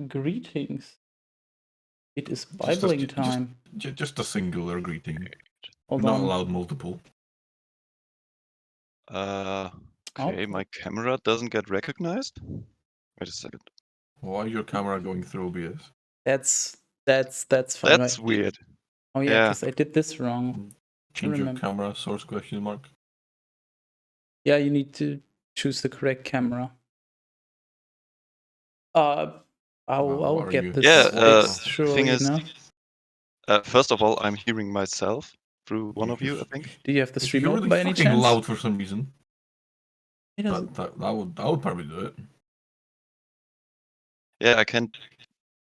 Greetings. It is Bibling time. Just a singular greeting. Hold Not on. allowed multiple. Okay, my camera doesn't get recognized. Wait a second. Why is your camera going through OBS? That's fine. That's right? weird. Oh yeah, Yeah. because I did this wrong. Change your remember. camera source question mark. Yeah, you need to choose the correct camera. I'll what are you? get this Yeah, fixed. Sure, thing you is, know. first of all, I'm hearing myself through one of you, I think. Do you have the stream You're open really by any fucking chance? loud for some reason. It doesn't. That would probably do it. Yeah, I can.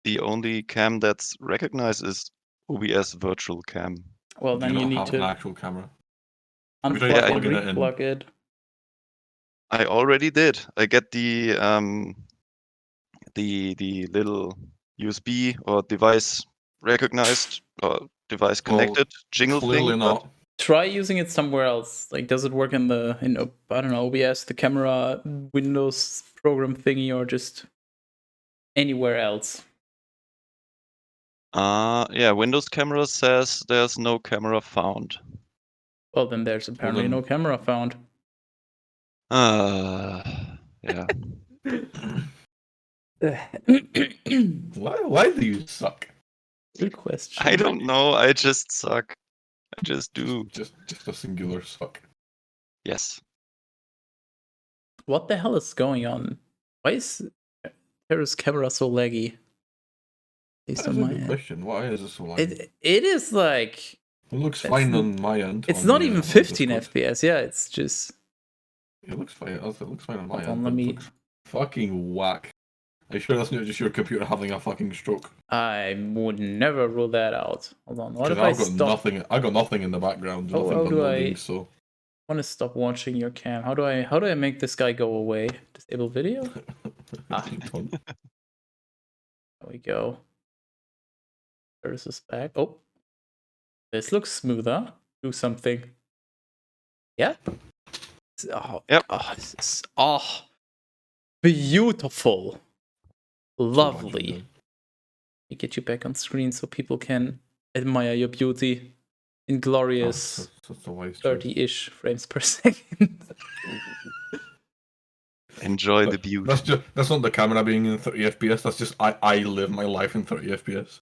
The only cam that's recognized is OBS virtual cam. Well, Do then you not need have an to actual camera. unplug and plugging it in? replug it. I already did. I get the little USB or device recognized or device connected jingle Clearly thing. not. Try using it somewhere else. Like, does it work in I don't know, OBS, the camera, Windows program thingy, or just anywhere else? Yeah, Windows camera says there's no camera found. Well, then there's apparently no camera found. Yeah. Why do you suck? Good question. I don't know. I just suck. I just do. Just a singular suck. Yes. What the hell is going on? Why is Terra's camera so laggy? That's a good question. Why is it so laggy? It is like... It looks fine on my end. It's not even 15 FPS. Yeah, it's just... It looks fine. It looks fine on my Hold end. on, let me... Fucking whack. Are you sure that's not just your computer having a fucking stroke? I would never rule that out. Hold on. What if I've got stop? I got nothing in the background. How Nothing do loading, I so. want to stop watching your cam? How do I make this guy go away? Disable video? There we go. There's this back. Oh, this looks smoother. Do something. Yeah. Oh, yep. Oh, this is beautiful, lovely. Let me get you back on screen so people can admire your beauty in glorious 30-ish frames per second. Enjoy the beauty. That's not the camera being in 30 FPS. That's just I live my life in 30 FPS.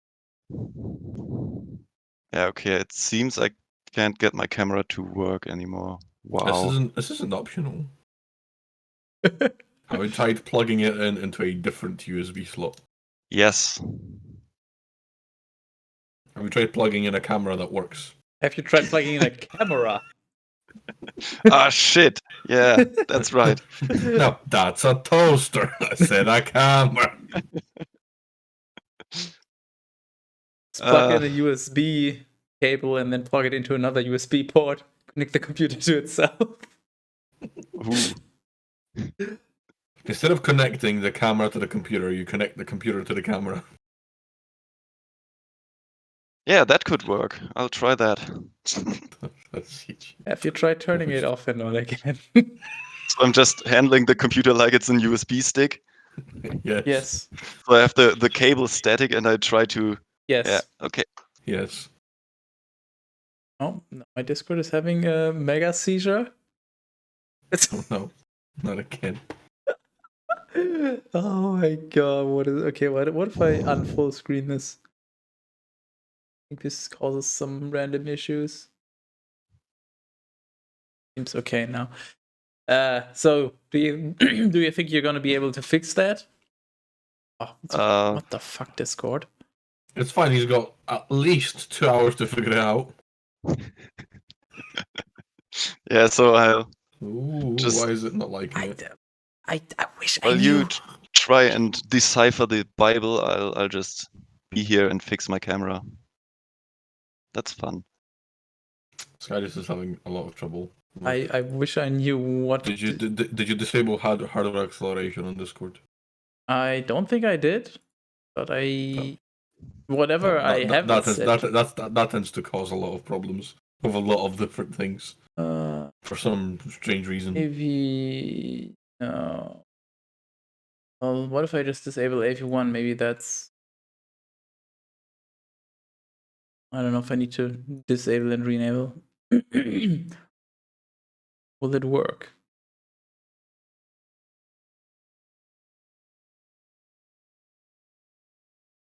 Yeah, okay. It seems I can't get my camera to work anymore. Wow. This isn't optional. Have you tried plugging it into a different USB slot? Yes. Have you tried plugging in a camera that works? Have you tried plugging in a camera? Ah, shit. Yeah, that's right. No, that's a toaster. I said a camera. Just plug in a USB cable and then plug it into another USB port. Connect the computer to itself. Instead of connecting the camera to the computer, you connect the computer to the camera. Yeah, that could work. I'll try that. Have you tried turning it off and on again? So I'm just handling the computer like it's a USB stick. Yes. So I have the cable static and I try to... Yes. Yeah, okay. Yes. Oh, my Discord is having a mega seizure. Oh, no, not again. Oh my god, what if I unfull screen this? I think this causes some random issues. Seems okay now. So do you think you're gonna be able to fix that? Oh, what the fuck, Discord? It's fine, he's got at least 2 hours to figure it out. Yeah, so I'll why is it not liking it? I wish While I knew. you try and decipher the Bible, I'll just be here and fix my camera. That's fun. Skydis is having a lot of trouble. I wish I knew what. Did you disable hardware acceleration on Discord? I don't think I did, but whatever I have that tends to cause a lot of problems with a lot of different things. For some strange reason. Maybe no. Well, what if I just disable AV1? Maybe that's... I don't know if I need to disable and re-enable. Will it work?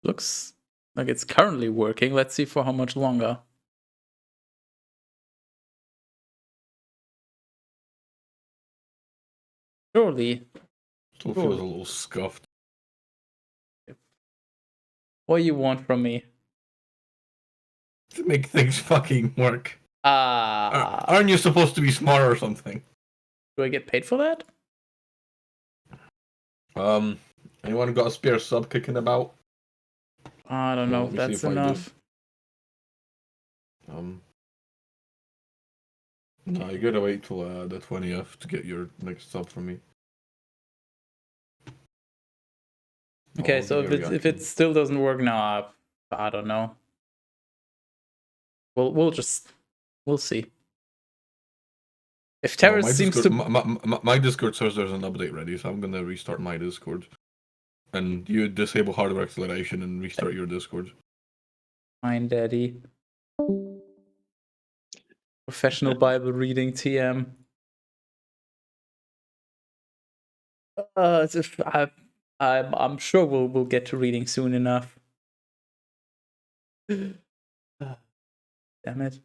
Looks like it's currently working. Let's see for how much longer. Surely. Still feels a little scuffed. What do you want from me? To make things fucking work. Ah. Aren't you supposed to be smart or something? Do I get paid for that? Anyone got a spare sub kicking about? I don't know if that's enough. No, you gotta wait till the 20th to get your next sub from me. Okay, I'll so give you a if it still doesn't work now, I don't know. We'll see. If Terrace seems Discord, to my Discord says there's an update ready, so I'm gonna restart my Discord. And you disable hardware acceleration and restart your Discord. Fine, Daddy. Professional Bible reading TM. I'm sure we'll get to reading soon enough. Damn it.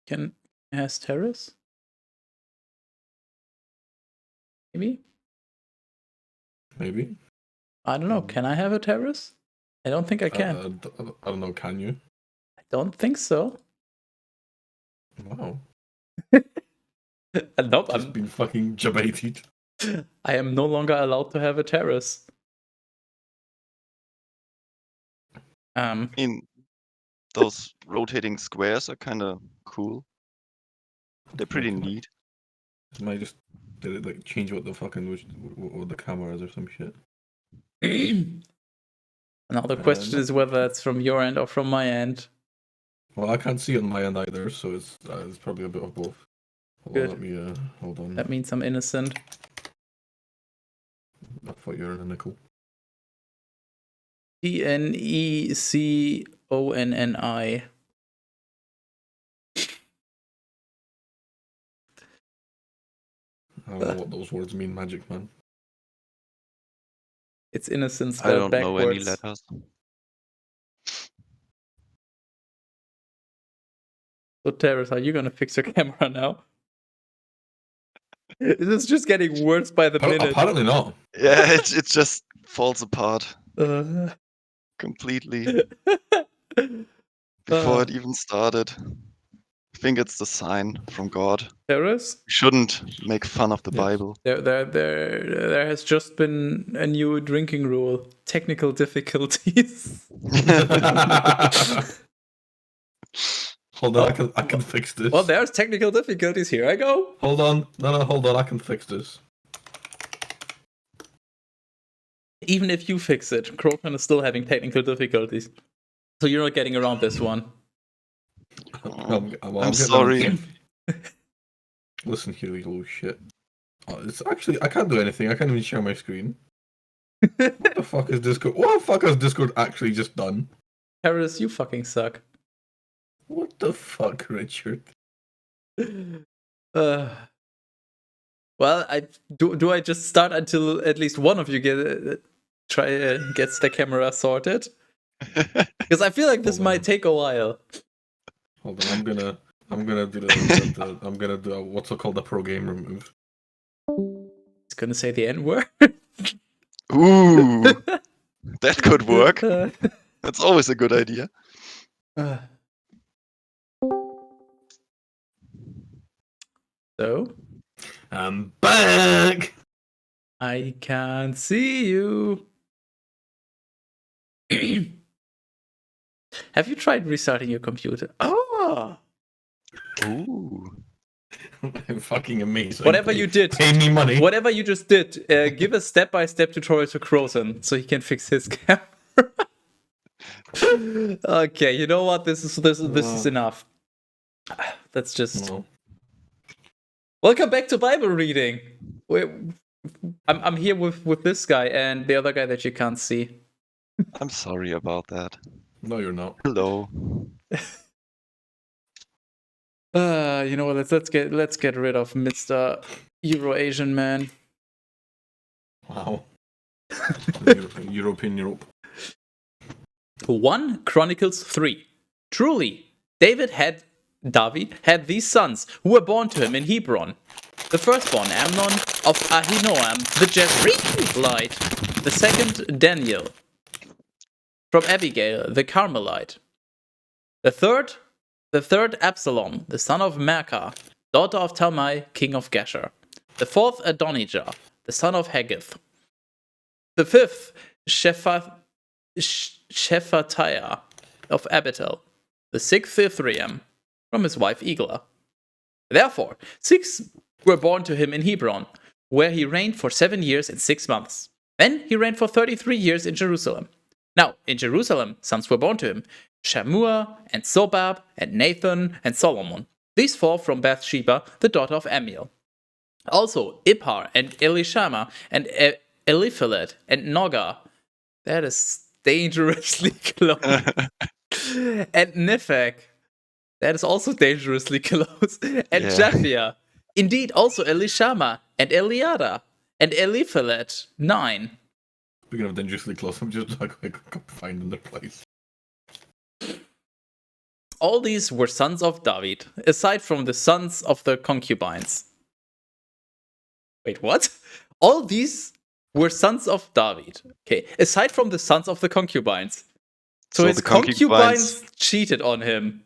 Can has Terrace? Maybe? Maybe? I don't know. Can I have a Terrace? I don't think I can. I don't know, can you? I don't think so. Wow. Nope, I've been fucking debated. I am no longer allowed to have a Terrace. I mean, those rotating squares are kind of cool. They're pretty neat. Did it like change what the fucking what the camera is or some shit? Now the question is whether it's from your end or from my end. Well, I can't see it on my end either, so it's probably a bit of both. Good. Let me hold on. That means I'm innocent. I thought you were in a nickel. PNECONNI. I don't know what those words mean, Magic Man. It's innocent I spelled don't know any backwards. letters. So Terrace, are you gonna fix your camera now? This is just getting worse by the minute. Apparently not. Yeah, it just falls apart Uh, completely before it even started. I think it's the sign from God. Terrace? We shouldn't make fun of the Bible. There has just been a new drinking rule. Technical difficulties. Hold on, I can fix this. Well, there's technical difficulties. Here I go. Hold on. No, hold on. I can fix this. Even if you fix it, Krokan is still having technical difficulties. So you're not getting around this one. I'm sorry. Listen here, you little shit. It's actually, I can't do anything. I can't even share my screen. What the fuck is Discord? What the fuck has Discord actually just done? Harris, you fucking suck. What the fuck, Richard? Well, do I just start until at least one of you gets the camera sorted? Because I feel like this might take a while. Hold on, I'm gonna do what's called the pro gamer move. It's gonna say the N word. Ooh, that could work. That's always a good idea. So, I'm back. I can't see you. Have you tried restarting your computer? Oh! Ooh. Fucking amazing. Whatever you did, pay me money. Whatever you just did, give a step-by-step tutorial to Croson so he can fix his camera. Okay, you know what? This is enough. Let's just No. welcome back to Bible reading. I'm here with this guy and the other guy that you can't see. I'm sorry about that. No, you're not. Hello. You know what? Let's get rid of Mr. Euro-Asian man. Wow. European Europe. 1 Chronicles 3. Truly, David had these sons who were born to him in Hebron. The firstborn Amnon of Ahinoam the Jezreelite. The second Daniel from Abigail the Carmelite. The third Absalom, the son of Maacah, daughter of Talmai, king of Geshur. The fourth Adonijah, the son of Haggith. The fifth Shephatiah of Abital. The sixth Ithream, from his wife Eglah. Therefore, 6 were born to him in Hebron, where he reigned for 7 years and 6 months. Then he reigned for 33 years in Jerusalem. Now, in Jerusalem, sons were born to him, Shammua, and Sobab, and Nathan, and Solomon. These 4 from Bathsheba, the daughter of Amiel. Also, Ibhar, and Elishama, and Eliphalet, and Noga. That is dangerously close. And Nepheg. That is also dangerously close. And Japhia. Indeed, also Elishama, and Eliada, and Eliphalet. 9. Speaking of dangerously close, I'm just like finding their place. All these were sons of David, aside from the sons of the concubines. Wait, what? All these were sons of David. Okay, aside from the sons of the concubines. So his the concubines cheated on him.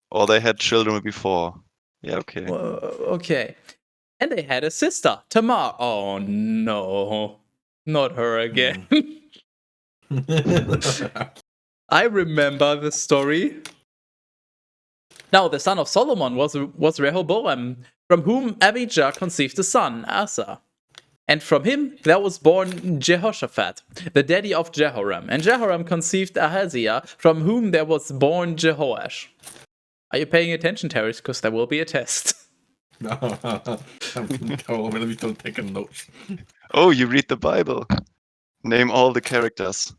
Or they had children before. Yeah, okay. Okay. And they had a sister, Tamar. Oh no. Not her again. I remember the story. Now, the son of Solomon was Rehoboam, from whom Abijah conceived a son, Asa. And from him there was born Jehoshaphat, the daddy of Jehoram. And Jehoram conceived Ahaziah, from whom there was born Jehoash. Are you paying attention, Terry? Because there will be a test. No, I'm really still taking notes. Oh, you read the Bible. Name all the characters.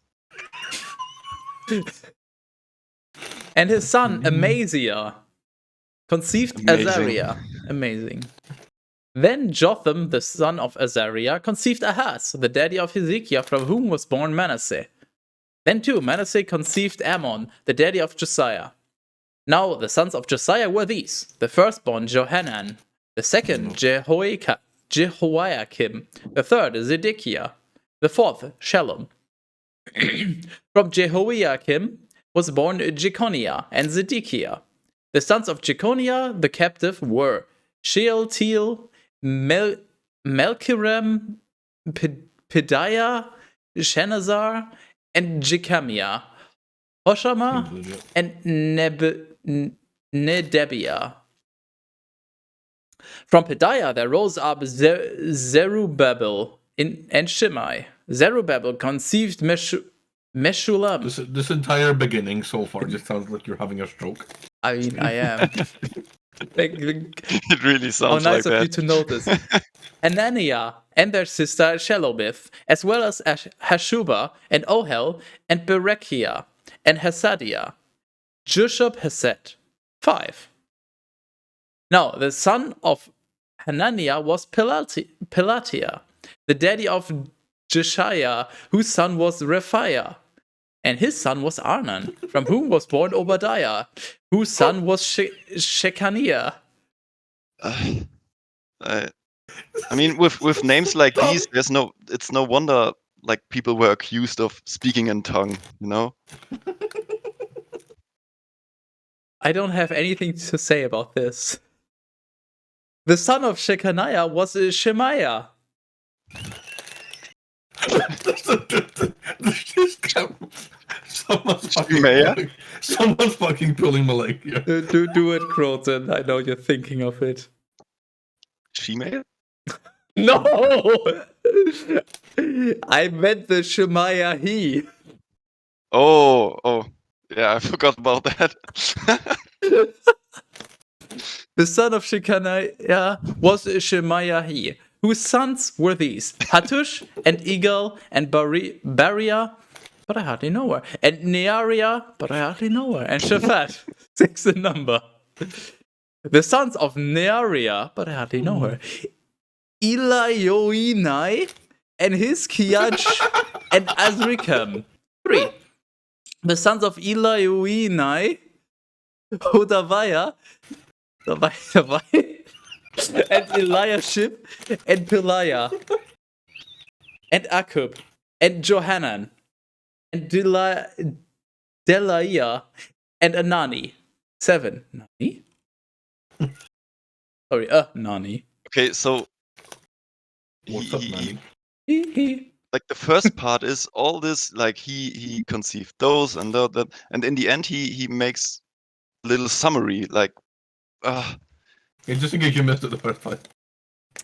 And his son, Amaziah, conceived Azariah. Amazing. Then Jotham, the son of Azariah, conceived Ahaz, the daddy of Hezekiah, from whom was born Manasseh. Then too, Manasseh conceived Ammon, the daddy of Josiah. Now the sons of Josiah were these: the firstborn Johanan, the second Jehoiakim, the third Zedekiah, the fourth Shalom. From Jehoiakim was born Jeconiah and Zedekiah. The sons of Jeconiah, the captive, were Shealtiel, Melchiram, Pedaiah, Shenazar, and Jechamiah, Hoshama, and Nedebiah. From Pedaiah there rose up Zerubbabel and Shimei. Zerubbabel conceived Meshulam. This entire beginning so far just sounds like you're having a stroke. I mean, I am. It really sounds nice like of that. you to notice. Hananiah and their sister Shelobith, as well as Hashubah and Ohel and Berechiah and Hasadiah, Jushab Hesed. 5. Now, the son of Hananiah was Pelatiah, the daddy of Jeshiah, whose son was Rephaiah. And his son was Arnan, from whom was born Obadiah, whose son was Shechaniah. I mean, with names like these, it's no wonder like people were accused of speaking in tongue, you know? I don't have anything to say about this. The son of Shechaniah was Shemaiah. Someone's fucking pulling my leg here. Do it, Croton. I know you're thinking of it. Shemaiah? No! I meant the Shemaiah he. Oh, yeah, I forgot about that. The son of Shekaniah was Shemaiah, whose sons were these: Hattush and Igal and Bariah, but I hardly know her, and Neariah, but I hardly know her, and Shaphat, 6 in number. The sons of Neariah, but I hardly know her, Elioenai, and Hiskiaj, and Azrikam. 3. The sons of Elioenai, Hodaviah, and Eliashib, and Peliah, and Akub, and Johanan, and Delaiah, and Anani. 7. Nani? Sorry, Nani. Okay, so What's up, Manny? like the first part is all this, like he conceived those and that, and in the end he makes a little summary, like Yeah, just in case you missed it the first time.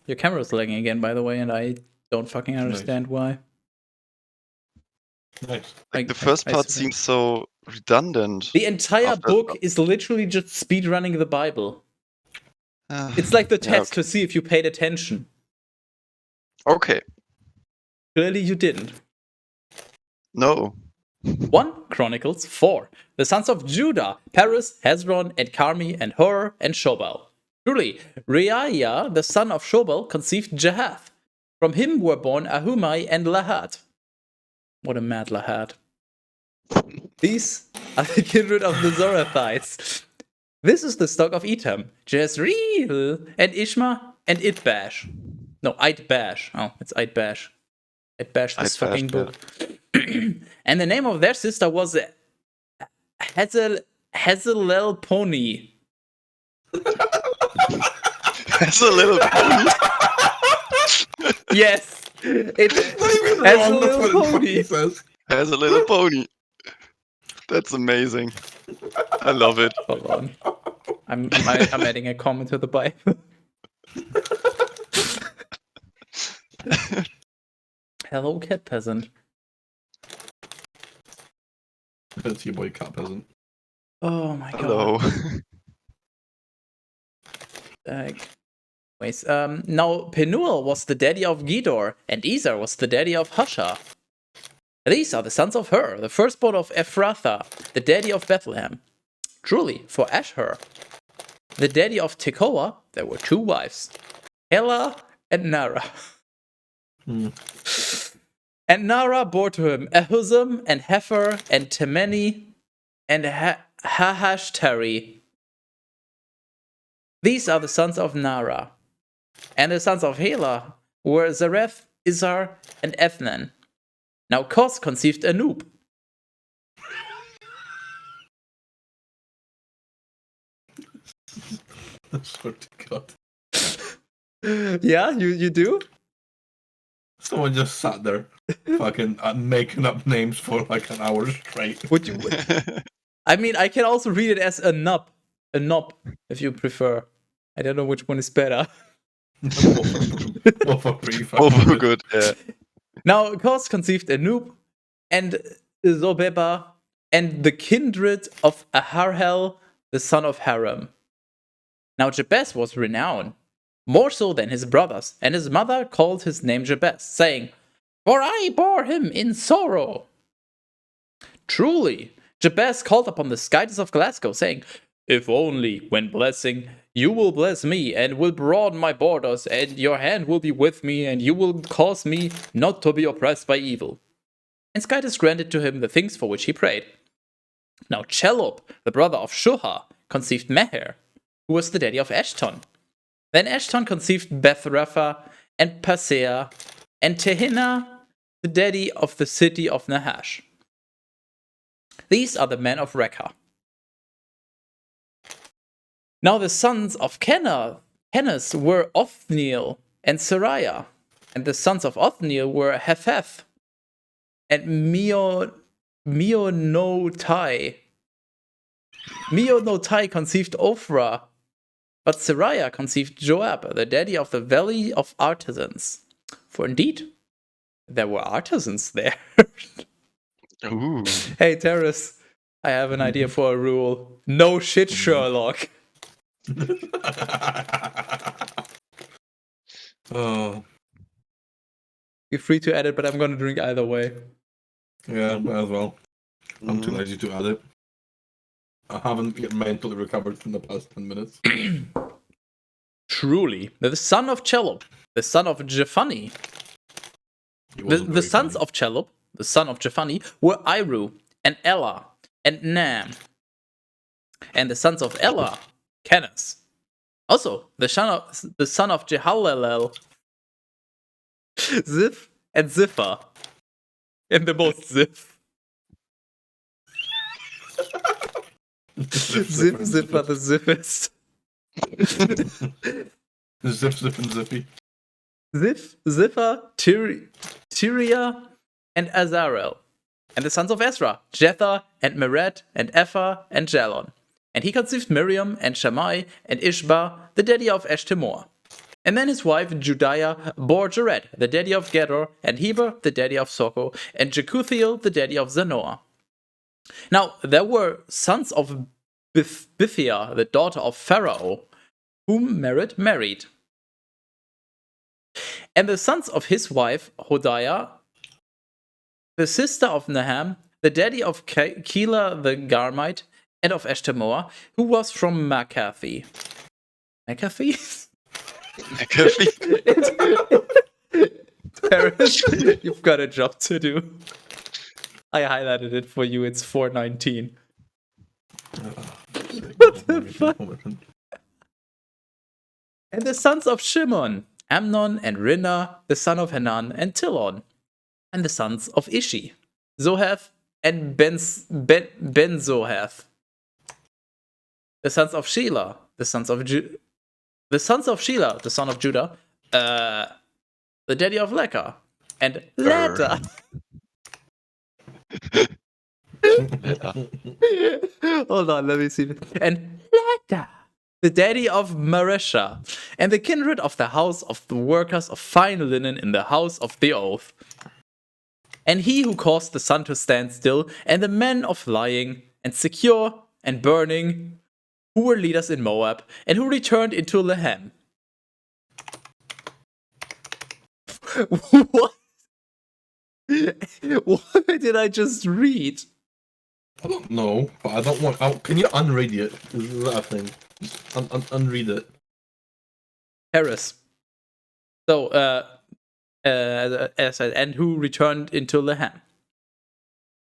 Your camera's lagging again, by the way, and I don't fucking understand why. Nice. the first part seems so redundant. The entire after- book is literally just speedrunning the Bible. It's like the test to see if you paid attention. Okay. Clearly you didn't. No. 1 Chronicles 4. The sons of Judah, Paris, Hezron, and Carmi, and Hur, and Shobal. Truly, Reiah, the son of Shobal, conceived Jahath. From him were born Ahumai and Lahat. What a mad Lahat. These are the kindred of the Zorathites. This is the stock of Etam, Jezreel, and Ishma, and Itbash. No, Itbash. Oh, it's Itbash. Itbash, this fucking book. And the name of their sister was Hazelel Pony. That's a little pony. Yes, it has a little pony. Has a little pony. That's amazing. I love it. Hold on, I'm adding a comment to the Bible. Hello, cat peasant. That's your boy cat peasant. Oh my god. Hello. Anyways, now Penuel was the daddy of Gedor, and Ezer was the daddy of Husha. These are the sons of Hur, the firstborn of Ephrathah, the daddy of Bethlehem. Truly, for Ashur, the daddy of Tekoa, there were 2 wives, Hela and Nara. And Nara bore to him Ahuzam and Hefer and Temeni and Hahashtari. These are the sons of Nara. And the sons of Hela were Zareth, Izhar, and Ethnan. Now Kos conceived Anub. I swear to God. Yeah, you do? Someone just sat there fucking making up names for like an hour straight. Would you? I mean, I can also read it as a nub, if you prefer. I don't know which one is better. Over good. Yeah. Now, Kos conceived Anub and Zobeba and the kindred of Aharhel, the son of Haram. Now, Jabez was renowned, more so than his brothers, and his mother called his name Jabez, saying, "For I bore him in sorrow." Truly, Jabez called upon the skies of Glasgow, saying, "If only, when blessing, you will bless me, and will broaden my borders, and your hand will be with me, and you will cause me not to be oppressed by evil." And Skytus granted to him the things for which he prayed. Now Chelob, the brother of Shuha, conceived Meher, who was the daddy of Eshton. Then Eshton conceived Bethrapha and Pasea, and Tehinnah, the daddy of the city of Nahash. These are the men of Rekha. Now the sons of Kenaz were Othniel and Sariah, and the sons of Othniel were Hepheth and Meonotai. Meonotai conceived Ophrah, but Sariah conceived Joab, the daddy of the valley of artisans. For indeed, there were artisans there. Ooh. Hey, Terrace, I have an idea for a rule. No shit, Sherlock. Oh, You're free to edit, but I'm gonna drink either way. yeah, might as well. I'm too Mhm. lazy to add it. I haven't yet mentally recovered from the past 10 minutes. Truly, the son of Chelob, the son of Jephani. He The wasn't very sons funny. of Chelob, the son of Jephani, were Iru and Ella and Nam. And the sons of Ella, Kenneth. Also, the son of Jehalalel, Ziph and Zipha. And they're both Ziph. Zip, Zipha, the Ziphist. Zip, zip, and zippy. Ziph, Zipha, Tyria, and Azarel. And the sons of Ezra, Jetha, and Meret, and Epha, and Jalon. And he conceived Miriam, and Shammai, and Ishba, the daddy of Eshtemor. And then his wife, Judiah, bore Jared, the daddy of Gedor, and Heber, the daddy of Soko, and Jekuthiel, the daddy of Zanoah. Now, there were sons of Bithia, the daughter of Pharaoh, whom Mered married. And the sons of his wife, Hodiah, the sister of Naham, the daddy of Keilah the Garmite, and of Eshtamoa, who was from Macathi. Macathi? Paris, you've got a job to do. I highlighted it for you. It's 419. What the fuck? And the sons of Shimon, Amnon and Rinna, the son of Hanan and Tilon. And the sons of Ishi, Zohath and Ben Zohath. The sons of Shelah, the sons of Shelah, the son of Judah, the daddy of Leka, and Leda. Hold on, let me see. And Leda, the daddy of Maresha, and the kindred of the house of the workers of fine linen in the house of the oath. And he who caused the sun to stand still, and the men of lying, and secure, and burning, who were leaders in Moab, and who returned into Lehem. What? What did I just read? I don't know, but I don't want. Can you unread it? Is that a thing? Unread it. Harris. So, and who returned into Lehem.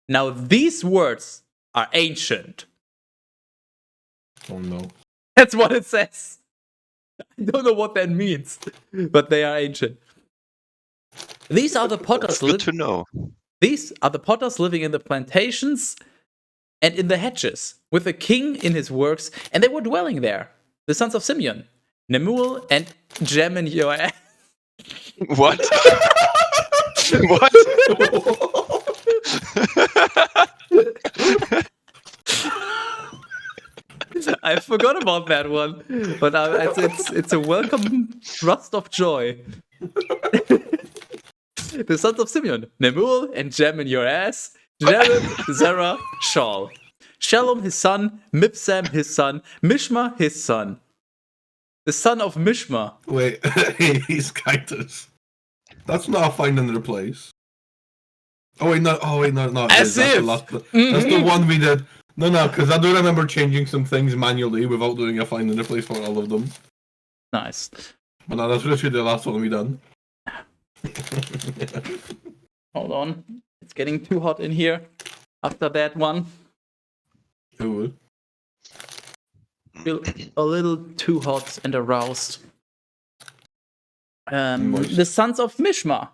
Now, these words are ancient. Oh no. That's what it says. I don't know what that means, but they are ancient. These are the potters. Good to know. These are the potters living in the plantations and in the hedges, with the king in his works, and they were dwelling there. The sons of Simeon, Nemuel and Jemin. What? What? I forgot about that one, but it's a welcome thrust of joy. The sons of Simeon, Nemuel and Jem in your ass, Jerim, Zerah, Shaul. Shalom his son, Mibsam his son, Mishma his son. The son of Mishma. Wait, he's Titus. That's not a find and replace. Oh wait, no. As That's if. That's the one we did. No, because I do remember changing some things manually without doing a find and replace for all of them. Nice. But no, that's literally the last one we done. Hold on. It's getting too hot in here after that one. Ooh. Feel a little too hot and aroused. The sons of Mishma.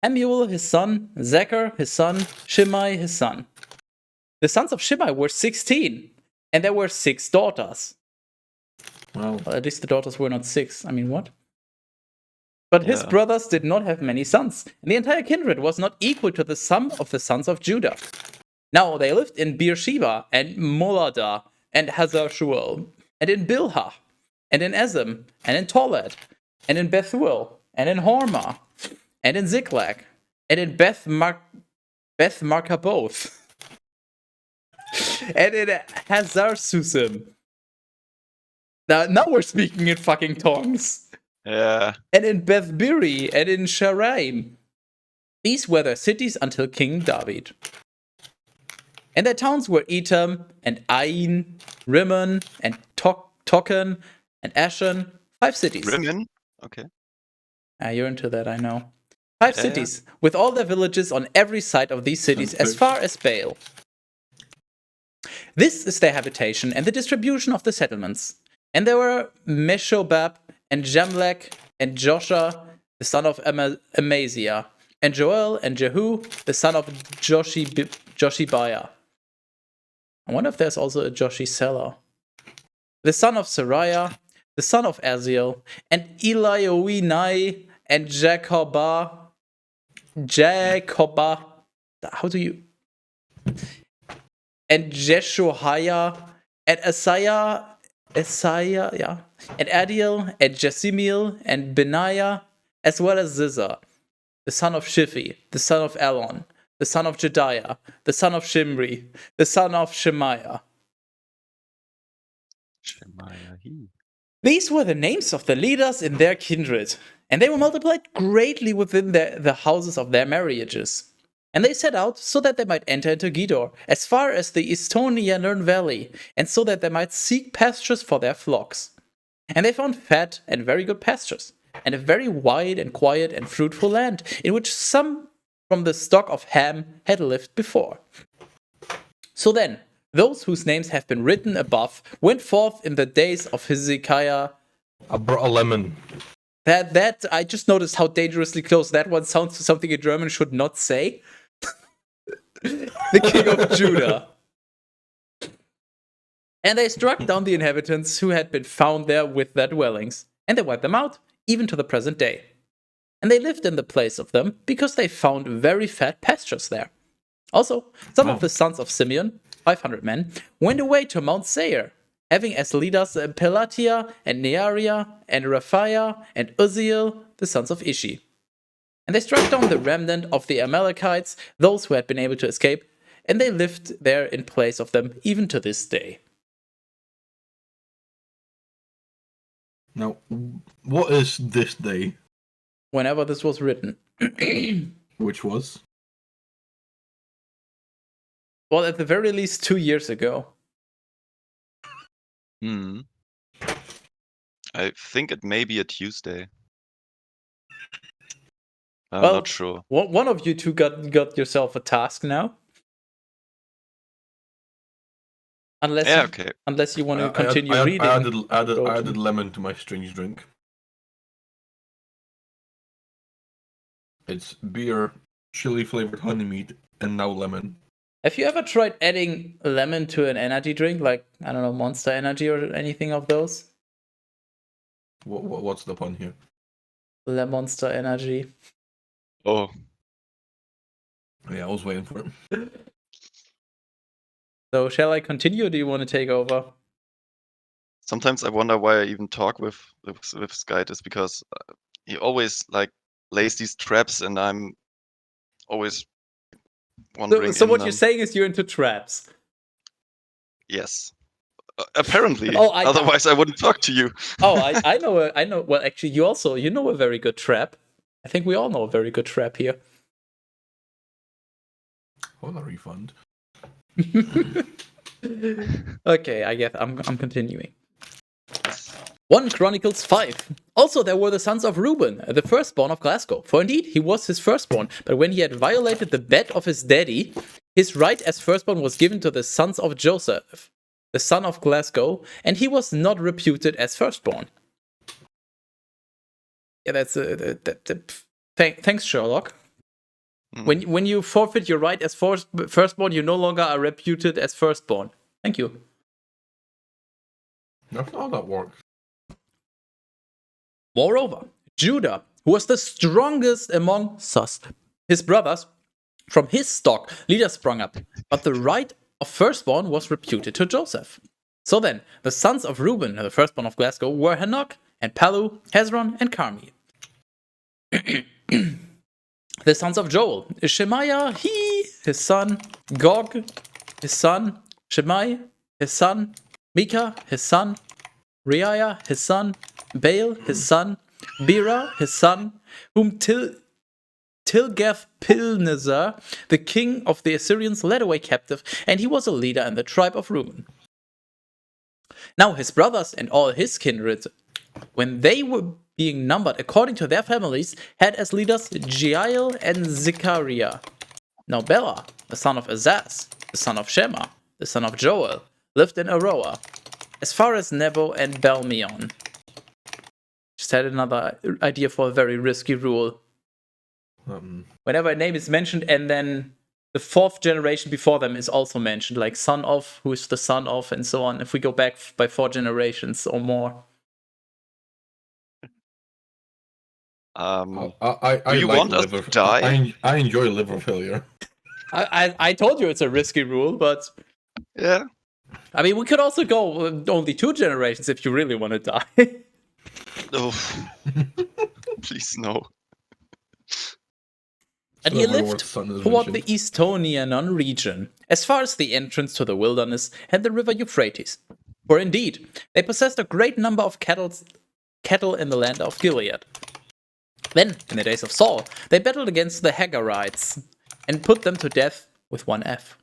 Amuel, his son. Zechar, his son. Shimei, his son. The sons of Shimei were 16, and there were 6 daughters. Wow. Well, at least the daughters were not 6. I mean, what? But his brothers did not have many sons, and the entire kindred was not equal to the sum of the sons of Judah. Now they lived in Beersheba, and Moladah, and Hazar-Shual, and in Bilhah, and in Ezem, and in Tolad, and in Bethuel, and in Hormah, and in Ziklag, and in Beth Beth Markaboth. And in Hazar Susim. Now we're speaking in fucking tongues. Yeah. And in Bethbiri and in Sharaim. These were their cities until King David. And their towns were Etam and Ain, Rimmon and Token and Ashen. 5 cities. Rimmon? Okay. You're into that, I know. 5 cities, with all their villages on every side of these cities as far as Baal. This is their habitation and the distribution of the settlements. And there were Meshobab and Jamlek and Joshua, the son of Amaziah, and Joel and Jehu, the son of Joshibiah. I wonder if there's also a Joshisela. The son of Sariah, the son of Aziel, and Elioenai and Jacobah. How do you... And Jeshoiah, and Isaiah, yeah, and Adiel, and Jesimiel, and Benaiah, as well as Zizah, the son of Shiphi, the son of Elon, the son of Jediah, the son of Shimri, the son of Shemaiah. These were the names of the leaders in their kindred, and they were multiplied greatly within the houses of their marriages. And they set out so that they might enter into Gedor, as far as the Estonian Valley, and so that they might seek pastures for their flocks. And they found fat and very good pastures, and a very wide and quiet and fruitful land, in which some from the stock of Ham had lived before. So then, those whose names have been written above went forth in the days of Hezekiah. I brought a lemon. That I just noticed how dangerously close that one sounds to something a German should not say. The king of Judah. And they struck down the inhabitants who had been found there with their dwellings, and they wiped them out, even to the present day. And they lived in the place of them, because they found very fat pastures there. Also, some of the sons of Simeon, 500 men, went away to Mount Seir, having as leaders Pelatiah and Neariah and Raphiah and Uzziel, the sons of Ishi. And they struck down the remnant of the Amalekites, those who had been able to escape, and they lived there in place of them even to this day. Now, what is this day? Whenever this was written. Which was? Well, at the very least 2 years ago. I think it may be a Tuesday. I'm Well, not sure. One of you two got yourself a task now. Unless you want to continue reading. I added lemon to my strange drink. It's beer, chili flavored honey mead, and now lemon. Have you ever tried adding lemon to an energy drink, like, I don't know, Monster Energy or anything of those? What's the pun here? Le Monster Energy. Oh. Yeah, I was waiting for it. So, shall I continue, or do you want to take over? Sometimes I wonder why I even talk with Skytis, because he always lays these traps, and I'm always wondering. So what you're saying is you're into traps? Yes. Apparently. Oh, otherwise I wouldn't talk to you. I know. Well, actually, you know a very good trap. I think we all know a very good trap here. Hold a refund. Okay, I guess I'm continuing. 1 Chronicles 5. Also there were the sons of Reuben, the firstborn of Glasgow. For indeed he was his firstborn, but when he had violated the bed of his daddy, his right as firstborn was given to the sons of Joseph, the son of Glasgow, and he was not reputed as firstborn. Yeah, that's thanks, Sherlock. When you forfeit your right as firstborn, you no longer are reputed as firstborn. Thank you. That's not how that works. Moreover, Judah, who was the strongest among his brothers, from his stock leaders sprung up, but the right of firstborn was reputed to Joseph. So then, the sons of Reuben, the firstborn of Glasgow, were Hanok and Palu, Hezron, and Carmi. The sons of Joel, Shemaiah, his son Gog, his son Shemai, his son Micah, his son Reiah, his son Baal, his son Bera, his son, whom Tilgath-Pilneser, the king of the Assyrians, led away captive, and he was a leader in the tribe of Reuben. Now his brothers and all his kindred, when they were being numbered according to their families, had as leaders Jeiel and Zechariah. Now Bela, the son of Azaz, the son of Shema, the son of Joel, lived in Aroah, as far as Nebo and Belmeon. Just had another idea for a very risky rule. Whenever a name is mentioned and then the fourth generation before them is also mentioned, like son of, who is the son of, and so on, if we go back by 4 generations or more. I you like want us liver. to die? I enjoy liver failure. I told you it's a risky rule, but Yeah. I mean, we could also go only 2 generations if you really want to die. Oh. Please no. And he lived toward the Estonian region, as far as the entrance to the wilderness and the river Euphrates. For indeed, they possessed a great number of cattle in the land of Gilead. Then, in the days of Saul, they battled against the Hagarites and put them to death with one F.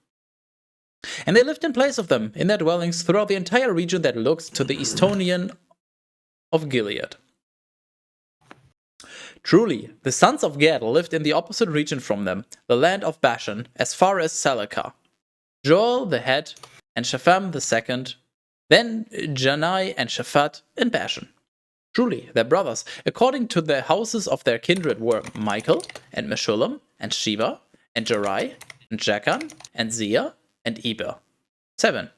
And they lived in place of them in their dwellings throughout the entire region that looks to the Estonian of Gilead. Truly, the sons of Gad lived in the opposite region from them, the land of Bashan, as far as Salakah. Joel the head, and Shepham the second, then Janai and Shaphat in Bashan. Truly, their brothers, according to the houses of their kindred, were Michael, and Meshullam, and Sheba, and Jerai, and Jachan, and Zia, and Eber. 7.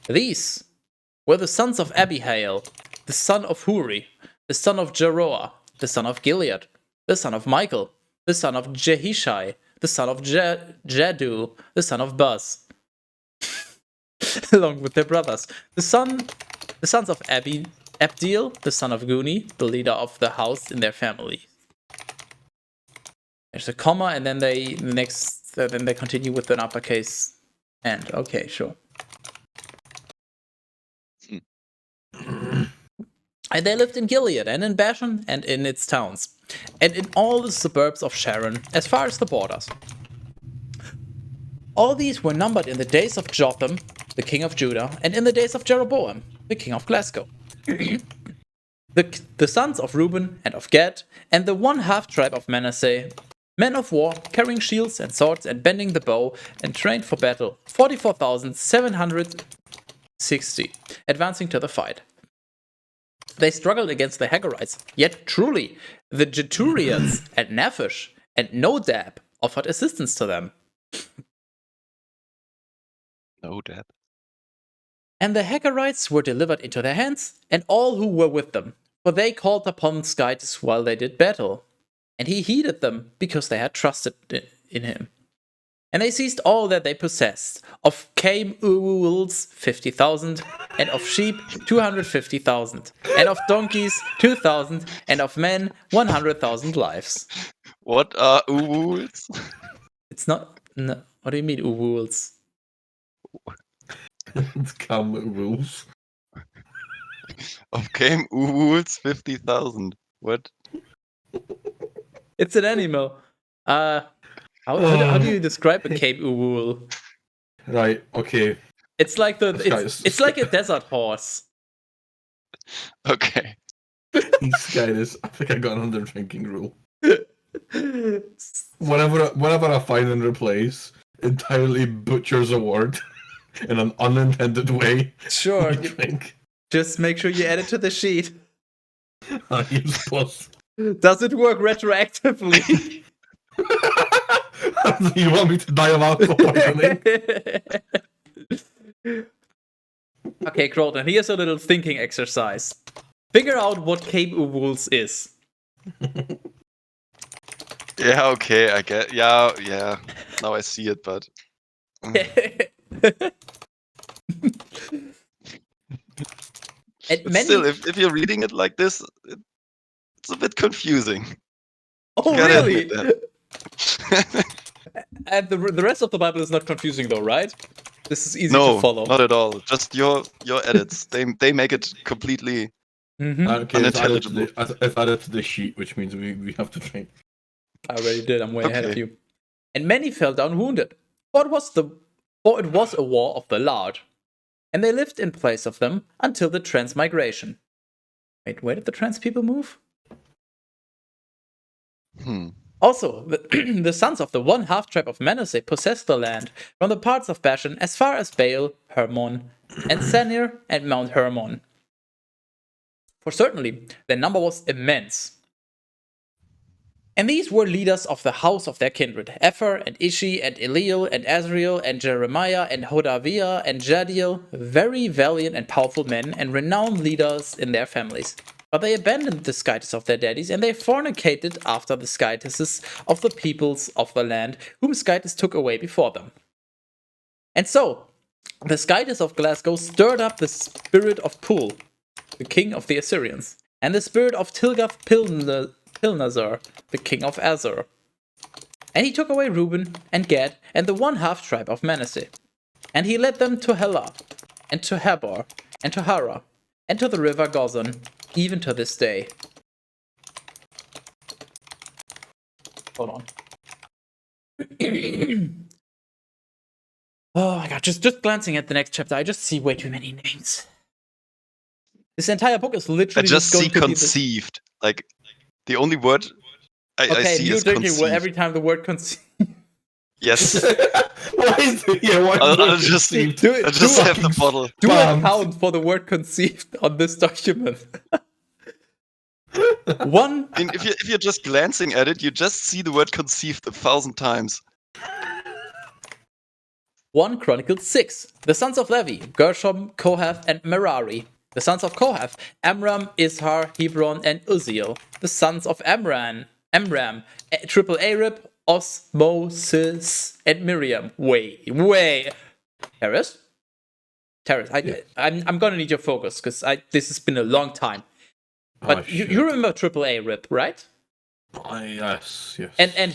These were the sons of Abihail, the son of Huri, the son of Jeroah, the son of Gilead, the son of Michael, the son of Jehishai, the son of Jadu, the son of Buz, along with their brothers. The sons of Abdiel, the son of Guni, the leader of the house in their family. There's a comma, and then they continue with an uppercase and. Okay, sure. And they lived in Gilead, and in Bashan, and in its towns, and in all the suburbs of Sharon, as far as the borders. All these were numbered in the days of Jotham, the king of Judah, and in the days of Jeroboam, the king of Glasgow. The sons of Reuben and of Gad, and the 1/2 tribe of Manasseh, men of war, carrying shields and swords and bending the bow, and trained for battle, 44,760, advancing to the fight. They struggled against the Hagarites, yet truly the Jeturians and Naphish and Nodab offered assistance to them. Nodab. And the Hagarites were delivered into their hands, and all who were with them, for they called upon Skytis while they did battle. And he heeded them, because they had trusted in him. And they seized all that they possessed, of camels 50,000, and of sheep 250,000, and of donkeys 2,000, and of men 100,000 lives. What are uwuls? It's not. No, what do you mean, uwuls? It's rules. Of came uwuls 50,000. What? It's an animal. How do you describe a Cape Uwul? Right, okay. It's like it's like a desert horse. Okay. Skytis, I think I got another drinking rule. Whenever I find and replace, entirely butchers a word in an unintended way. Sure. Drink. Just make sure you add it to the sheet. I use plus. Does it work retroactively? You want me to die of alcohol poisoning? Okay, Croton, here's a little thinking exercise. Figure out what Cape Uwuls is. Yeah, okay, I get. Yeah. Now I see it, but. Still, if you're reading it like this, it's a bit confusing. Oh, really? And the rest of the Bible is not confusing though, right? This is easy to No, follow. not at all. Just your edits. They make it completely Okay, it's added, to unintelligible. it's added to the sheet, which means we have to train. I already did. I'm way ahead of Okay. you. And many fell down wounded. For it was a war of the large. And they lived in place of them until the transmigration. Wait, where did the trans people move? Also, the sons of the one half tribe of Manasseh possessed the land from the parts of Bashan as far as Baal, Hermon, and Senir and Mount Hermon. For certainly, their number was immense. And these were leaders of the house of their kindred, Epher and Ishi and Eliel and Azriel and Jeremiah and Hodaviah and Jadiel, very valiant and powerful men and renowned leaders in their families. But they abandoned the skytes of their daddies, and they fornicated after the skytesses of the peoples of the land, whom skytes took away before them. And so, the skytes of Glasgow stirred up the spirit of Pul, the king of the Assyrians, and the spirit of Tilgath-Pilnazar, the king of Azur. And he took away Reuben and Gad and the one half tribe of Manasseh. And he led them to Helah, and to Habor, and to Hara, and to the river Gozan, even to this day. Hold on. Oh my god, just glancing at the next chapter, I just see way too many names. This entire book is I literally just going see to be conceived. Like the only word I Okay, see you're is thinking conceived. well, every time the word conceived. Yes. Why is it? Yeah, why I'll just Do it. I just have the bottle. Do a Bummed. count for the word conceived on this document. One. I mean, if you're just glancing at it, you just see the word conceived 1,000 times. 1 Chronicles 6. The sons of Levi, Gershom, Kohath, and Merari. The sons of Kohath, Amram, Ishar, Hebron, and Uzziel. The sons of Amram, Triple Arab, Osmosis, and Miriam. Wait. Terrace, I'm gonna need your focus, because this has been a long time. But you remember Triple Arab, right? Yes. And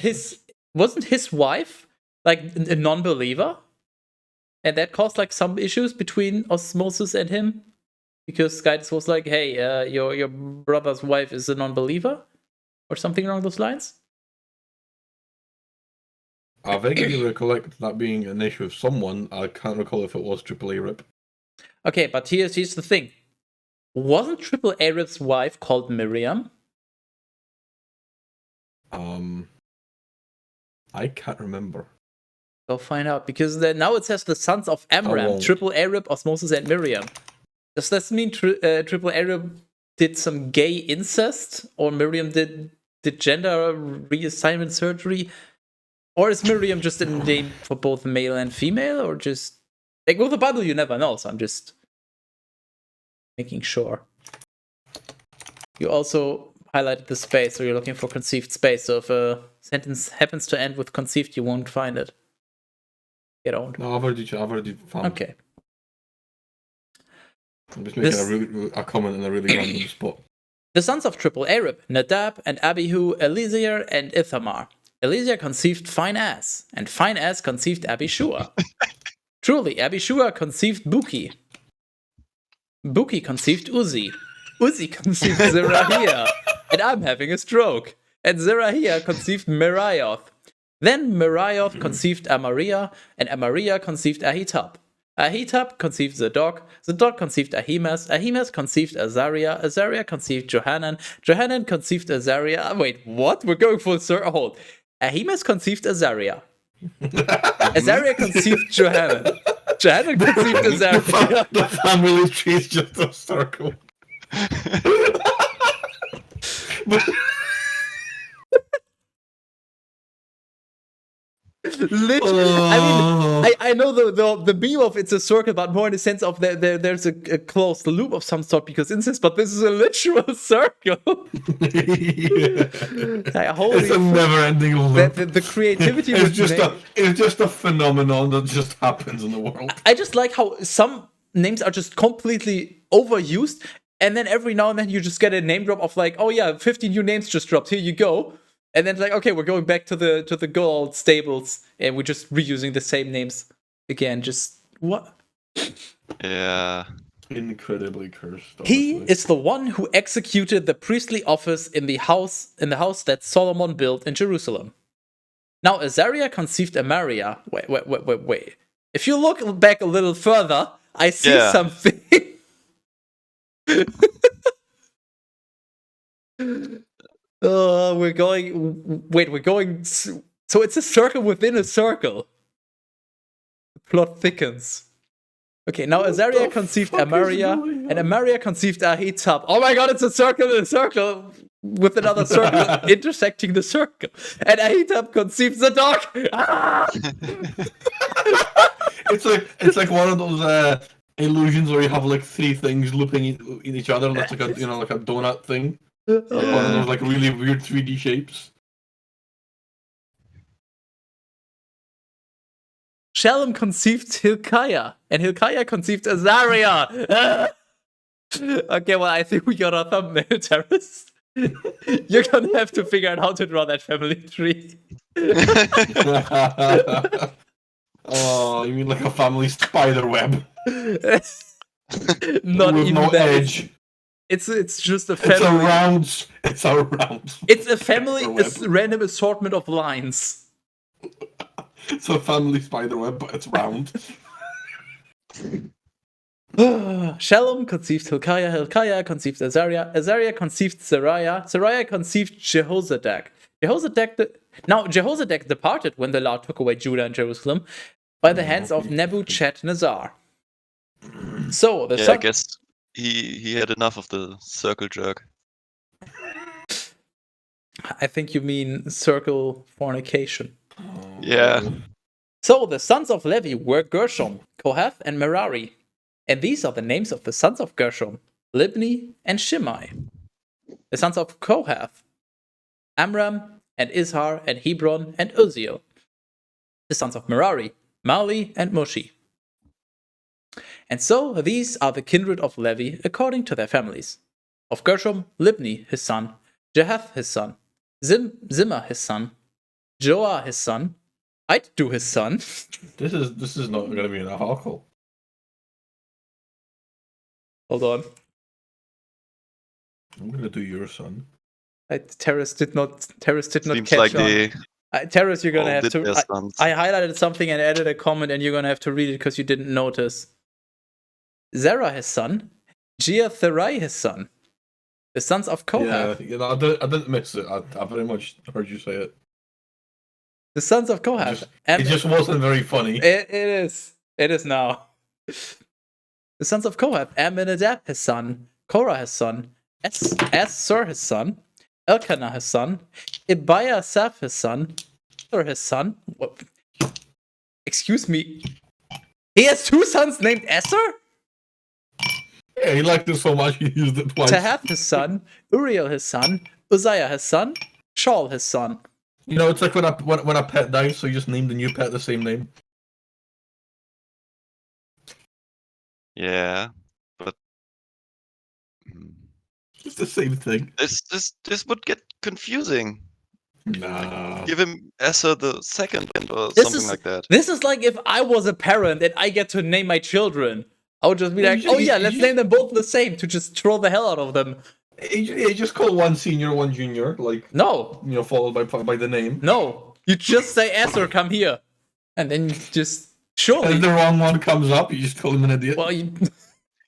wasn't his wife like a non-believer? And that caused like some issues between Osmosis and him, because Skytis was like, "Hey, your brother's wife is a non-believer," or something along those lines. I vaguely recollect that being an issue with someone. I can't recall if it was Triple A Rip. Okay, but here's the thing: wasn't Triple Arab's wife called Miriam? I can't remember. Go find out, because now it says the sons of Amram, Triple Arab, Osmosis, and Miriam. Does this mean Triple Arab did some gay incest, or Miriam did gender reassignment surgery, or is Miriam just a name for both male and female, or just like with the Bible you never know? So I'm just making sure. You also highlighted the space, so you're looking for conceived space. So if a sentence happens to end with conceived, you won't find it. Get owned. No, I've already found. Okay. I'm just making a comment in a really random spot. The sons of Triple Arab, Nadab and Abihu, Eliezer and Ithamar. Eliezer conceived Phinehas, and Phinehas conceived Abishua. Truly, Abishua conceived Buki. Buki conceived Uzi. Uzi conceived Zerahiah, and I'm having a stroke. And Zerahiah conceived Merioth. Then Merioth conceived Amariah, and Amariah conceived Ahitub. Ahitub conceived Zadok. Zadok conceived Ahimaaz. Ahimaaz conceived Azariah. Azariah conceived Johanan. Johanan conceived Azariah. Wait, what? We're going full circle. Hold. Ahimaaz conceived Azariah. Azariah conceived Johanan. Johanan conceived Azariah. The family tree is just a circle. Literally, I mean, I know the meme of it's a circle, but more in the sense of there's a closed loop of some sort because incest, but this is a literal circle. It's a never-ending loop. The creativity it's just a phenomenon that just happens in the world. I just like how some names are just completely overused, and then every now and then you just get a name drop of like, oh yeah, 50 new names just dropped. Here you go. And then like, okay, we're going back to the good old stables, and we're just reusing the same names again. Just what? Yeah. Incredibly cursed. He Honestly. is the one who executed the priestly office in the house that Solomon built in Jerusalem. Now Azariah conceived Amariah. Wait. If you look back a little further, I see Yeah. something. We're going. So it's a circle within a circle. The plot thickens. Okay, now What Azariah the conceived fuck is Amariah, going and on? Amariah conceived Ahitub. Oh my god, it's a circle in a circle with another circle intersecting the circle. And Ahitub conceived Zadok. Ah! It's like one of those illusions where you have like three things looping in each other, and that's like a like a donut thing. Like one of Yeah. those like really weird 3D shapes. Shalom conceived Hilkiah, and Hilkiah conceived Azariah. Ah! Okay, well, I think we got our thumbnail, Terrace. You're gonna have to figure out how to draw that family tree. Oh, you mean like a family spider web? Not with even no that. edge. It's just a It's a family. round. It's a round. It's a family. spider web. It's a random assortment of lines. It's a family spider web, but it's round. Shalom conceived Hilkiah. Hilkiah conceived Azariah. Azariah conceived Sariah. Sariah conceived Jehozadak. Jehozadak departed when the Lord took away Judah and Jerusalem by the hands of Nebuchadnezzar. So the I guess he had enough of the circle jerk. I think you mean circle fornication. Yeah. So the sons of Levi were Gershom, Kohath, and Merari. And these are the names of the sons of Gershom, Libni and Shimei. The sons of Kohath, Amram and Izhar and Hebron and Uzziel. The sons of Merari, Mali and Mushi. And so these are the kindred of Levi according to their families. Of Gershom, Libni his son, Jehath his son, Zimah his son, Joah his son, Iddu his son. This is not going to be an article. Hold on. I'm going to do your son. Terrace did not Seems catch like on. they Terrace, you're gonna all have did to. their stunts. I highlighted something and added a comment, and you're gonna have to read it because you didn't notice. Zerah his son, Jeatherai his son, the sons of Kohath. Yeah, I didn't miss it. I very much heard you say it. The sons of Kohath. It just wasn't very funny. It is. It is now. The sons of Kohath: Amminadab his son, Korah his son, Assur his son, Elkanah his son, Ebiasaph his son, or his son. What? Excuse me. He has two sons named Esser? Yeah, he liked it so much he used it twice. Tahath his son, Uriel his son, Uzziah his son, Shaul his son. You know, it's like when a pet dies, so you just name the new pet the same name. Yeah, but It's the same thing. this would get confusing. Nah. Give him Esser the second or This something is- like that. This is like if I was a parent and I get to name my children. I would just be like, You oh just- yeah, you let's just- name them both the same to just troll the hell out of them. You just call one senior, one junior, like, No, you know, followed by the name. no. You just say Esser, come here. And then you just, And surely. if the wrong one comes up, you just call him an idiot. Well, you,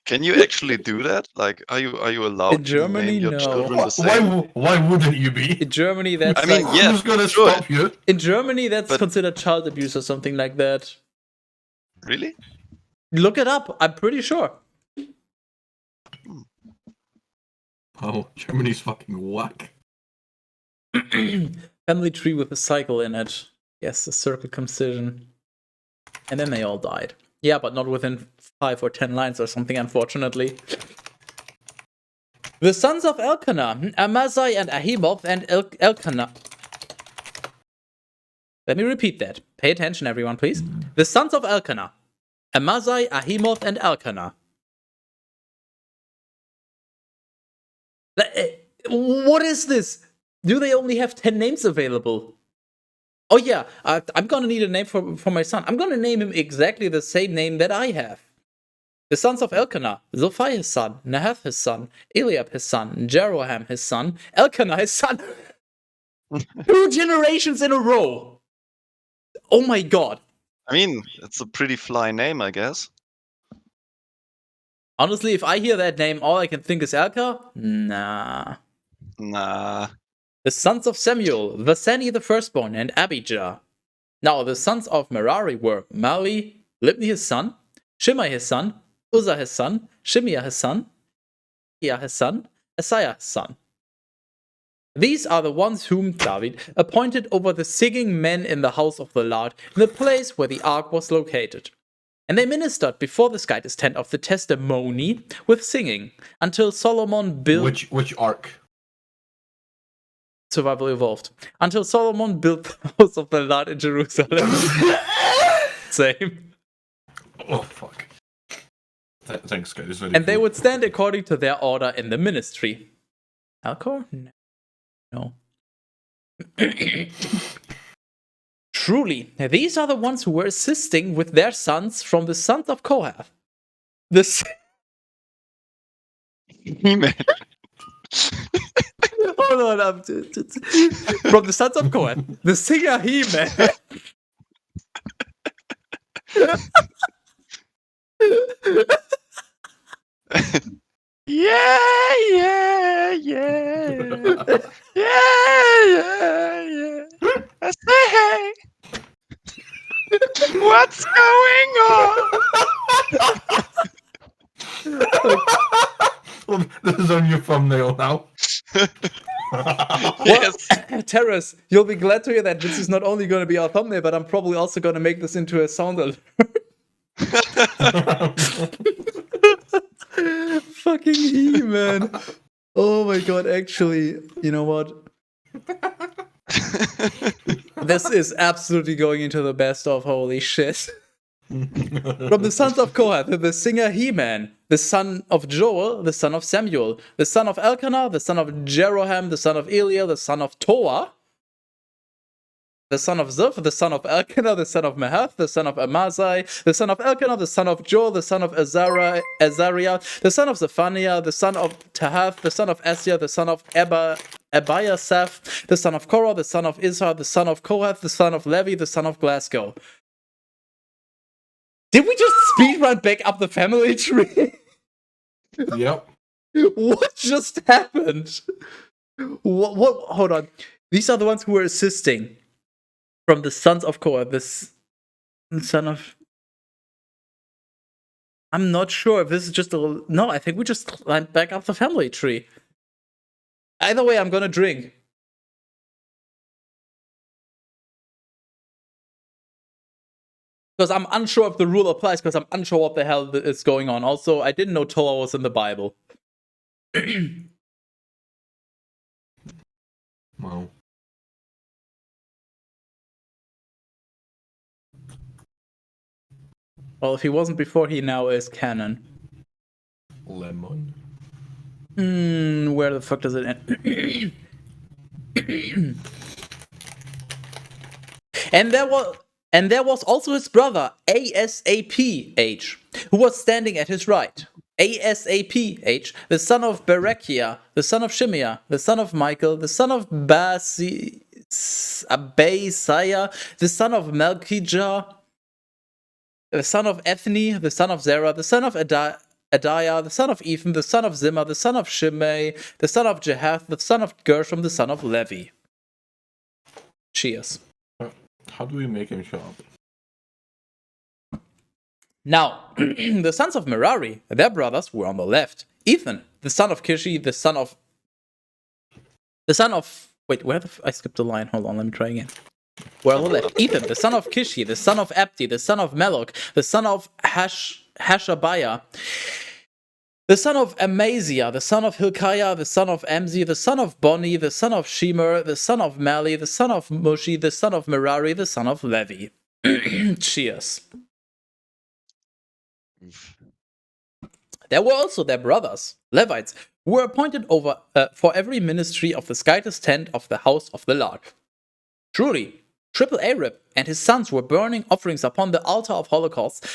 Can you actually do that? Like, are you allowed In Germany, to name your no. children why, the same? why wouldn't you be? in Germany, that's I mean, like, yeah, Who's gonna sure. stop you? in Germany, that's But- considered child abuse or something like that. Really? Look it up. I'm pretty sure. Oh, Germany's fucking whack. Family tree with a cycle in it. Yes, a circle concision. And then they all died. Yeah, but not within 5 or 10 lines or something, unfortunately. The sons of Elkanah, Amazai and Ahimoth and Elkanah. Let me repeat that. Pay attention, everyone, please. The sons of Elkanah, Amazai, Ahimoth, and Elkanah. What is this? Do they only have 10 names available? Oh yeah, I'm gonna need a name for my son. I'm gonna name him exactly the same name that I have. The sons of Elkanah, Zophai his son, Nahath his son, Eliab his son, Jeroham his son, Elkanah his son. 2 generations in a row. Oh my god. I mean, it's a pretty fly name, I guess. Honestly, if I hear that name, all I can think is Elka? Nah. Nah. The sons of Samuel, Vasani the firstborn, and Abijah. Now the sons of Merari were Mali, Libni his son, Shimei his son, Uzzah his son, Shimeah his son, Ia his son, Asaiah his son. These are the ones whom David appointed over the singing men in the house of the Lord, in the place where the ark was located. And they ministered before the sky's tent of the testimony with singing, until Solomon built... Which ark? Survival Evolved. Until Solomon built the house of the Lord in Jerusalem. Same. Oh, fuck. Thanks, guys. And they would stand according to their order in the ministry. Alcor? No. Truly, these are the ones who were assisting with their sons from the sons of Kohath. He-Man. Hold on. From the sons of Kohath, the singer He-Man. Yeah. I say, hey. What's going on? This is on your thumbnail now. Yes. Terrace, you'll be glad to hear that this is not only going to be our thumbnail, but I'm probably also going to make this into a sound alert. Fucking He-Man. Oh my god, actually, you know what? This is absolutely going into the best of, holy shit. From the sons of Kohath, the singer He-Man, the son of Joel, the son of Samuel, the son of Elkanah, the son of Jeroham, the son of Eliel, the son of Toah, the son of Ziph, the son of Elkanah, the son of Mahath, the son of Amazai, the son of Elkanah, the son of Joel, the son of Azariah, the son of Zephaniah, the son of Tahath, the son of Asir, the son of Abiasaph, the son of Korah, the son of Izhar, the son of Kohath, the son of Levi, the son of Glasgow. Did we just speedrun back up the family tree? Yep. What just happened? What? Hold on. These are the ones who were assisting. From the sons of Korah, the son of... I'm not sure if this is just a... No, I think we just climbed back up the family tree. Either way, I'm gonna drink. Because I'm unsure if the rule applies, because I'm unsure what the hell is going on. Also, I didn't know Torah was in the Bible. Wow. Well, if he wasn't before, he now is canon. Lemon. Where the fuck does it end? And there was also his brother, Asaph, who was standing at his right. Asaph, the son of Berechiah, the son of Shimeah, the son of Michael, the son of Abasiah, the son of Melchijah, the son of Ethni, the son of Zerah, the son of Adiah, the son of Ethan, the son of Zimmah, the son of Shimei, the son of Jehath, the son of Gershom, the son of Levi. Cheers. How do we make him show up? Now, the sons of Merari, their brothers, were on the left. Ethan, the son of Kishi, the son of... Wait, I skipped a line. Hold on, let me try again. We're on the left. Ethan, the son of Kishi, the son of Abdi, the son of Melok, the son of Hashabiah, the son of Amaziah, the son of Hilkiah, the son of Amzi, the son of Boni, the son of Shemer, the son of Mali, the son of Mushi, the son of Merari, the son of Levi. Cheers. There were also their brothers, Levites, were appointed over for every ministry of the Skytus tent of the House of the Lark. Truly, Triple Arab and his sons were burning offerings upon the altar of Holocaust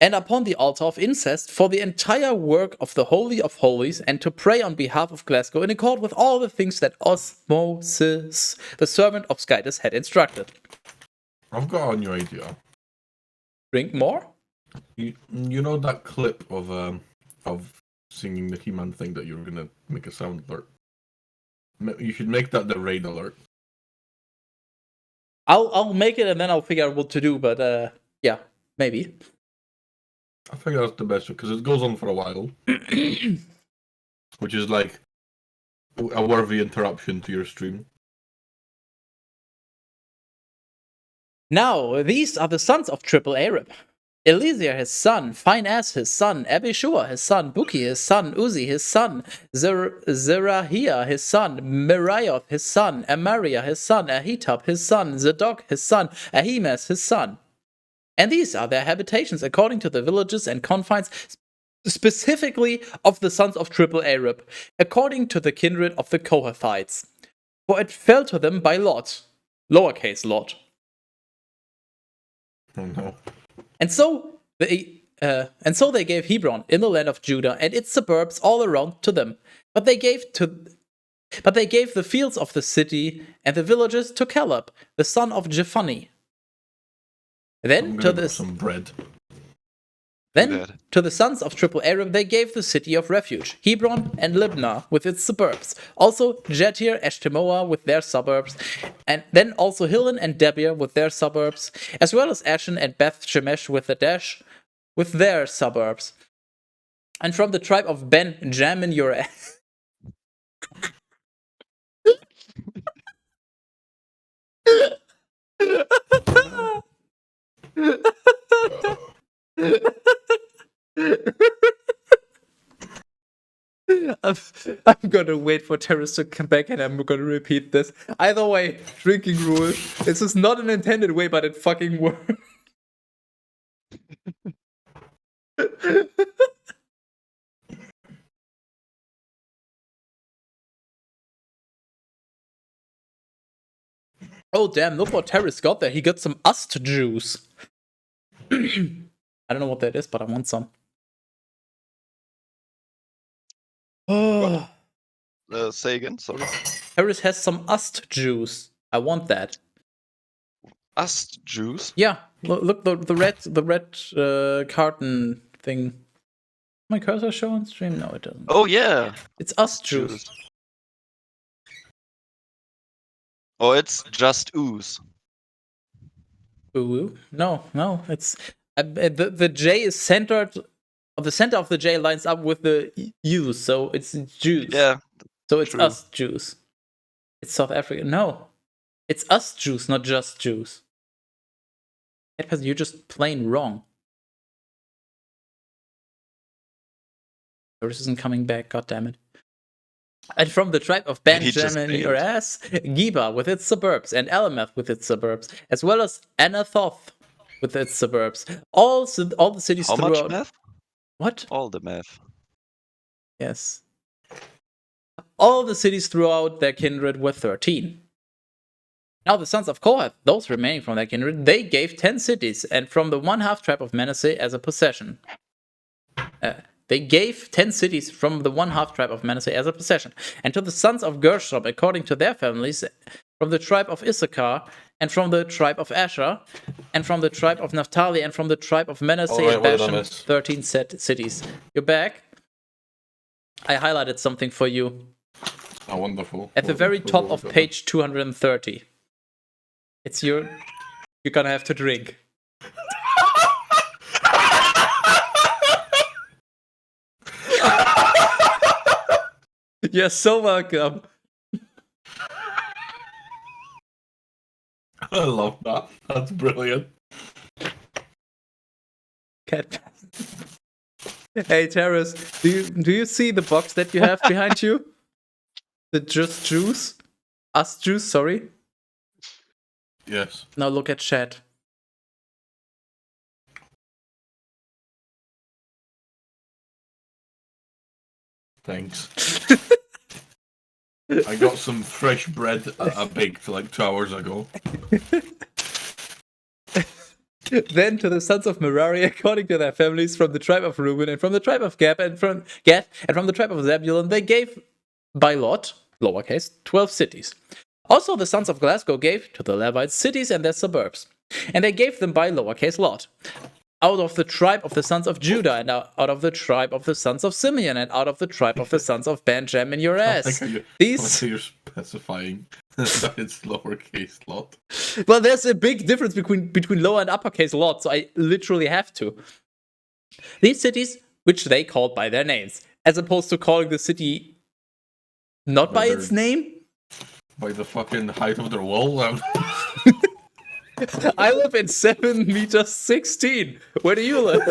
and upon the altar of incest for the entire work of the Holy of Holies, and to pray on behalf of Glasgow in accord with all the things that Osmosis, the servant of Skytus, had instructed. I've got a new idea. Drink more? You know that clip of singing the He-Man thing that you were gonna make a sound alert? You should make that the raid alert. I'll make it and then I'll figure out what to do, but yeah, maybe. I think that's the best because it goes on for a while, which is like a worthy interruption to your stream. Now, these are the sons of Triple Arab. Eliezer, his son, Phinehas, his son, Abishua, his son, Buki, his son, Uzi, his son, Zerahiah, his son, Meraioth, his son, Amariah, his son, Ahitub, his son, Zadok, his son, Ahimaaz, his son. And these are their habitations according to the villages and confines, specifically of the sons of Triple Arab, according to the kindred of the Kohathites. For it fell to them by lot, lowercase lot. Oh no. And so they gave Hebron in the land of Judah and its suburbs all around to them. But they gave the fields of the city and the villages to Caleb, the son of Jephunneh. Then to the some bread. Then to the sons of Triple Arab they gave the city of refuge, Hebron and Libnah with its suburbs, also Jatir, Eshtemoa with their suburbs, and then also Hilon and Debir with their suburbs, as well as Ashen and Beth Shemesh with the Dash with their suburbs. And from the tribe of Benjamin your I'm gonna wait for Terrace to come back and I'm gonna repeat this. Either way, drinking rule. This is not an intended way, but it fucking works. Oh damn, look what Terrace got there. He got some ust juice. I don't know what that is, but I want some. Oh. Say again, sorry. Harris has some ust juice. I want that. Ust juice? Yeah, look the red carton thing. My cursor show on stream? No, it doesn't. Oh yeah, it's ust juice. Oh, it's just ooze. Ooh, no, it's the J is centered. The center of the J lines up with the U, so it's juice. Yeah. So it's us juice. It's South Africa. No, it's us juice, not just juice. You're just plain wrong. This isn't coming back. God damn it. And from the tribe of Benjamin, your ass, Geba with its suburbs, and Elameth with its suburbs, as well as Anathoth with its suburbs. All the cities How throughout. Much math? What? All the math. Yes. All the cities throughout their kindred were 13. Now the sons of Kohath, those remaining from their kindred, they gave 10 cities, and from the 1/2 tribe of Manasseh as a possession. They gave 10 cities from the 1/2 tribe of Manasseh as a possession. And to the sons of Gershom, according to their families, from the tribe of Issachar, and from the tribe of Asher, and from the tribe of Naphtali, and from the tribe of Manasseh and Bashan, 13 cities. You're back? I highlighted something for you. Oh, wonderful. At the very top of page 230. It's you're gonna have to drink. You're so welcome. I love that. That's brilliant. Cat. Hey Terrace, do you see the box that you have behind you? The just juice? Us juice, sorry. Yes. Now look at chat. Thanks. I got some fresh bread I baked like 2 hours ago. Then to the sons of Merari, according to their families, from the tribe of Reuben and from the tribe of Gad and from the tribe of Zebulun, they gave by lot, lowercase, 12 cities. Also the sons of Glasgow gave to the Levites cities and their suburbs, and they gave them by lowercase lot. Out of the tribe of the sons of Judah, and out of the tribe of the sons of Simeon, and out of the tribe of the sons of Benjamin, your ass. These you're specifying that it's lowercase lot. Well, there's a big difference between lower and uppercase lot, so I literally have to. These cities, which they called by their names, as opposed to calling the city not by its name. By the fucking height of their wall. I live in 7 meters 16. Where do you live?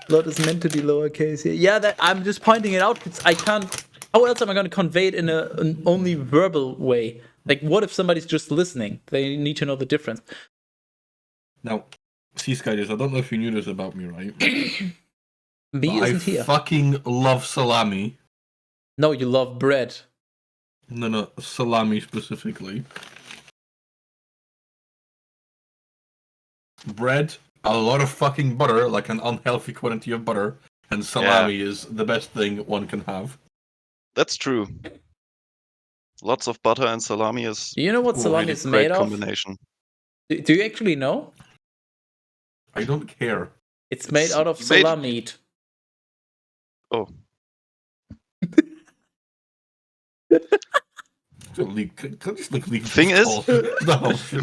Lot is meant to be lowercase here. Yeah, I'm just pointing it out because I can't. How else am I going to convey it in an only verbal way? Like, what if somebody's just listening? They need to know the difference. Now, see, Skyders, I don't know if you knew this about me, right? B isn't here. I fucking love salami. No, you love bread. No, salami specifically. Bread, a lot of fucking butter, like an unhealthy quantity of butter, and salami is the best thing one can have. That's true. Lots of butter and salami is. Do you know what salami is made of? Combination. Do you actually know? I don't care. It's made out of salami meat. Oh. Thing is,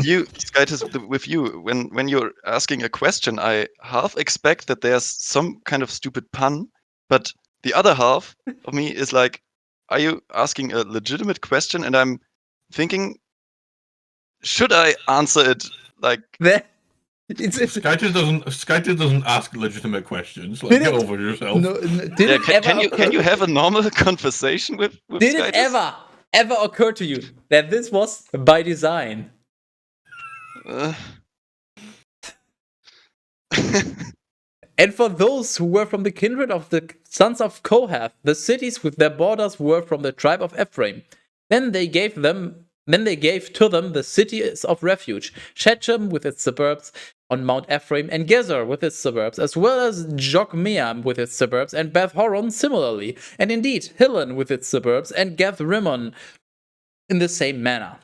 you, Skytis, with you, when you're asking a question, I half expect that there's some kind of stupid pun, but the other half of me is like, are you asking a legitimate question? And I'm thinking, should I answer it like? Skytis doesn't ask legitimate questions. Like, get over yourself. Can you have a normal conversation with Did Skytis? it ever occur to you that this was by design? And for those who were from the kindred of the sons of Kohath, the cities with their borders were from the tribe of Ephraim. Then they gave to them the cities of refuge, Shechem with its suburbs on Mount Ephraim, and Gezer with its suburbs, as well as Jokmeam with its suburbs, and Beth Horon similarly, and indeed Hillen with its suburbs, and Gath Rimmon in the same manner.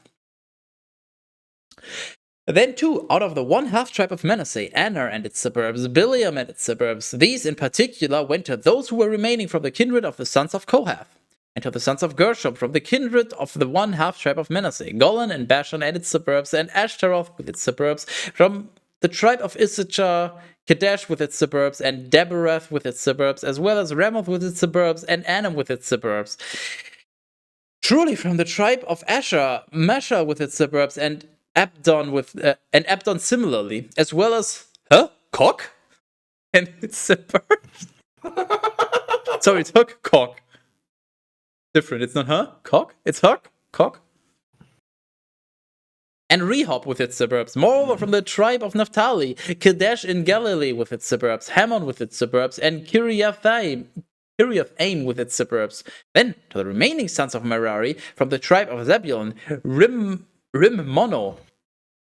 Then too, out of the 1/2 tribe of Manasseh, Aner and its suburbs, Bileam and its suburbs, these in particular went to those who were remaining from the kindred of the sons of Kohath. And to the sons of Gershom from the kindred of the 1/2 tribe of Manasseh, Golan and Bashan and its suburbs, and Ashtaroth with its suburbs, from the tribe of Issachar, Kadesh with its suburbs, and Debereth with its suburbs, as well as Ramoth with its suburbs, and Anam with its suburbs. Truly from the tribe of Asher, Masha with its suburbs, and Abdon similarly, as well as Cock and its suburbs. Sorry, it's Cock. Different. It's not Cock. It's Cock. And Rehob with its suburbs. Moreover, from the tribe of Naphtali, Kadesh in Galilee with its suburbs, Hammon with its suburbs, and Kiriathaim with its suburbs. Then to the remaining sons of Merari, from the tribe of Zebulun, Rimmono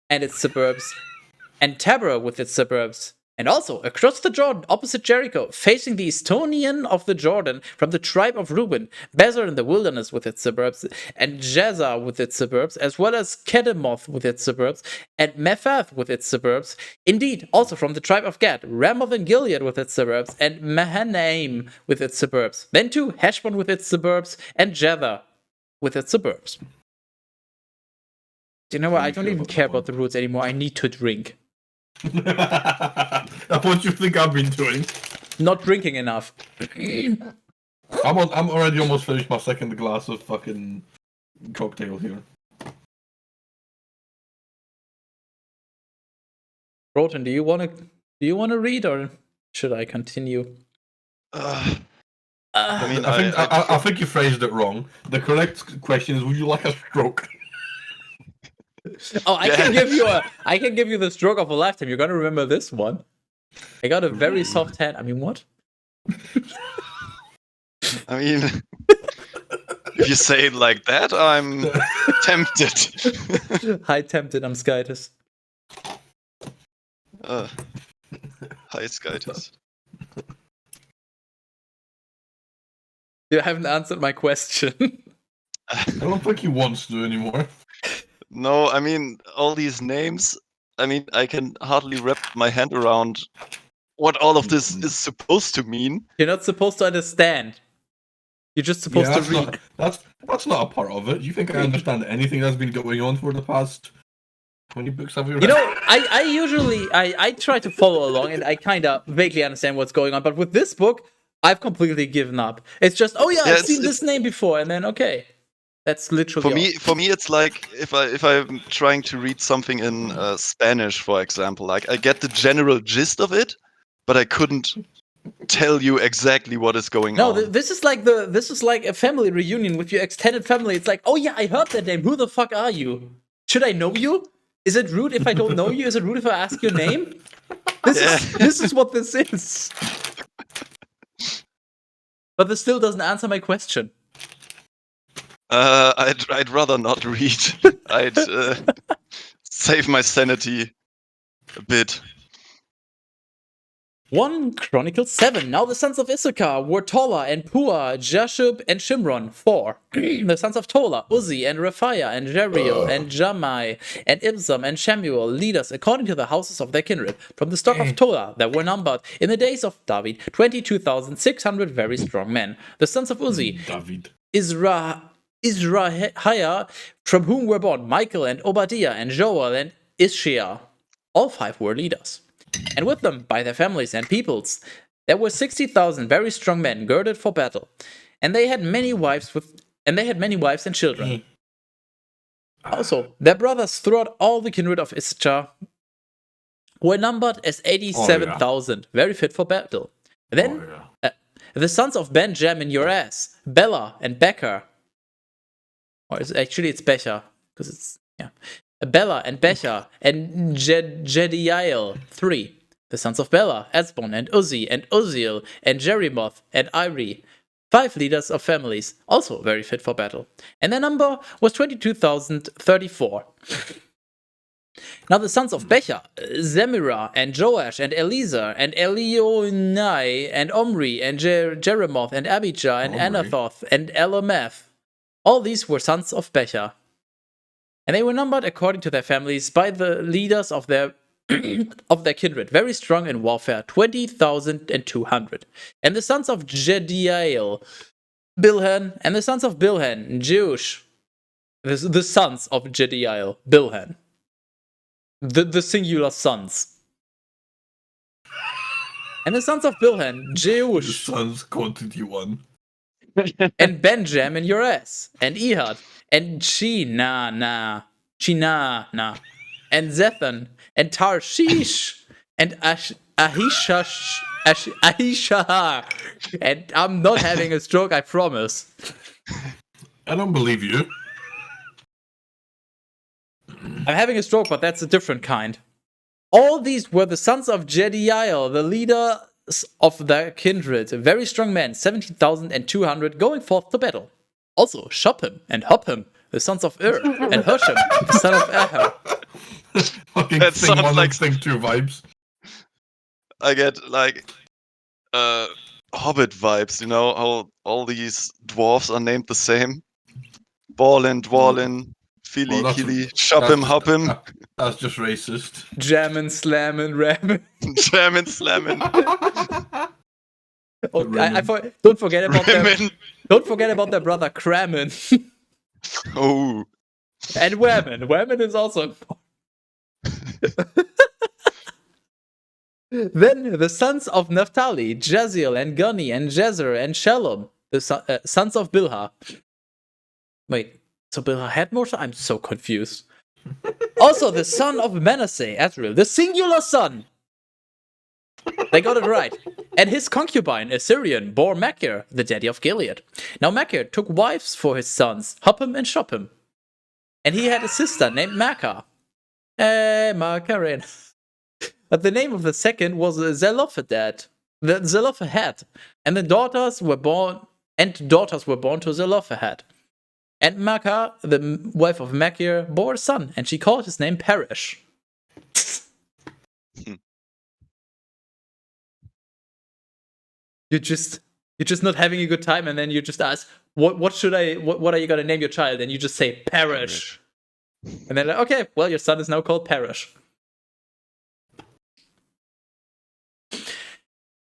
and its suburbs, and Tabor with its suburbs. And also, across the Jordan, opposite Jericho, facing the Estonian of the Jordan, from the tribe of Reuben, Bezer in the wilderness with its suburbs, and Jazer with its suburbs, as well as Kedemoth with its suburbs, and Mephath with its suburbs. Indeed, also from the tribe of Gad, Ramoth and Gilead with its suburbs, and Mahanaim with its suburbs. Then too, Heshbon with its suburbs, and Jether with its suburbs. You know what? I don't even care about the rules anymore. I need to drink. That's what you think I've been doing. Not drinking enough. I'm already almost finished my second glass of fucking cocktail here. Roten, do you want to read, or should I continue? I think you phrased it wrong. The correct question is, would you like a stroke? Oh, I can give you the stroke of a lifetime. You're gonna remember this one. I got a very soft hand. I mean, what? I mean, if you say it like that, I'm tempted. Hi, tempted. I'm Skytus. Hi, Skytus. You haven't answered my question. I don't think he wants to anymore. No, I mean, all these names, I mean, I can hardly wrap my hand around what all of this is supposed to mean. You're not supposed to understand. You're just supposed to read. That's not a part of it. You think I understand anything that's been going on for the past 20 books have you read? You know, I usually I try to follow along and I kind of vaguely understand what's going on, but with this book, I've completely given up. It's just, oh yeah, I've seen this name before, and then okay, that's literally for me. It's like if I'm trying to read something in Spanish, for example, like I get the general gist of it, but I couldn't tell you exactly what is going on. No, this is like a family reunion with your extended family. It's like, oh yeah, I heard that name. Who the fuck are you? Should I know you? Is it rude if I don't know you? Is it rude if I ask your name? This is what this is. But this still doesn't answer my question. I'd rather not read. I'd save my sanity a bit. 1 Chronicles 7. Now the sons of Issachar were Tola and Pua, Jashub and Shimron. 4. The sons of Tola, Uzi and Rephaiah and Jeriel and Jamai and Ibzam and Shemuel, leaders according to the houses of their kindred. From the stock of Tola that were numbered in the days of David, 22,600 very strong men. The sons of Uzi, David. Israhiah, from whom were born Michael and Obadiah and Joel and Ishiah. All 5 were leaders. And with them, by their families and peoples, there were 60,000 very strong men girded for battle, and they had many wives and children. Also, their brothers throughout all the kindred of Issachar were numbered as 87,000, very fit for battle. Then the sons of Benjamin, Joras, Bela, and Becher, or it's Becher because it's Bela and Becher and Jediael. 3. The sons of Bela, Esbon and Uzi and Uziel and Jerimoth and Iri. 5 leaders of families, also very fit for battle. And their number was 22,034. Now the sons of Becher, Zemirah and Joash and Eliezer and Elionai and Omri and Jeremoth and Abijah and Anathoth and Elameth. All these were sons of Becher. And they were numbered according to their families by the leaders of their kindred, very strong in warfare, 20,200. And the sons of Jediael, Bilhan, and the sons of Bilhan, Jeush. The sons of Jediael, Bilhan. The singular sons. And the sons of Bilhan, Jeush. The sons, quantity 1. And Benjamin, Joras, and Ehud, and Chinana, and Zethan, and Tarshish, and Ahishahar. And I'm not having a stroke, I promise. I don't believe you. I'm having a stroke, but that's a different kind. All these were the sons of Jediael, the leader of their kindred, very strong men, 17,200, going forth to battle. Also, Shopham and Hopham, the sons of Ur, and Husham, the son of Ahar. Fucking That thing sounds 1 like and thing 2 vibes. I get like Hobbit vibes, you know, how all these dwarves are named the same. Balin, Dwalin, Fili, Kili, Shopham, Hopham. That's just racist. Jammin, Slammin, Rammin. Jammin, Slammin. Don't forget about their brother Crammin. Oh. And Whammin. Whammin is also important. Then the sons of Naphtali, Jaziel and Guni and Jezer and Shalom, the sons of Bilhah. Wait, so Bilhah had more? I'm so confused. Also, the son of Manasseh, Azrael, the singular son. They got it right. And his concubine, Assyrian, bore Machir, the daddy of Gilead. Now Machir took wives for his sons, Hopham and Shopham. And he had a sister named Maacah. Macarin. But the name of the second was Zelophehad. And the daughters were born to Zelophehad. And Maacah, the wife of Machir, bore a son, and she called his name Perish. You're just not having a good time, and then you just ask, what are you gonna name your child? And you just say Perish. And then, okay, well, your son is now called Perish.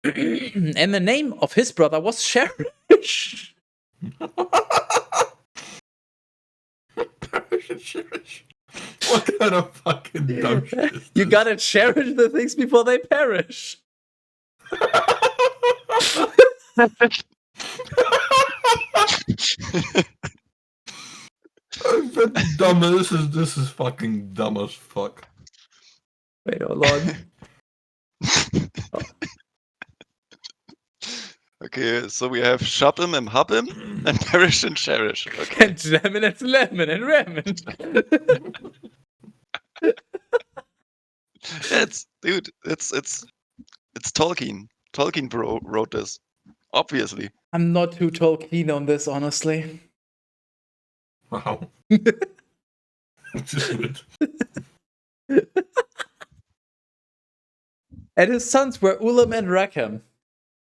And the name of his brother was Cherish. What kind of fucking dumb shit is You this? gotta cherish the things before they perish. Dumb. This is fucking dumb as fuck. Wait, hold on. Okay, so we have Shub'im and Hub'im and Perish and Cherish. Okay. And Lemon and Lemon and Ramen. It's Tolkien. Tolkien wrote this. Obviously. I'm not too keen on this, honestly. Wow. Just weird. And his sons were Ulam and Rakem.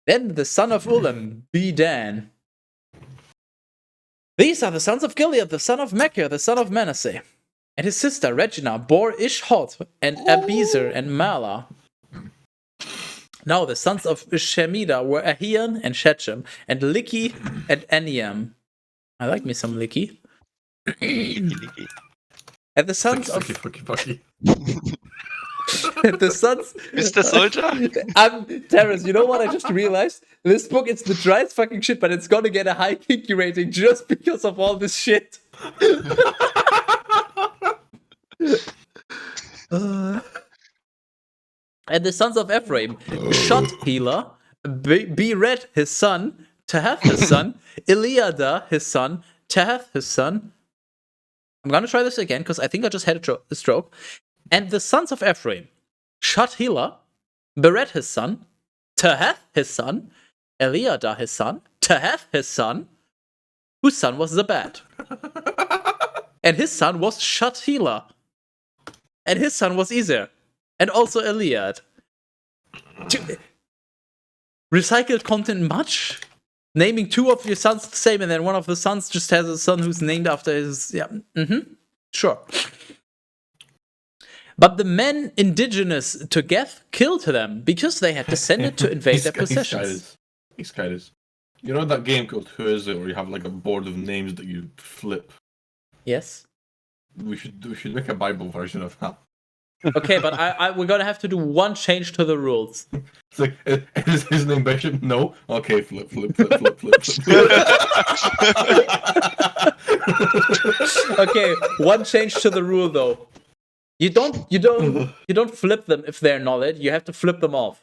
Then the son of Ulam, Bedan. These are the sons of Gilead, the son of Machir, the son of Manasseh. And his sister Regina bore Ishhod and Abizer and Mala. Now the sons of Shemida were Ahian and Shechem, and Likki and Aniam. I like me some Likki. And the sons of Fucky. the sons. Mr. Soldier? Terrence, you know what I just realized? This book, it's the driest fucking shit, but it's gonna get a high kinky rating just because of all this shit. And the sons of Ephraim, Shut-Hela, Bered his son, Tahath his son, Eliada his son, Tahath his son. I'm gonna try this again because I think I just had a stroke. And the sons of Ephraim, Shut-Hela, Bered his son, Tahath his son, Eliada his son, Tahath his son, whose son was Zabad. And his son was Shut-Hela. And his son was Ezer. And also Eliad. Recycled content much? Naming two of your sons the same, and then one of the sons just has a son who's named after his... Yeah, sure. But the men indigenous to Geth killed them because they had descended to invade their possessions. These guys. You know that game called Who Is It, where you have like a board of names that you flip? Yes. We should make a Bible version of that. Okay, but we're gonna have to do one change to the rules. It's like, is his name Bishop? No? Okay, flip. Okay, one change to the rule though. You don't flip them if they're knowledge. You have to flip them off.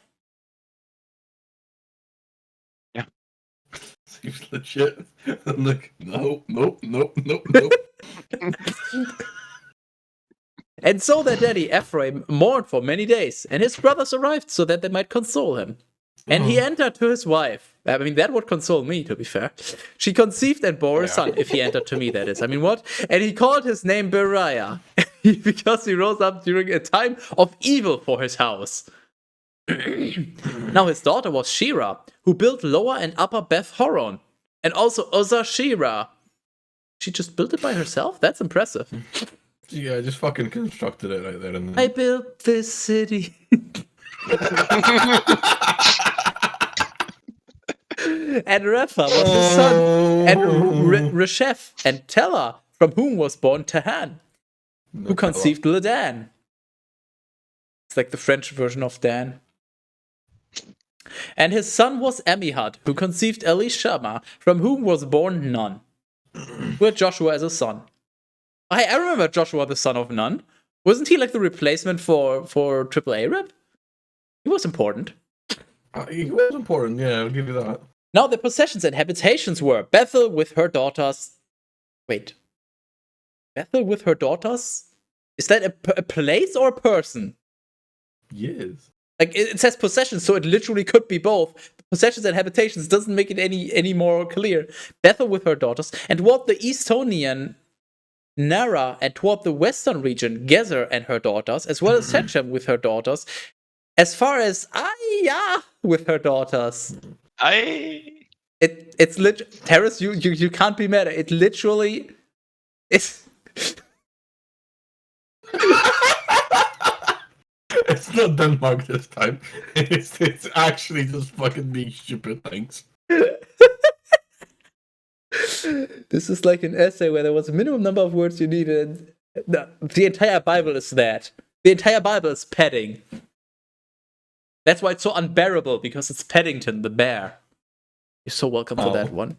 Yeah. Seems legit. I'm like, no. And so their daddy Ephraim mourned for many days, and his brothers arrived so that they might console him. And he entered to his wife. I mean, that would console me, to be fair. She conceived and bore a son, if he entered to me, that is. I mean, what? And he called his name Beriah, because he rose up during a time of evil for his house. Now his daughter was Shira, who built Lower and Upper Beth Horon, and also Uzzah Shira. She just built it by herself? That's impressive. Yeah, I just fucking constructed it right there. And I built this city. And Repha was his son, and Resheph and Tela, from whom was born Tahan, who conceived Ladan. It's like the French version of Dan. And his son was Amihud, who conceived Elishama, from whom was born Nun, who had Joshua as a son. I remember Joshua, the son of Nun. Wasn't he like the replacement for Triple Arab? He was important. he was important, yeah, I'll give you that. Now the possessions and habitations were Bethel with her daughters. Wait. Bethel with her daughters? Is that a place or a person? Yes. Like it says possessions, so it literally could be both. Possessions and habitations doesn't make it any more clear. Bethel with her daughters, and toward the Estonian Nara, and toward the western region, Gezer and her daughters, as well as Shechem with her daughters, as far as Aya with her daughters. It's Terrace, you can't be mad. It literally it's It's not Denmark this time. It's actually just fucking being stupid. Thanks. This is like an essay where there was a minimum number of words you needed. The entire Bible is that. The entire Bible is Padding. That's why it's so unbearable, because it's Paddington the bear. You're so welcome for that one.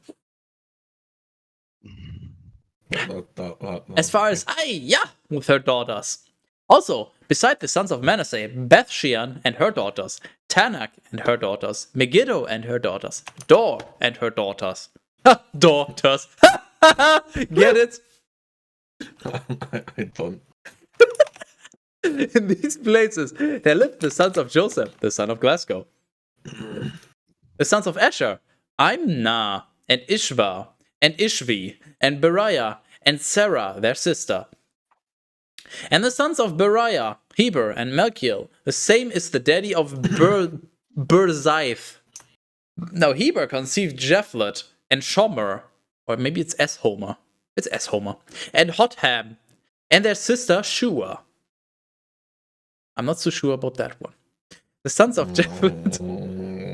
As far as Aya with her daughters. Also, beside the sons of Manasseh, Bethshean and her daughters, Tanak and her daughters, Megiddo and her daughters, Dor and her daughters. Daughters. Get it? I don't. In these places, there lived the sons of Joseph, the son of Glasgow. The sons of Asher, Imnah, and Ishva, and Ishvi, and Beriah, and Sarah, their sister. And the sons of Beriah, Heber, and Melchiel, the same is the daddy of Berzaith. Now Heber conceived Japhlet, and Shomer, or maybe it's Eshomer. It's Eshomer. And Hotham, and their sister Shua. I'm not so sure about that one. The sons of Japhlet,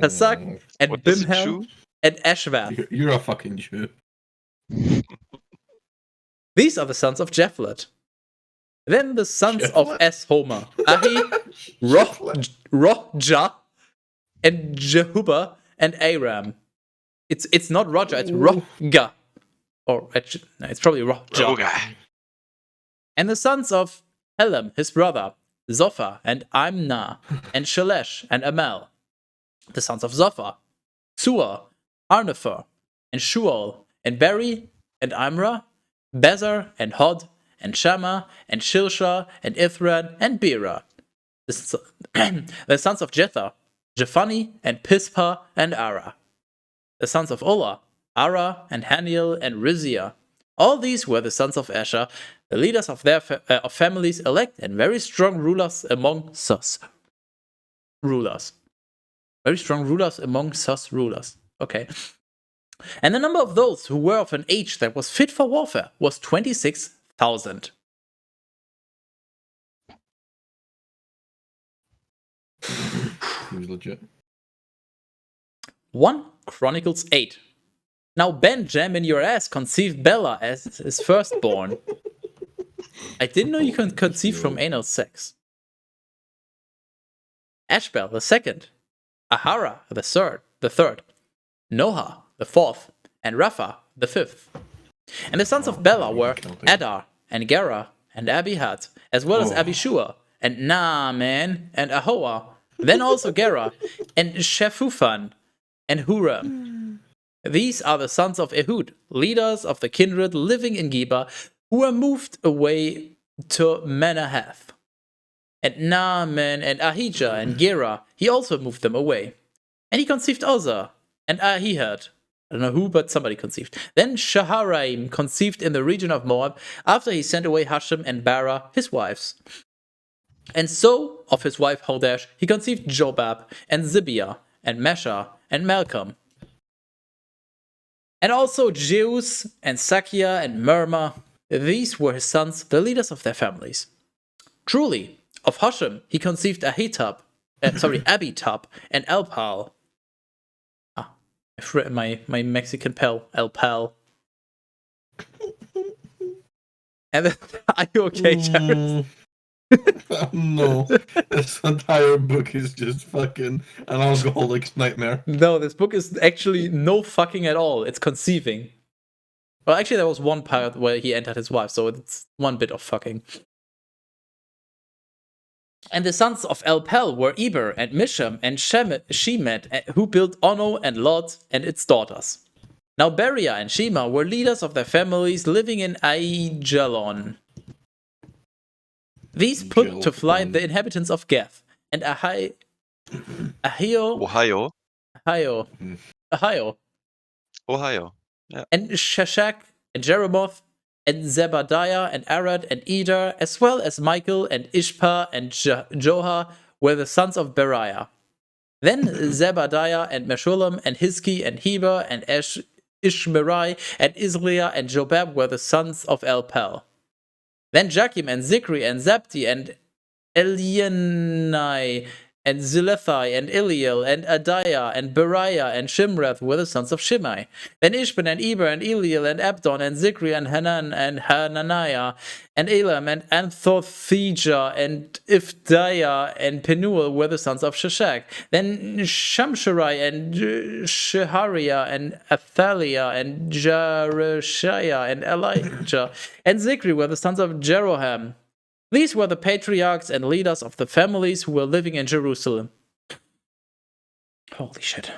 Hasak, and Bimhal, and Ashvath. You're a fucking Jew. These are the sons of Japhlet. Then the sons of Eshomer, Ahi, Rohjah, and Jehuba, and Aram. It's not Roger, it's Rohga. Or no, it's probably Rohjah. And the sons of Helam, his brother, Zophar, and Imnah, and Shelesh, and Amal. The sons of Zophar, Suah, Arnefer, and Shual, and Beri, and Imra, Bezer, and Hod, and Shammah, and Shilsha, and Ithran, and Bera. The sons of Jether, Jephani, and Pispa, and Ara. The sons of Ola, Ara, and Haniel, and Rizia. All these were the sons of Asher, the leaders of their of families, elect and very strong rulers among sus rulers. Very strong rulers among sus rulers. Okay. And the number of those who were of an age that was fit for warfare was 26,000. He was legit. 1 Chronicles 8. Now Benjamin, your ass, conceived Bela as his firstborn. I didn't know you can conceive from anal sex. Ashbel, the second. Ahara, the third. Noah, the fourth. And Rapha, the fifth. And the sons of Bela were Adar, and Gera, and Abihad, as well as Abishua, and Naaman, and Ahoah, then also Gera, and Shephufan, and Huram. These are the sons of Ehud, leaders of the kindred living in Geba, who were moved away to Manahath. And Naaman and Ahijah and Gera, he also moved them away. And he conceived Uzzah and Ahihad. I don't know who, but somebody conceived. Then Shaharaim conceived in the region of Moab, after he sent away Hashem and Bara, his wives. And so, of his wife Hodesh, he conceived Jobab, and Zibiah, and Mesha, and Malcolm. And also Jeus, and Sakia, and Mirma. These were his sons, the leaders of their families. Truly, of Hashem he conceived Abitab, and Elpal. I've written my Mexican pal, Elpal. And then, are you okay, Jared? No, this entire book is just fucking an alcoholic's nightmare. No, this book is actually no fucking at all. It's conceiving. Well, actually, there was one part where he entered his wife, so it's one bit of fucking. And the sons of Elpel were Eber and Misham and Shemet, who built Ono and Lod and its daughters. Now Beriah and Shema were leaders of their families living in Aijalon. These put to flight the inhabitants of Gath, and Ahio, Ohio. and Shashak, and Jeremoth, and Zebadiah, and Arad, and Eder, as well as Michael, and Ishpa, and Joha, were the sons of Beriah. Then Zebadiah, and Meshullam, and Hizki, and Heber, and Ishmerai, and Isliah, and Jobab were the sons of Elpel. Then Jakim, and Zikri, and Zabdi, and Elienai, and Zilethai, and Eliel, and Adiah, and Beriah, and Shimrath were the sons of Shimei. Then Ishban, and Eber, and Eliel, and Abdon, and Zikri, and Hanan, and Hananiah, and Elam, and Anthothijah, and Ifdiah, and Penuel were the sons of Shashak. Then Shamsharai, and Shehariah, and Athaliah, and Jareshiah, and Elijah, and Zikri were the sons of Jeroham. These were the patriarchs and leaders of the families who were living in Jerusalem. Holy shit.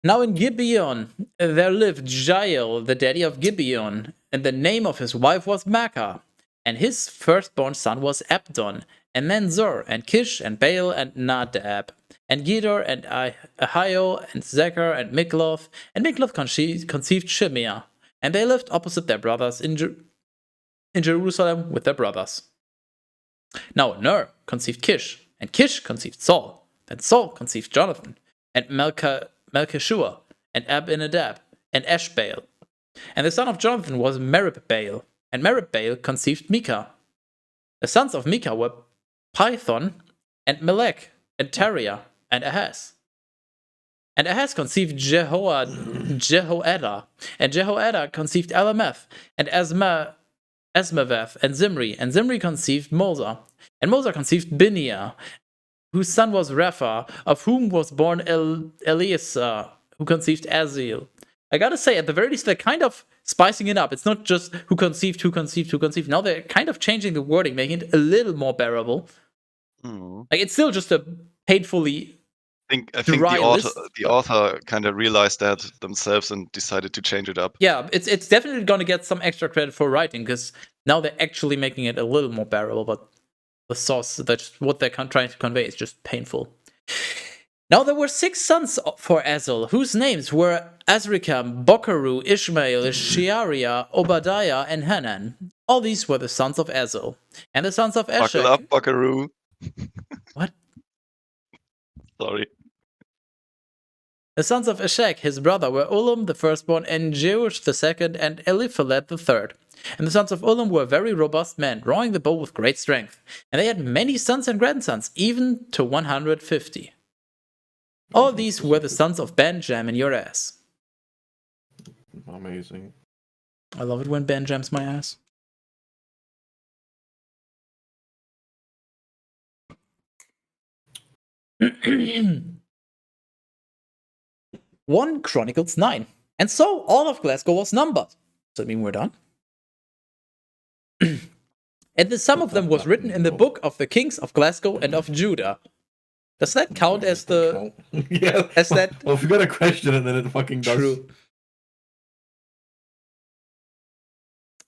Now in Gibeon there lived Jael, the daddy of Gibeon, and the name of his wife was Maacah, and his firstborn son was Abdon, and then Zur, and Kish, and Baal, and Nadab, and Gedor, and Ahio, and Zechar, and Mikloth conceived Shimeah, and they lived opposite their brothers in Jerusalem with their brothers. Now Ner conceived Kish, and Kish conceived Saul. Then Saul conceived Jonathan, and Melchishua, and Abinadab, and Eshbaal. And the son of Jonathan was Meribbaal, and Meribbaal conceived Micah. The sons of Micah were Python, and Melech, and Tariah, and Ahaz. And Ahaz conceived Jehoiada, and Jehoiada conceived Alameth, and Asmaveth, and Zimri conceived Mosa, and Mosa conceived Bineah, whose son was Rapha, of whom was born Eleazar, who conceived Aziel. I gotta say, at the very least, they're kind of spicing it up. It's not just who conceived. Now they're kind of changing the wording, making it a little more bearable. Like, it's still just a painfully I think the author kind of realized that themselves and decided to change it up. Yeah, it's definitely going to get some extra credit for writing, because now they're actually making it a little more bearable, but the source, that's what they're trying to convey, is just painful. Now there were 6 sons for Azel, whose names were Azrikam, Bokaru, Ishmael, Sheariah, Obadiah, and Hanan. All these were the sons of Azel. And the sons of Eshek... Buckle up, Buckaroo. What? Sorry. The sons of Eshek, his brother, were Ulam the firstborn, and Jeush the second, and Eliphalet the third. And the sons of Ulam were very robust men, drawing the bow with great strength. And they had many sons and grandsons, even to 150. All these were the sons of Benjam and your ass. Amazing. I love it when Ben jams my ass. One Chronicles 9. And so all of Glasgow was numbered. Does that mean we're done? And the sum of them was written in the book of the kings of Glasgow and of Judah. Does that count as the... Yeah. As that... Well, if you got a question and then it fucking does. True.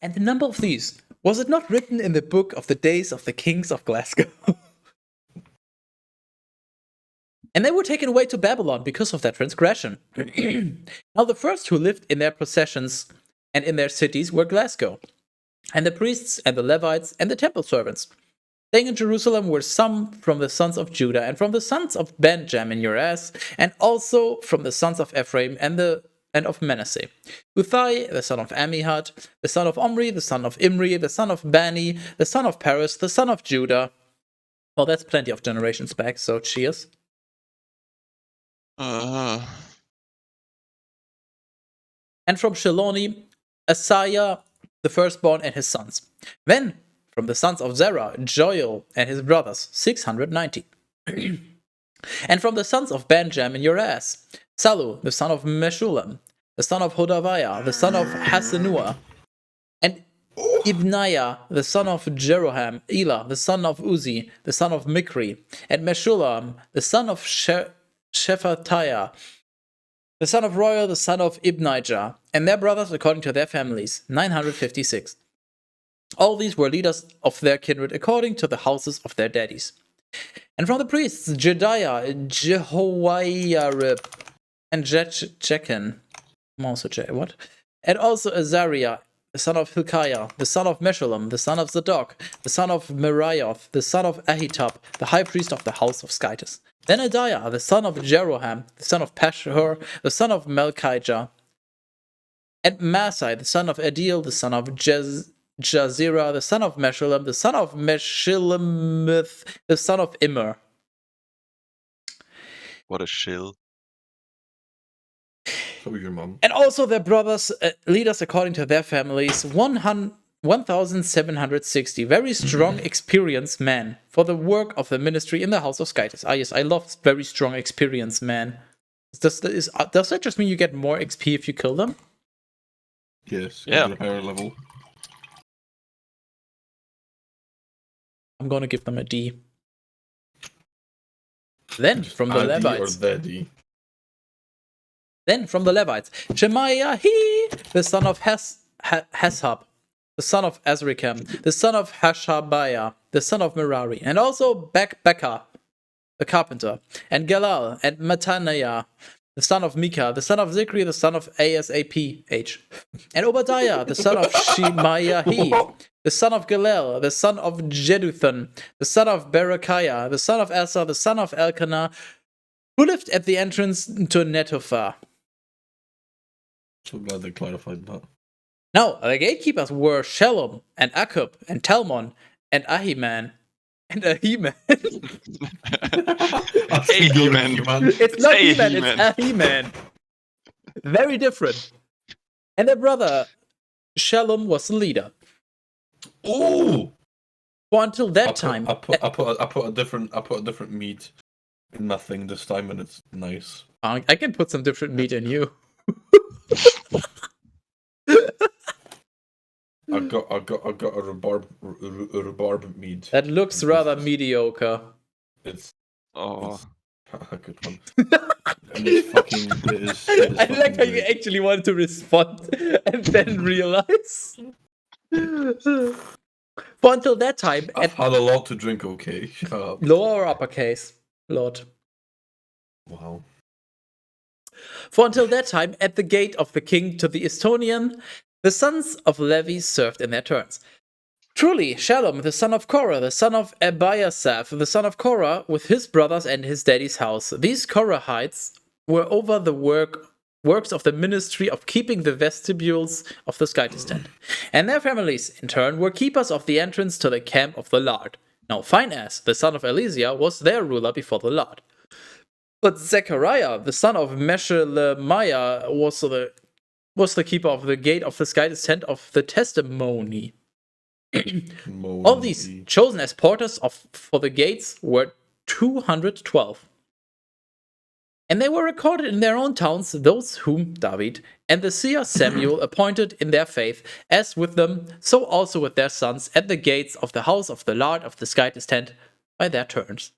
And the number of these, was it not written in the book of the days of the kings of Glasgow? And they were taken away to Babylon because of that transgression. Now the first who lived in their possessions and in their cities were Glasgow, and the priests and the Levites and the temple servants. Staying in Jerusalem were some from the sons of Judah, and from the sons of Benjamin your ass, and also from the sons of Ephraim and of Manasseh. Uthai, the son of Amihud, the son of Omri, the son of Imri, the son of Bani, the son of Paris, the son of Judah. Well, that's plenty of generations back, so cheers. And from Sheloni, Asaiah, the firstborn, and his sons. Then, from the sons of Zerah, Joel and his brothers, 690. And from the sons of Benjamin your ass, Salu, the son of Meshullam, the son of Hodaviah, the son of Hasenua, and Ibniah, the son of Jeroham, Elah, the son of Uzi, the son of Mikri, and Meshullam, the son of Shephatiah, the son of Royal, the son of Ibnijah, and their brothers according to their families, 956. All these were leaders of their kindred according to the houses of their daddies. And from the priests, Jediah, Jehoiarib, and Jechan, what? And also Azariah, the son of Hilkiah, the son of Meshullam, the son of Zadok, the son of Merioth, the son of Ahitub, the high priest of the house of Skytus. Then Adiah, the son of Jeroham, the son of Pashur, the son of Melchijah, and Masai, the son of Adil, the son of Jazira, the son of Meshullam, the son of Meshillemith, the son of Immer. What a shill. So was your mom. And also their brothers, leaders according to their families, 1,760 very strong, experienced men for the work of the ministry in the house of Skytus. Ah, yes, I love very strong, experienced men. Does that just mean you get more XP if you kill them? Yes. Yeah. At a higher level. I'm gonna give them a D. Then from the A D Levites. or the D. Then from the Levites, Shemaiah, the son of Heshab, the son of Azrikam, the son of Hashabiah, the son of Merari, and also Becca, the carpenter, and Galal, and Mattaniah, the son of Micah, the son of Zikri, the son of Asaph, and Obadiah, the son of Shemaiah, the son of Galel, the son of Jeduthun, the son of Berechiah, the son of Asa, the son of Elkanah, who lived at the entrance to Netophah. So glad they clarified that. Now, the gatekeepers were Shalom, and Akub, and Talmon, and Ahiman, and Ahiman. Ahiman. It's not He-Man, Ahiman. it's Ahiman. Very different. And their brother, Shalom, was the leader. Oh! For until that time, I put a different meat in my thing this time, and it's nice. I can put some different meat in you. I got a rhubarb meat. That looks rather mediocre. It's Oh. a good one. And it's fucking. It is I like how fucking you great. actually wanted to respond and then realize. For until that time, I've had a lot to drink. Okay, shut up. lower or uppercase, Lord. Wow. For until that time, at the gate of the king to the Estonian, the sons of Levi served in their turns. Truly, Shalom, the son of Korah, the son of Abiasaph, the son of Korah, with his brothers and his daddy's house. These Korahites were over the works of the ministry of keeping the vestibules of the Skytis tent. And their families, in turn, were keepers of the entrance to the camp of the Lord. Now, Phinehas, the son of Elysia, was their ruler before the Lord. But Zechariah, the son of Meshelemiah, was the keeper of the gate of the Skytis tent of the testimony. All these chosen as porters for the gates were 212. And they were recorded in their own towns, those whom David and the seer Samuel appointed in their faith, as with them, so also with their sons, at the gates of the house of the Lord of the Skytis tent by their turns.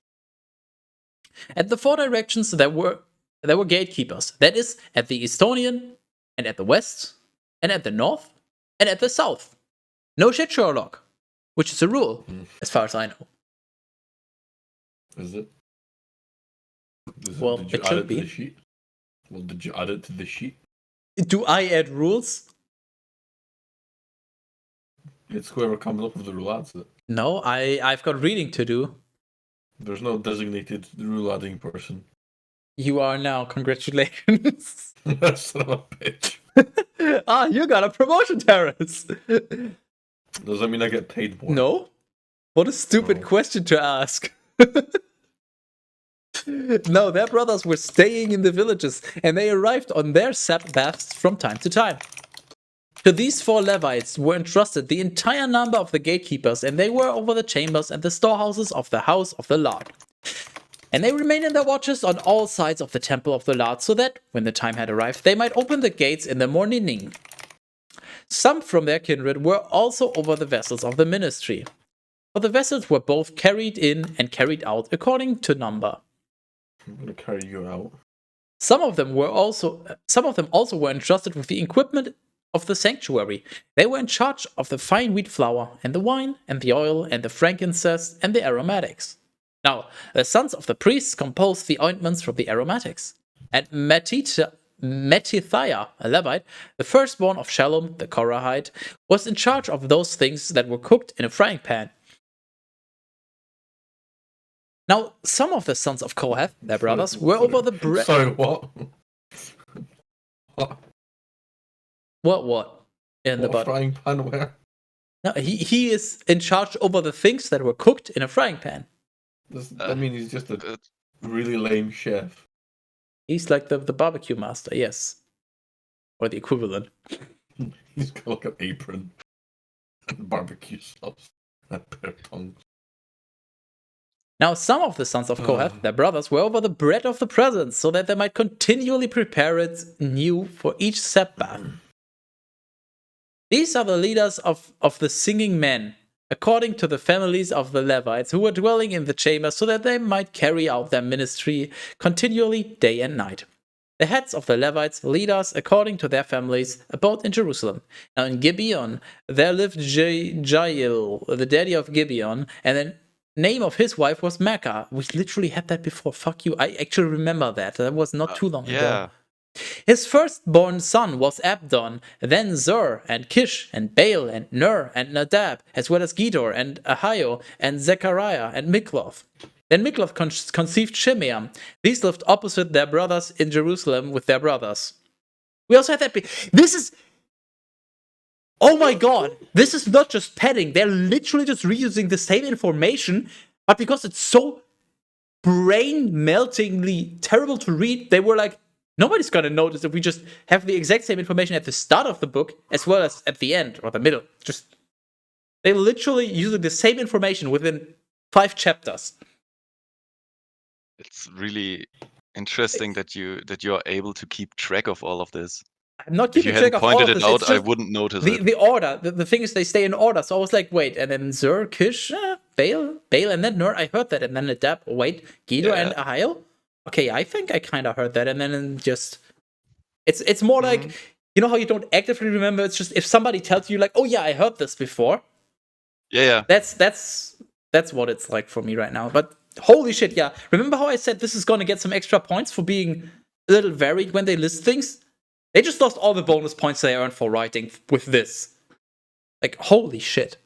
At the four directions there were gatekeepers, that is, at the Estonian, and at the west, and at the north, and at the south. No shit, Sherlock, which is a rule, as far as I know. Is it? Well, did you it add should it to be. the sheet? Well, did you add it to the sheet? Do I add rules? It's whoever comes up with the rule adds it. No, I've got reading to do. There's no designated rule adding person. You are now, congratulations. Son of a bitch. You got a promotion, Terrace. Does that mean I get paid more? No? What a stupid Oh. question to ask. No, their brothers were staying in the villages, and they arrived on their Sabbaths from time to time. To these four Levites were entrusted the entire number of the gatekeepers, and they were over the chambers and the storehouses of the house of the Lord. And they remained in their watches on all sides of the temple of the Lord, so that, when the time had arrived, they might open the gates in the morning. Some from their kindred were also over the vessels of the ministry, for the vessels were both carried in and carried out according to number. I'm gonna carry you out. Some of them also were entrusted with the equipment of the sanctuary. They were in charge of the fine wheat flour, and the wine, and the oil, and the frankincense, and the aromatics. Now, the sons of the priests composed the ointments from the aromatics. And Mattithiah, a Levite, the firstborn of Shallum, the Korahite, was in charge of those things that were cooked in a frying pan. Now, some of the sons of Kohath, their brothers, were over the bread. Sorry, what? What? In the What butt. frying pan where? No, he is in charge over the things that were cooked in a frying pan. I mean, he's just a really lame chef. He's like the barbecue master, yes. Or the equivalent. He's got like an apron and barbecue sauce and a pair of tongs. Now, some of the sons of Kohath, their brothers, were over the bread of the presence, so that they might continually prepare it new for each Sabbath. These are the leaders of the singing men, according to the families of the Levites, who were dwelling in the chamber, so that they might carry out their ministry continually day and night. The heads of the Levites, leaders according to their families, abode in Jerusalem. Now in Gibeon there lived Jael, the daddy of Gibeon, and the name of his wife was Makkah. We literally had that before. Fuck you. I actually remember that. That was not too long ago. His firstborn son was Abdon, then Zur, and Kish, and Baal, and Ner, and Nadab, as well as Gedor, and Ahio, and Zechariah, and Mikloth. Then Mikloth conceived Shimeam. These lived opposite their brothers in Jerusalem with their brothers. We also had that. This is. Oh my god! This is not just padding. They're literally just reusing the same information, but because it's so brain-meltingly terrible to read, they were like, nobody's gonna notice if we just have the exact same information at the start of the book as well as at the end or the middle. Just they're literally using the same information within 5 chapters. It's really interesting that you are able to keep track of all of this. I'm not If keeping you track hadn't of all pointed of it this. out, I wouldn't notice it. The order, the thing is they stay in order. So I was like, wait, and then Zur, Kish, Baal, and then Ner, I heard that, and then Nadab, wait, Gedor and Ahio? Okay, I think I kind of heard that, and then just... It's more like, you know how you don't actively remember, it's just if somebody tells you like, oh yeah, I heard this before. Yeah. That's what it's like for me right now. But holy shit, yeah. Remember how I said this is gonna get some extra points for being a little varied when they list things? They just lost all the bonus points they earned for writing with this. Like, holy shit.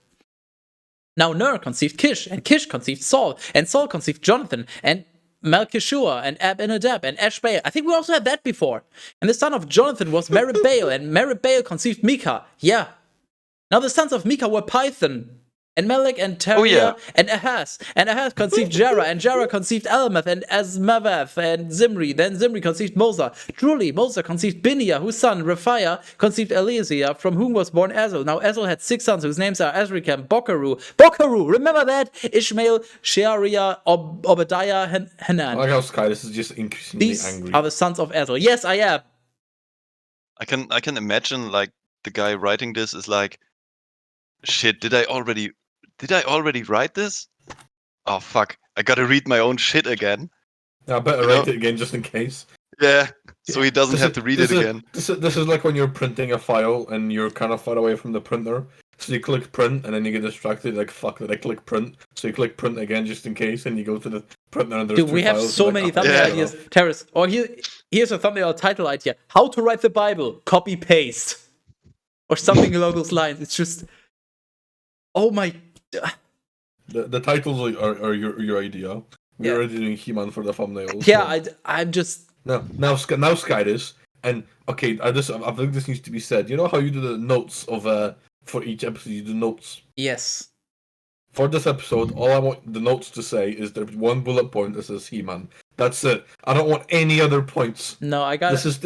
Now Ner conceived Kish, and Kish conceived Saul, and Saul conceived Jonathan, and Malchishua, and Abinadab, and Ashbaal. I think we also had that before. And the son of Jonathan was Meribbaal, and Meribbaal conceived Micah. Yeah. Now the sons of Micah were Python, and Melech, and Teriah, and Ahaz. And Ahaz conceived Jerah, and Jerah conceived Elmath, and Azmavath, and Zimri. Then Zimri conceived Mosa. Truly, Mosa conceived Biniah, whose son, Raphiah, conceived Eliezer, from whom was born Ezel. Now Ezel had 6 sons, whose names are Azrikam, Bokaru, remember that? Ishmael, Sheariah, Obadiah, Hanan. I like how Skydus is just increasingly These angry. are the sons of Ezel. Yes, I am. I can imagine like the guy writing this is like, shit, did I already write this? Oh fuck, I gotta read my own shit again. Yeah, I better write it again just in case. Yeah, so he doesn't have to read it again. This is like when you're printing a file and you're kind of far away from the printer. So you click print and then you get distracted, like fuck that I click print. So you click print again just in case and you go to the printer and there's Dude, 2 we have files, so like, many thumbnail ideas. Terrace. Or here's a thumbnail title idea. How to write the Bible. Copy paste. Or something along those lines. It's just... Oh my... The titles are your idea. We're already doing He-Man for the thumbnails. Yeah, so. I'm just... Now Skydus, and okay, I think this needs to be said. You know how you do the notes of for each episode, you do notes? Yes. For this episode, all I want the notes to say is there's 1 bullet point that says He-Man. That's it. I don't want any other points. No, I got this is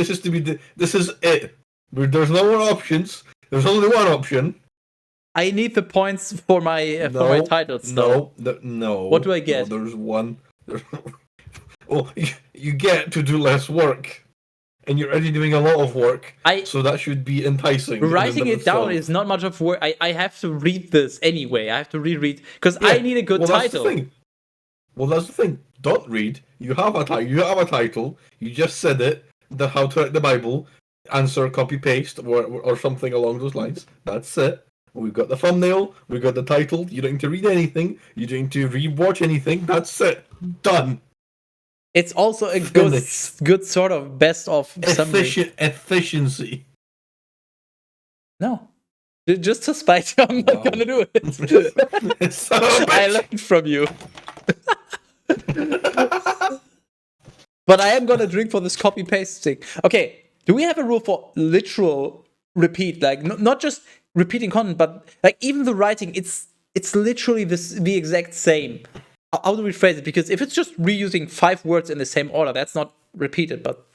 it. There's no more options. There's only one option. I need the points for my titles. No. What do I get? No, there's one. Well, you get to do less work, and you're already doing a lot of work. So that should be enticing. Writing it down is not much of work. I have to read this anyway. I have to reread because I need a good title. That's the thing. Don't read. You have a title. You just said it. How to write the Bible. answer, copy paste, or something along those lines. That's it. We've got the thumbnail, we've got the title. You don't need to read anything. You don't need to re-watch anything. That's it. Done. It's also a good sort of best of summary. Efficiency. No. Just to spite you, I'm not gonna do it. I learned from you. But I am gonna drink for this copy paste thing. Okay, do we have a rule for literal repeat? Like not just repeating content, but like even the writing, it's literally the exact same. How do we phrase it? Because if it's just reusing 5 words in the same order, that's not repeated. But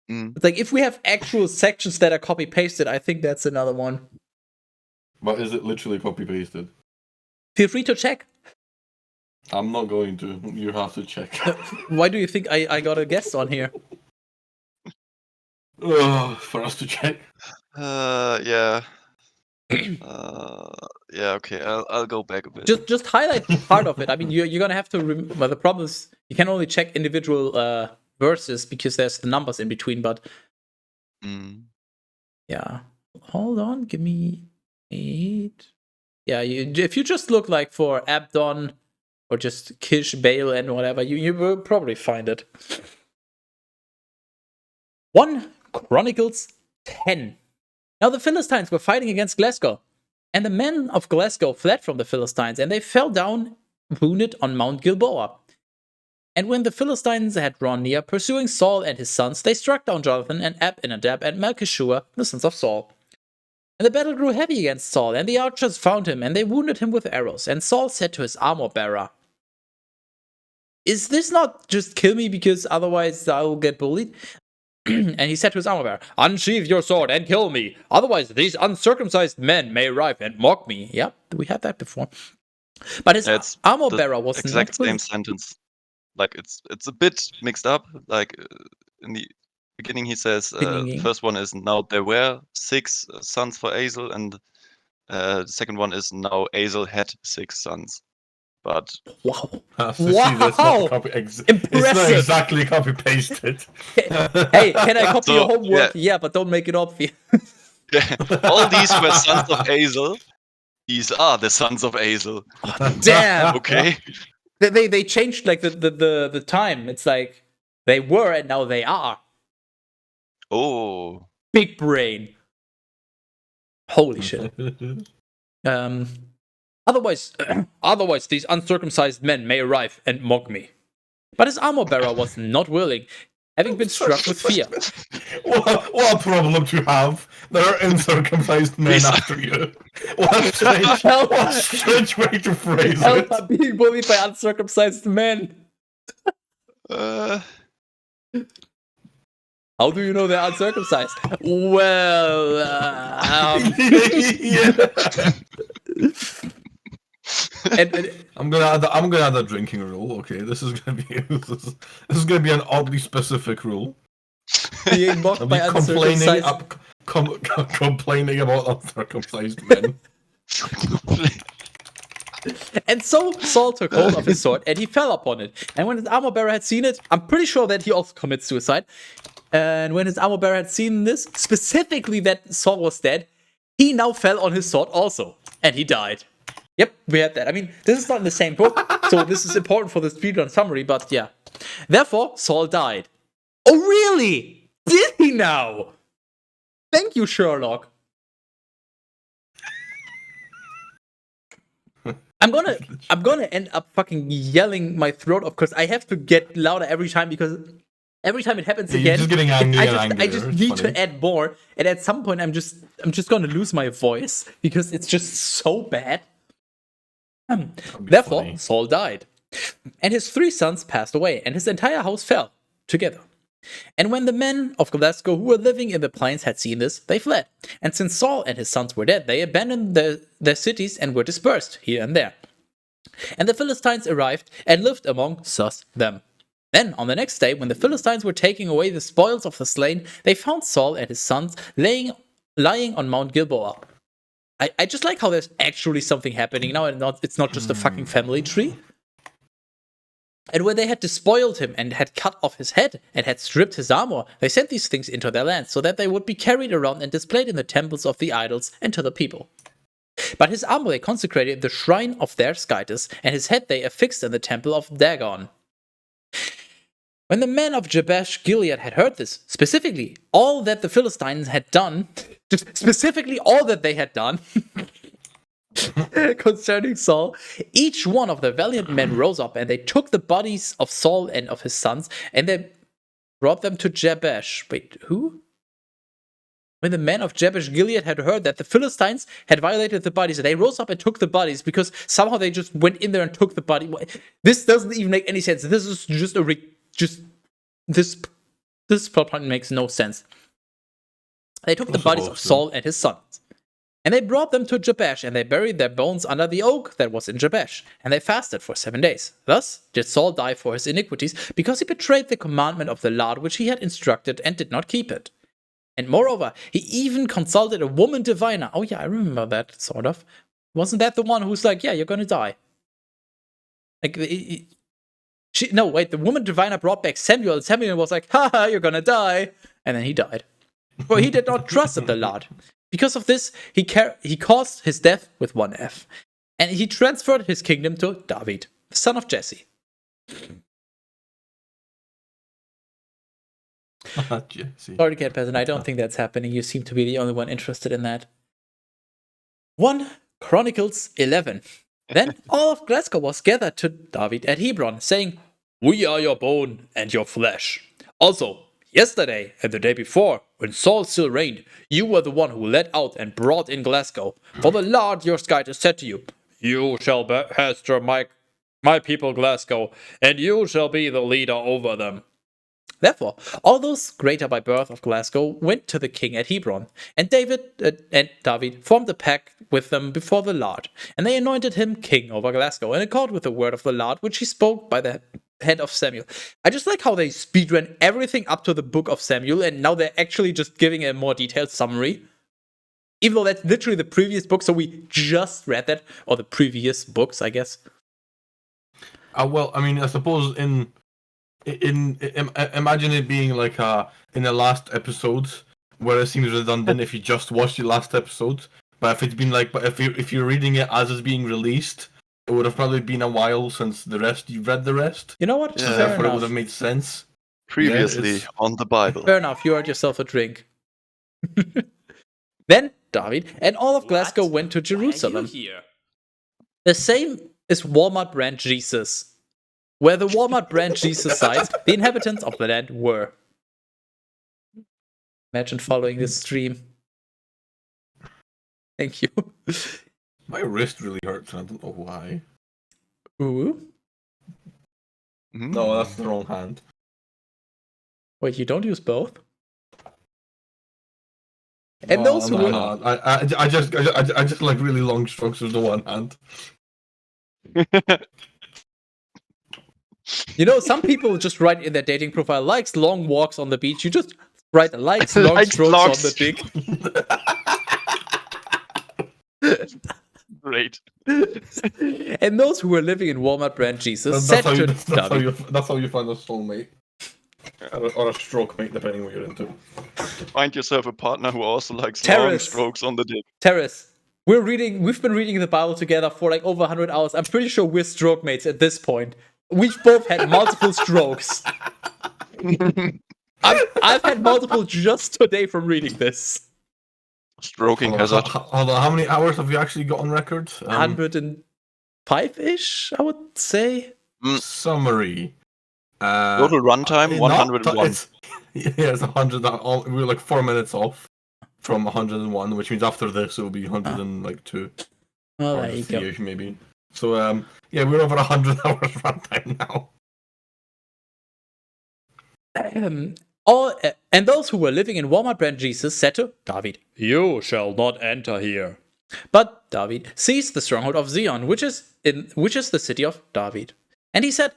it's like if we have actual sections that are copy pasted, I think that's another one. But is it literally copy pasted? Feel free to check. I'm not going to. You have to check. Why do you think I got a guest on here? For us to check. Yeah. Yeah. Okay. I'll go back a bit. Just highlight part of it. I mean, you're gonna have to. Well, the problem is you can only check individual verses because there's the numbers in between. But yeah, hold on. Give me 8. Yeah, if you just look like for Abdon or just Kish, Bale, and whatever, you will probably find it. 1 Chronicles 10. Now the Philistines were fighting against Glasgow, and the men of Glasgow fled from the Philistines, and they fell down wounded on Mount Gilboa. And when the Philistines had drawn near, pursuing Saul and his sons, they struck down Jonathan and Abinadab and Malchishua, the sons of Saul. And the battle grew heavy against Saul, and the archers found him, and they wounded him with arrows. And Saul said to his armor-bearer, "Is this not just kill me because otherwise I will get bullied?" And he said to his armor-bearer, "Unsheathe your sword and kill me. Otherwise these uncircumcised men may arrive and mock me." Yep, we had that before. But his armor-bearer was exact same sentence. Like it's a bit mixed up. Like in the beginning he says, first one is now there were 6 sons for Azel, and the second one is now Azel had 6 sons. But wow, impressive! It's not exactly copy pasted. Hey, can I copy your homework? Yeah, but don't make it obvious. Yeah, all these were sons of Azel. These are the sons of Azel. Oh, damn. Okay. They changed like the time. It's like they were and now they are. Oh. Big brain. Holy shit. Otherwise, these uncircumcised men may arrive and mock me. But his armor-bearer was not willing, having been struck with fear. What a problem to have. There are uncircumcised men after you. What a strange way to phrase it. I'm being bullied by uncircumcised men. How do you know they're uncircumcised? Well, and I'm gonna add a drinking rule. Okay, this is gonna be an oddly specific rule. Being mocked by uncircumcised. Complaining about uncircumcised men. And so Saul took hold of his sword and he fell upon it. And when his armor-bearer had seen it, I'm pretty sure that he also commits suicide. And when his armor-bearer had seen this, specifically that Saul was dead, he now fell on his sword also. And he died. Yep, we had that. I mean, this is not in the same book, so this is important for the speedrun summary, but yeah. Therefore, Saul died. Oh, really? Did he now? Thank you, Sherlock. I'm gonna end up fucking yelling my throat off because I have to get louder every time because every time it happens again, just getting angry I just need to add more, and at some point I'm just gonna lose my voice because it's just so bad. Therefore, funny. Saul died, and his 3 sons passed away, and his entire house fell together. And when the men of Glasgow who were living in the plains had seen this, they fled. And since Saul and his sons were dead, they abandoned their cities and were dispersed here and there. And the Philistines arrived and lived among them. Then, on the next day, when the Philistines were taking away the spoils of the slain, they found Saul and his sons lying on Mount Gilboa. I just like how there's actually something happening now, and it's not just a fucking family tree. And when they had despoiled him and had cut off his head and had stripped his armor, they sent these things into their land so that they would be carried around and displayed in the temples of the idols and to the people. But his armor they consecrated in the shrine of their Skytus, and his head they affixed in the temple of Dagon. When the men of Jabesh Gilead had heard this, specifically all that the Philistines had done, just specifically all that they had done concerning Saul, each one of the valiant men rose up, and they took the bodies of Saul and of his sons, and they brought them to Jabesh. Wait, who? When the men of Jabesh Gilead had heard that the Philistines had violated the bodies, they rose up and took the bodies, because somehow they just went in there and took the body. This doesn't even make any sense. This is just this plot point makes no sense. They took the bodies of Saul and his sons, and they brought them to Jabesh, and they buried their bones under the oak that was in Jabesh, and they fasted for 7 days. Thus did Saul die for his iniquities, because he betrayed the commandment of the Lord which he had instructed and did not keep it. And moreover, he even consulted a woman diviner. Oh yeah, I remember that, sort of. Wasn't that the one who's like, yeah, you're gonna die? Like, the woman diviner brought back Samuel, and Samuel was like, haha, you're gonna die. And then he died. For he did not trust in the Lord. Because of this, he caused his death with one F. And he transferred his kingdom to David, the son of Jesse. Jesse. Sorry, Cat Peasant, I don't think that's happening. You seem to be the only one interested in that. 1 Chronicles 11. Then all of Glasgow was gathered to David at Hebron, saying, "We are your bone and your flesh. Also, yesterday and the day before, when Saul still reigned, you were the one who led out and brought in Glasgow. For the Lord your Skytus said to you, you shall pasture my people Glasgow, and you shall be the leader over them." Therefore, all those greater by birth of Glasgow went to the king at Hebron, and David formed a pact with them before the Lord, and they anointed him king over Glasgow, in accord with the word of the Lord which he spoke by the hand of Samuel. I just like how they speedrun everything up to the Book of Samuel, and now they're actually just giving a more detailed summary. Even though that's literally the previous book, so we just read that, or the previous books, I guess. Well, I mean, I suppose imagine it being like in the last episodes where it seems redundant if you just watch the last episode. But if it's been if you're reading it as it's being released, it would have probably been a while since you've read the rest. You know what? Yeah. Fair Therefore, enough. it would have made sense. Previously on the Bible. Fair enough. You had yourself a drink. Then David and all of Glasgow went to Jerusalem. The same is Walmart brand Jesus. Where the Walmart brand Jesus sites, the inhabitants of the land were. Imagine following this stream. Thank you. My wrist really hurts, and I don't know why. Ooh. No, that's the wrong hand. Wait, you don't use both? And those who were... I just like really long strokes with the one hand. You know, some people just write in their dating profile, likes long walks on the beach. You just write likes long strokes on the dick. Great. And those who were living in Walmart brand Jesus said to David. That's how you find a soulmate. Or a stroke mate, depending what you're into. Find yourself a partner who also likes long Terrace. strokes on the dick. Terrace, we've been reading the Bible together for like over 100 hours. I'm pretty sure we're stroke mates at this point. We've both had multiple strokes. I've had multiple just today from reading this. Stroking hazard. Hold on, how many hours have you actually got on record? 105-ish, I would say. Summary. Total runtime, 101. It's 100. We're like 4 minutes off from 101, which means after this it will be 102. Well, there you go. Maybe. So yeah, we're over 100 hours runtime now. And those who were living in Walmart brand Jesus said to David, "You shall not enter here." But David seized the stronghold of Zion, which is the city of David, and he said,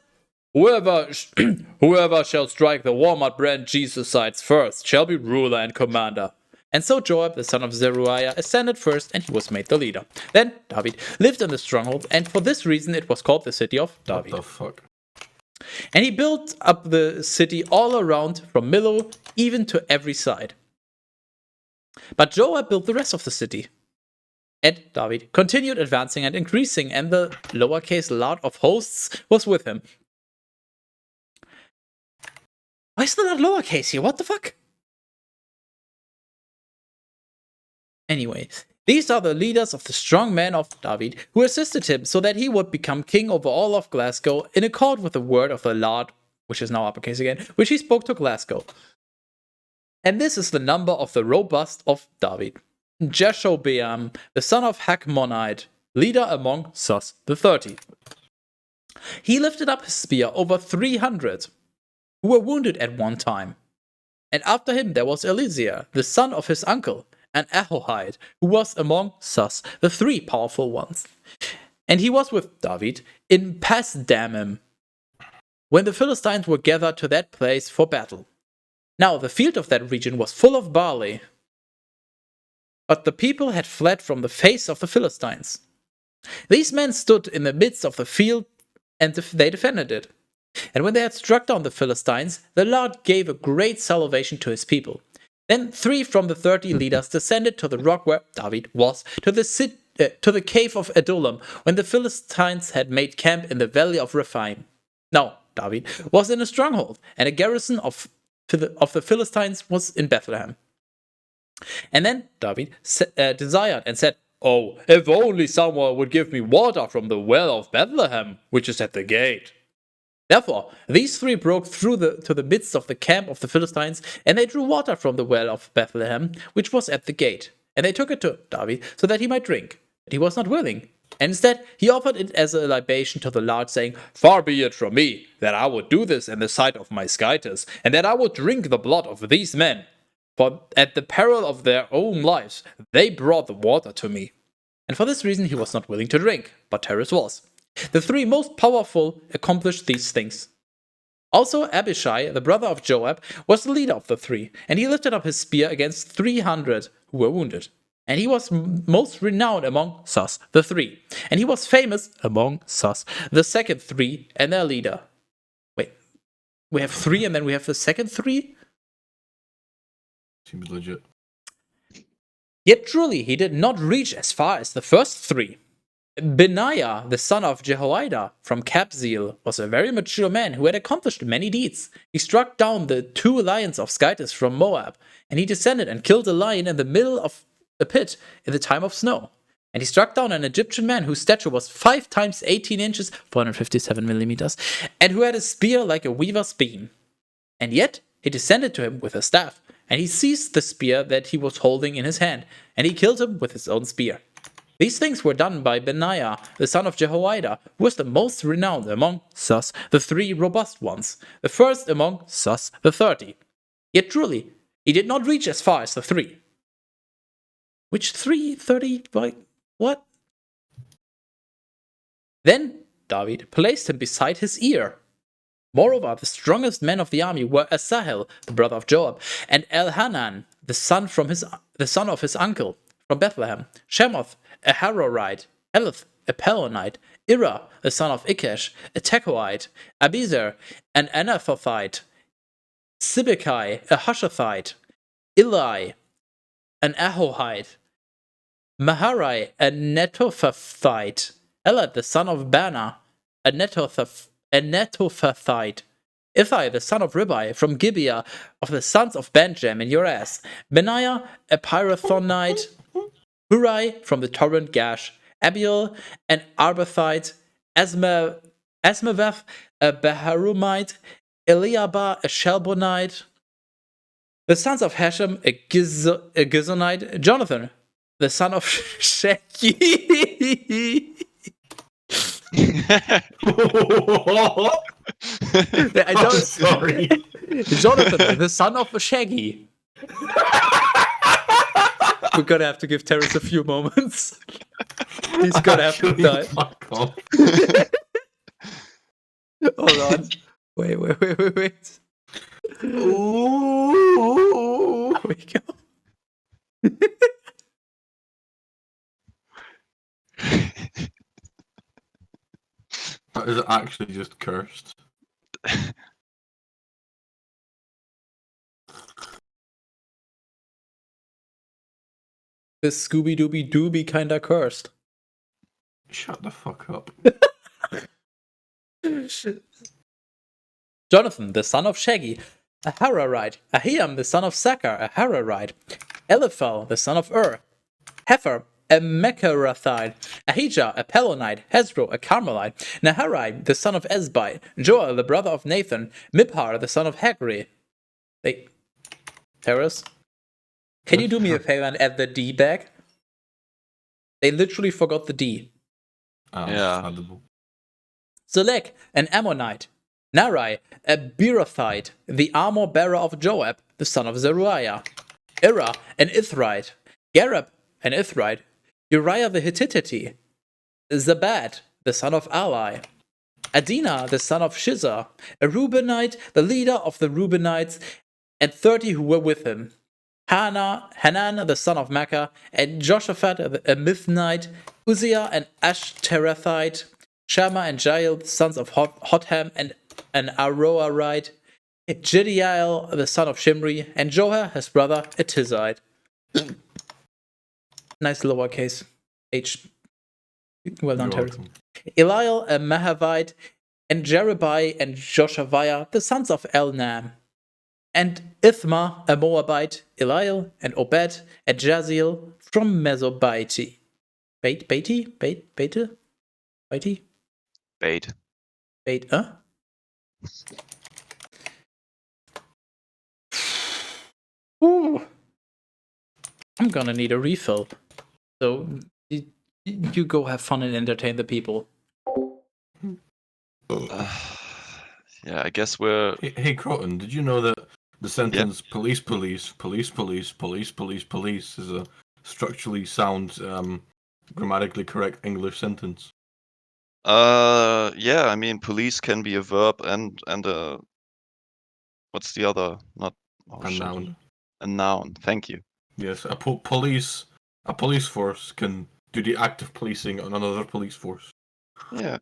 Whoever shall strike the Walmart brand Jesus sites first shall be ruler and commander." And so Joab, the son of Zeruiah, ascended first, and he was made the leader. Then David lived in the stronghold, and for this reason it was called the city of David. What the fuck? And he built up the city all around from Millo even to every side. But Joab built the rest of the city. And David continued advancing and increasing, and the lowercase lot of hosts was with him. Why is there not lowercase here? What the fuck? Anyway, these are the leaders of the strong men of David who assisted him so that he would become king over all of Glasgow in accord with the word of the Lord, which is now uppercase again, which he spoke to Glasgow. And this is the number of the robust of David. Jeshobeam, the son of Hachmonite, leader among Sus the 30. He lifted up his spear over 300 who were wounded at one time. And after him there was Eliezer, the son of his uncle, and Ahohite, who was among Sus, the 3 powerful ones. And he was with David in Pasdammim, when the Philistines were gathered to that place for battle. Now the field of that region was full of barley, but the people had fled from the face of the Philistines. These men stood in the midst of the field, and they defended it. And when they had struck down the Philistines, the Lord gave a great salvation to his people. Then 3 from the 30 leaders descended to the rock where David was, to the cave of Adullam, when the Philistines had made camp in the valley of Rephaim. Now David was in a stronghold, and a garrison of the Philistines was in Bethlehem. And then David desired and said, "Oh, if only someone would give me water from the well of Bethlehem, which is at the gate." Therefore, these 3 broke through to the midst of the camp of the Philistines, and they drew water from the well of Bethlehem, which was at the gate. And they took it to David so that he might drink. But he was not willing. And instead, he offered it as a libation to the Lord, saying, "Far be it from me that I would do this in the sight of my skyters, and that I would drink the blood of these men. For at the peril of their own lives, they brought the water to me." And for this reason, he was not willing to drink, but Terence was. The 3 most powerful accomplished these things. Also, Abishai, the brother of Joab, was the leader of the 3, and he lifted up his spear against 300 who were wounded. And he was most renowned among Sus, the 3. And he was famous among Sus, the second 3, and their leader. Wait, we have 3 and then we have the second 3? Seems legit. Yet truly he did not reach as far as the first 3. Benaiah, the son of Jehoiada from Kabzeel, was a very mature man who had accomplished many deeds. He struck down the 2 lions of Skytis from Moab, and he descended and killed a lion in the middle of a pit in the time of snow. And he struck down an Egyptian man whose stature was 5 times 18 inches, 457 millimeters, and who had a spear like a weaver's beam. And yet he descended to him with a staff, and he seized the spear that he was holding in his hand, and he killed him with his own spear. These things were done by Benaiah, the son of Jehoiada, who was the most renowned among Sus, the 3 robust ones, the first among Sus, the 30. Yet truly, he did not reach as far as the 3. Which 3? 30? Like, what? Then David placed him beside his ear. Moreover, the strongest men of the army were Asahel, the brother of Joab, and Elhanan, the son of his uncle, from Bethlehem, Shemoth, a Harorite, Elith, a Pelonite, Ira, the son of Ikesh, a Tekoite, Abizer, an Anathothite, Sibekai, a Hushathite, Eli, an Ahohite, Maharai, a Netophathite, Elad, the son of Bana, a Netophathite, Ithai, the son of Ribai, from Gibeah, of the sons of Benjamin, Joras, Benaiah, a Pirathonite, Hurai, from the torrent Gash, Abiel, an Arbathite, Asmaveth, a Beharumite, Eliaba, a Shelbonite, the sons of Hashem, a Gizonite, Jonathan, the son of Sheki. Sorry. Jonathan, the son of Shaggy. We're gonna have to give Terrence a few moments. He's gonna have to die. Fuck off. Hold on. Wait. Ooh. There we go. That is actually just cursed. This Scooby Dooby Dooby kinda cursed. Shut the fuck up. Jonathan, the son of Shaggy, a Hararite. Ahiam, the son of Sakar, a Hararite. Eliphal, the son of Ur. Hefer, a Mecharathite. Ahijah, a Pelonite. Hezro, a Carmelite. Naharai, the son of Ezbai. Joel, the brother of Nathan. Miphar, the son of Hagri. Hey, Terrace, can you do me a favor and add the D back? They literally forgot the D. Yeah. Understandable. Zelek, an Ammonite. Narai, a Beerothite, the armor bearer of Joab, the son of Zeruiah. Ira, an Ithrite. Gareb, an Ithrite. Uriah the Hittite. Zabad, the son of Ali. Adina, the son of Shizah. A Reubenite, the leader of the Reubenites, and 30 who were with him. Hanan, the son of Makkah, and Joshaphat, a Mithnite. Uzziah, an Ashterethite. Shammah and Jael, the sons of Hotham, and an Aroarite. Jediael, the son of Shimri, and Joah, his brother, a Tizite. Nice lowercase h. Well done, Terry. Eliel, a Mahavite, and Jerubai and Joshaviah, the sons of Elnam. And Ithma, a Moabite, Eliel, and Obed, and Jaziel from Mesobaiti. Baiti? Bait, huh? Ooh. I'm gonna need a refill. So, you go have fun and entertain the people. Yeah, I guess we're. Hey, Croton, did you know that the sentence police is a structurally sound, grammatically correct English sentence? Yeah, I mean, police can be a verb and a. What's the other? Not. Oh, A shit. noun. A noun. Thank you. Yes, a police force can do the act of policing on another police force. Yeah.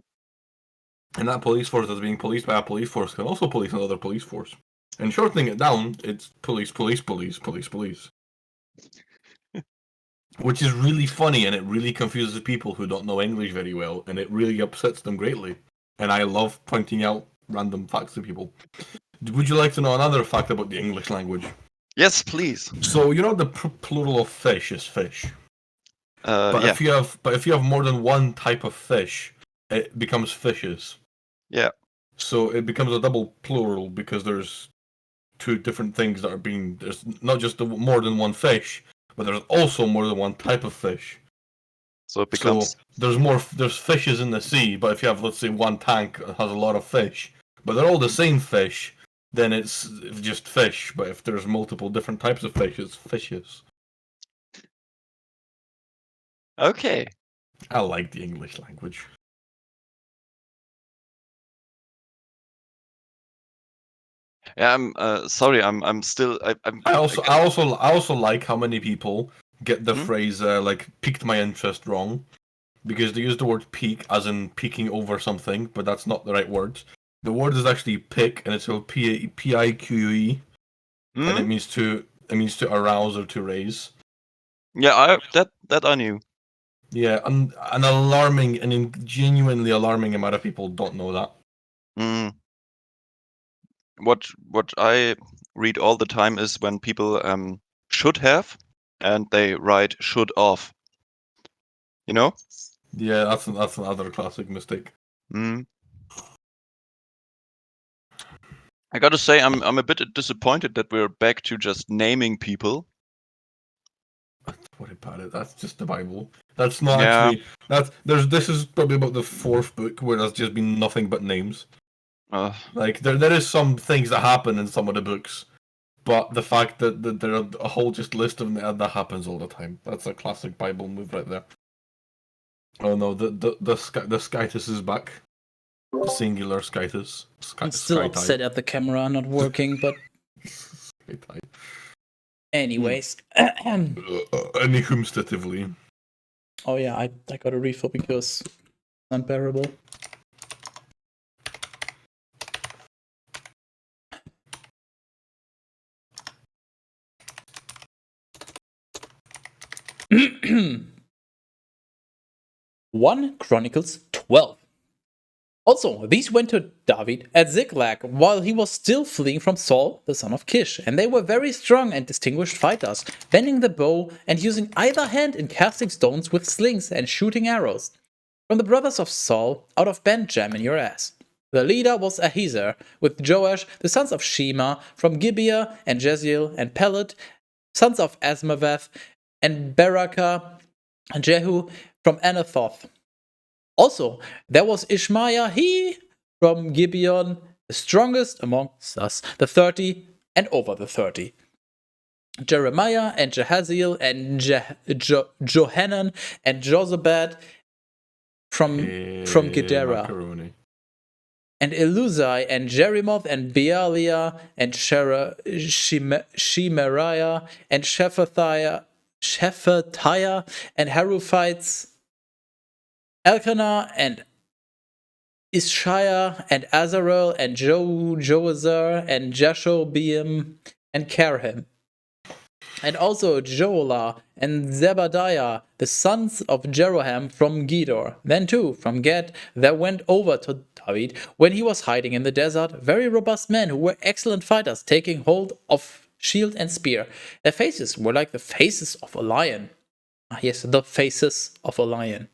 And that police force that's being policed by a police force can also police another police force. And shortening it down, it's police. Which is really funny, and it really confuses people who don't know English very well, and it really upsets them greatly. And I love pointing out random facts to people. Would you like to know another fact about the English language? Yes, please. So you know the plural of fish is fish. But Yeah. if you have more than one type of fish, it becomes fishes. Yeah. So it becomes a double plural because there's two different things that are being. There's not just more than one fish, but there's also more than one type of fish. So it becomes. So there's fishes in the sea, but if you have, let's say, one tank that has a lot of fish, but they're all the same fish, then it's just fish. But if there's multiple different types of fish, it's fishes. Okay. I like the English language. Yeah, I'm sorry. I'm still. I also like how many people get the phrase like piqued my interest wrong, because they use the word pique as in peeking over something, but that's not the right word. The word is actually pique, and it's spelled Pique, and it means to arouse or to raise. Yeah, that I knew. Yeah, and an alarming and genuinely alarming amount of people don't know that. What I read all the time is when people should have, and they write should off. You know? Yeah, that's another classic mistake. I gotta say, I'm a bit disappointed that we're back to just naming people. What about it? That's just the Bible. That's not actually. This is probably about the fourth book where there's just been nothing but names. Like there is some things that happen in some of the books, but the fact that there are a whole just list of that happens all the time. That's a classic Bible move right there. Oh no, the Skytus is back. The singular Skytus. I'm still upset at the camera not working, but anyways. Anywhomstatively. Oh yeah, I got a refill because it's unbearable. 1 Chronicles 12. Also, these went to David at Ziklag while he was still fleeing from Saul, the son of Kish, and they were very strong and distinguished fighters, bending the bow and using either hand in casting stones with slings and shooting arrows. From the brothers of Saul, out of Benjamin your ass. The leader was Ahiezer, with Joash, the sons of Shema, from Gibeah, and Jeziel, and Pelet, sons of Asmaveth, and Berakah, and Jehu, from Anathoth. Also, there was Ishmaiah, he from Gibeon, the strongest among us, the 30 and over the 30. Jeremiah and Jehaziel and Johanan and Jozabad from Gedera. Macaroni. And Eluzai and Jerimoth and Bealiah and Shemariah and Shephatiah and Haruphites, Elkanah and Ishiah and Azarel and Joazar and Jashobeam and Karhim. And also Joelah and Zebadiah, the sons of Jeroham from Gedor. Then too, from Gad, there went over to David when he was hiding in the desert, very robust men who were excellent fighters, taking hold of shield and spear. Their faces were like the faces of a lion. Yes, the faces of a lion.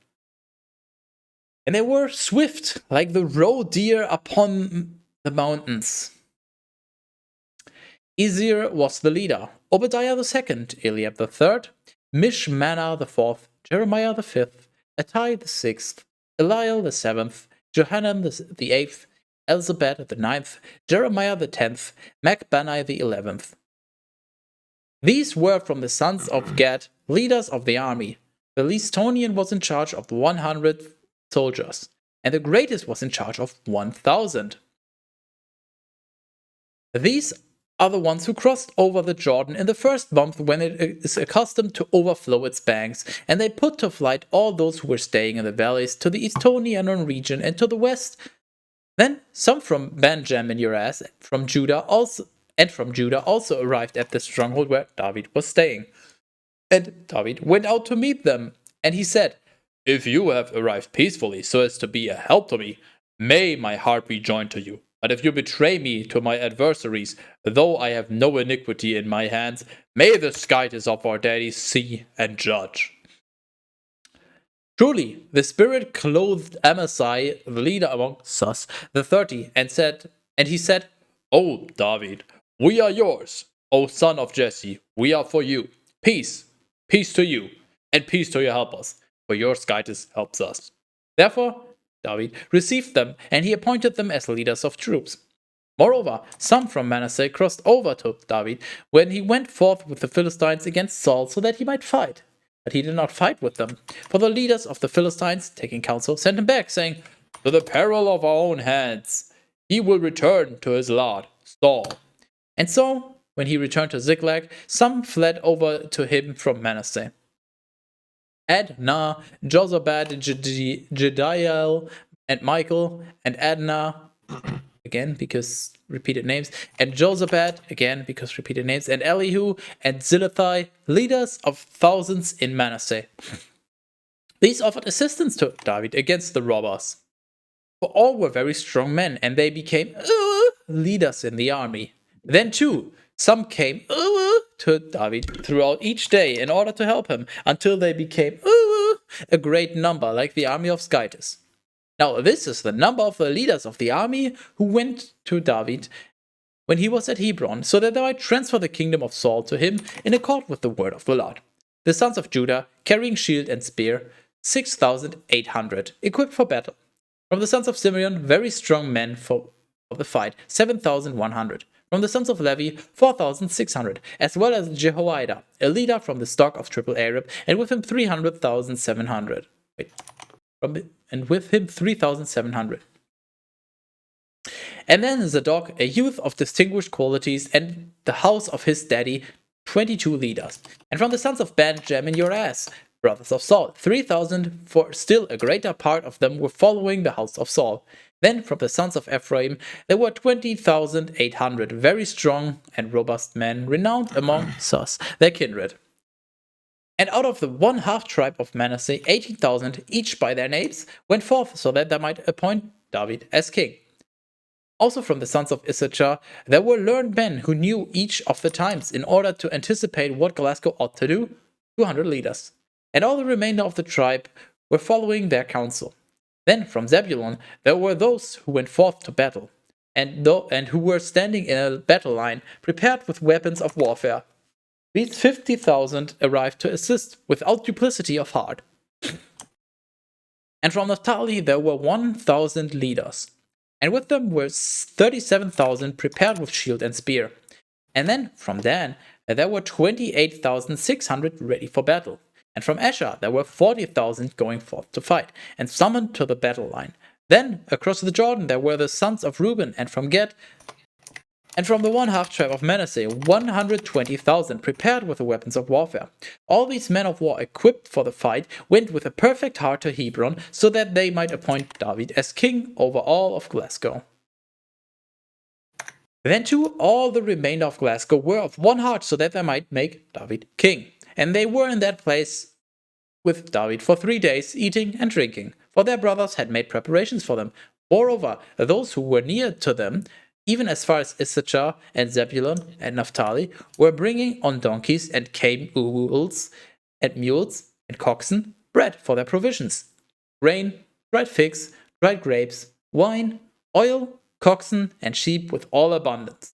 And they were swift, like the roe deer upon the mountains. Ezer was the leader, Obadiah the second, Eliab the third, Mishmana the fourth, Jeremiah the fifth, Attai the sixth, Eliel the seventh, Johanan the eighth, Elzabad the ninth, Jeremiah the 10th, Macbanai the 11th. These were from the sons of Gad, leaders of the army. The Listonian was in charge of 100 soldiers, and the greatest was in charge of 1,000. These are the ones who crossed over the Jordan in the first month when it is accustomed to overflow its banks, and they put to flight all those who were staying in the valleys to the Estonian region and to the west. Then some from Benjamin Urias from Judah also arrived at the stronghold where David was staying. And David went out to meet them, and he said, "If you have arrived peacefully so as to be a help to me, may my heart be joined to you. But if you betray me to my adversaries, though I have no iniquity in my hands, may the skyters of our daddies see and judge." Truly, the Spirit clothed Amasai, the leader among us, the 30, and he said, "O David, we are yours. O son of Jesse, we are for you. Peace, peace to you, and peace to your helpers, for your skyters helps us." Therefore, David received them, and he appointed them as leaders of troops. Moreover, some from Manasseh crossed over to David when he went forth with the Philistines against Saul so that he might fight. But he did not fight with them, for the leaders of the Philistines, taking counsel, sent him back, saying, "To the peril of our own hands, he will return to his lord, Saul." And so, when he returned to Ziklag, some fled over to him from Manasseh. Adnah, Jozabad, Jediel, and Michael, and Adnah, again because repeated names, and Jozabad, again because repeated names, and Elihu, and Zilithai, leaders of thousands in Manasseh. These offered assistance to David against the robbers. For all were very strong men, and they became leaders in the army. Then too, some came to David throughout each day in order to help him, until they became a great number, like the army of Skytis. Now this is the number of the leaders of the army who went to David when he was at Hebron, so that they might transfer the kingdom of Saul to him in accord with the word of the Lord. The sons of Judah, carrying shield and spear, 6,800, equipped for battle. From the sons of Simeon, very strong men for the fight, 7,100. From the sons of Levi, 4,600, as well as Jehoiada, a leader from the stock of triple Arab, and with him 3,700. And with him 3,700. And then Zadok, a youth of distinguished qualities, and the house of his daddy, 22 leaders. And from the sons of Benjamin Urias, brothers of Saul, 3,000, for still a greater part of them were following the house of Saul. Then from the sons of Ephraim, there were 20,800, very strong and robust men, renowned among us, their kindred. And out of the 1/2 tribe of Manasseh, 18,000, each by their names, went forth so that they might appoint David as king. Also from the sons of Issachar, there were learned men who knew each of the times in order to anticipate what Glasgow ought to do, 200 leaders. And all the remainder of the tribe were following their counsel. Then from Zebulun, there were those who went forth to battle, and who were standing in a battle line, prepared with weapons of warfare. These 50,000 arrived to assist, without duplicity of heart. And from Naphtali there were 1,000 leaders, and with them were 37,000 prepared with shield and spear. And then from Dan there were 28,600 ready for battle. And from Asher there were 40,000 going forth to fight, and summoned to the battle line. Then across the Jordan there were the sons of Reuben, and from Gad, and from the 1/2 tribe of Manasseh, 120,000 prepared with the weapons of warfare. All these men of war equipped for the fight went with a perfect heart to Hebron, so that they might appoint David as king over all of Glasgow. Then too all the remainder of Glasgow were of one heart, so that they might make David king. And they were in that place with David for 3 days, eating and drinking, for their brothers had made preparations for them. Moreover, those who were near to them, even as far as Issachar and Zebulun and Naphtali, were bringing on donkeys and mules and coxen bread for their provisions, grain, dried figs, dried grapes, wine, oil, coxen, and sheep with all abundance.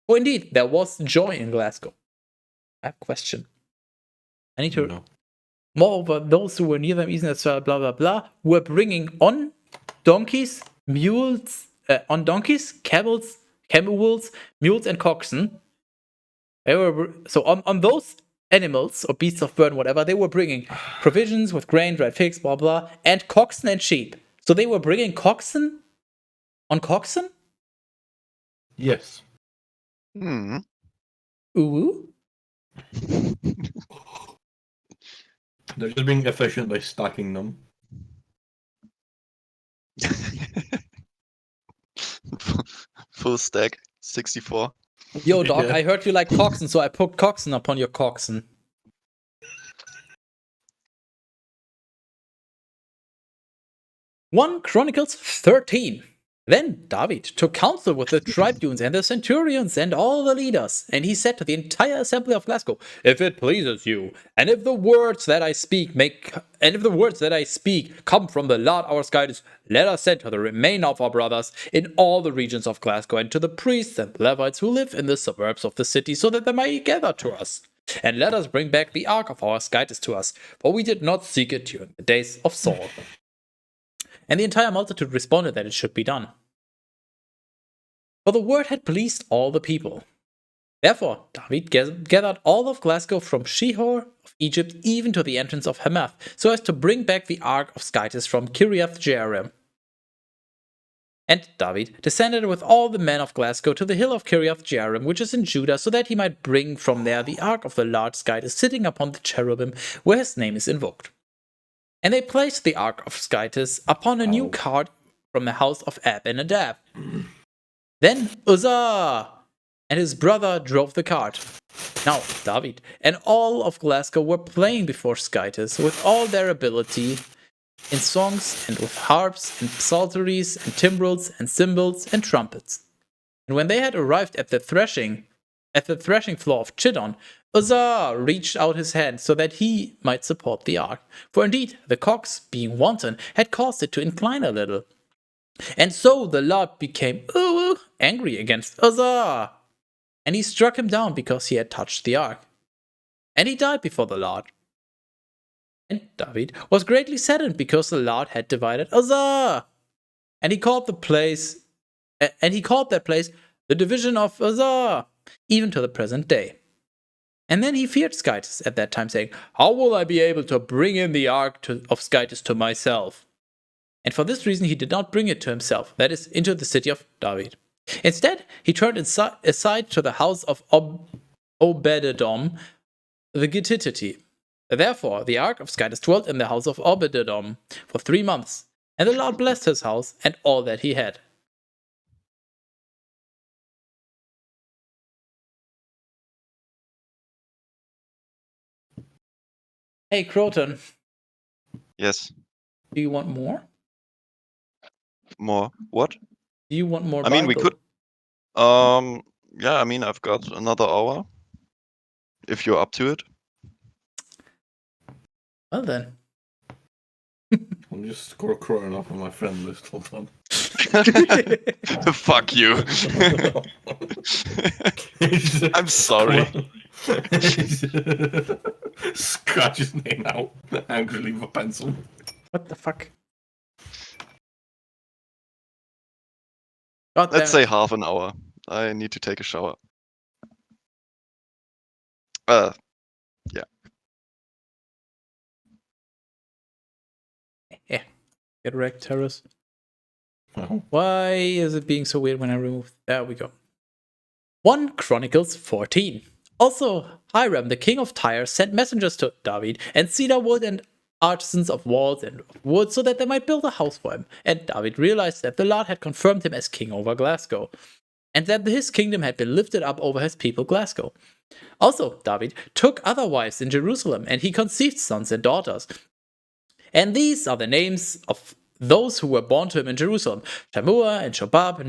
For indeed, there was joy in Glasgow. I have a question. I need to. No. Moreover, those who were near them, even as blah blah blah, were bringing on donkeys, camels, mules, and coxen. They were so on those animals or beasts of burden, whatever. They were bringing provisions with grain, dried figs, blah blah, and coxen and sheep. So they were bringing coxen on coxen. Yes. Ooh. They're just being efficient by stacking them. Full stack, 64. Yo, dog, Yeah. I heard you like coxen, so I put coxen upon your coxen. 1 Chronicles 13. Then David took counsel with the tribunes and the centurions and all the leaders, and he said to the entire assembly of Glasgow, "If it pleases you, and if the words that I speak come from the Lord our God, let us send to the remainder of our brothers in all the regions of Glasgow, and to the priests and Levites who live in the suburbs of the city, so that they may gather to us. And let us bring back the ark of our God to us, for we did not seek it during the days of Saul." And the entire multitude responded that it should be done. For the word had pleased all the people. Therefore, David gathered all of Glasgow from Shihor of Egypt even to the entrance of Hamath, so as to bring back the ark of Skytis from Kiriath Jearim. And David descended with all the men of Glasgow to the hill of Kiriath Jearim, which is in Judah, so that he might bring from there the ark of the Lord Skytis, sitting upon the cherubim, where his name is invoked. And they placed the ark of Skytis upon a new cart from the house of Abinadab. Then Uzzah and his brother drove the cart. Now David and all of Glasgow were playing before Skytis with all their ability in songs and with harps and psalteries and timbrels and cymbals and trumpets. And when they had arrived at the threshing floor of Chidon, Uzzah reached out his hand so that he might support the ark. For indeed, the cox, being wanton, had caused it to incline a little. And so the Lord became angry against Uzzah, and he struck him down because he had touched the ark. And he died before the Lord. And David was greatly saddened because the Lord had divided Uzzah. And he called that place the division of Uzzah, even to the present day. And then he feared Skytis at that time, saying, "How will I be able to bring in the ark of Skytis to myself?" And for this reason he did not bring it to himself, that is, into the city of David. Instead, he turned aside to the house of Obed-Edom, the Gittite. Therefore, the ark of Skytis dwelt in the house of Obed-Edom for 3 months, and the Lord blessed his house and all that he had. Hey, Croton, Yes. do you want more? More. What? Do you want more I mean, we Bible? could. Yeah. I mean, I've got another hour. If you're up to it. Well then. I'm just scrolling off on my friend list. Hold on. Fuck you. I'm sorry. Scratch his name out angrily with a pencil. What the fuck? God Let's damn say it. half an hour. I need to take a shower. Yeah. Get wrecked, terrorist. Oh. Why is it being so weird when I remove? There we go. 1 Chronicles 14. Also, Hiram, the king of Tyre, sent messengers to David and cedar wood and artisans of walls and of wood so that they might build a house for him. And David realized that the Lord had confirmed him as king over Glasgow, and that his kingdom had been lifted up over his people Glasgow. Also, David took other wives in Jerusalem, and he conceived sons and daughters. And these are the names of those who were born to him in Jerusalem: Shammua and Shobab,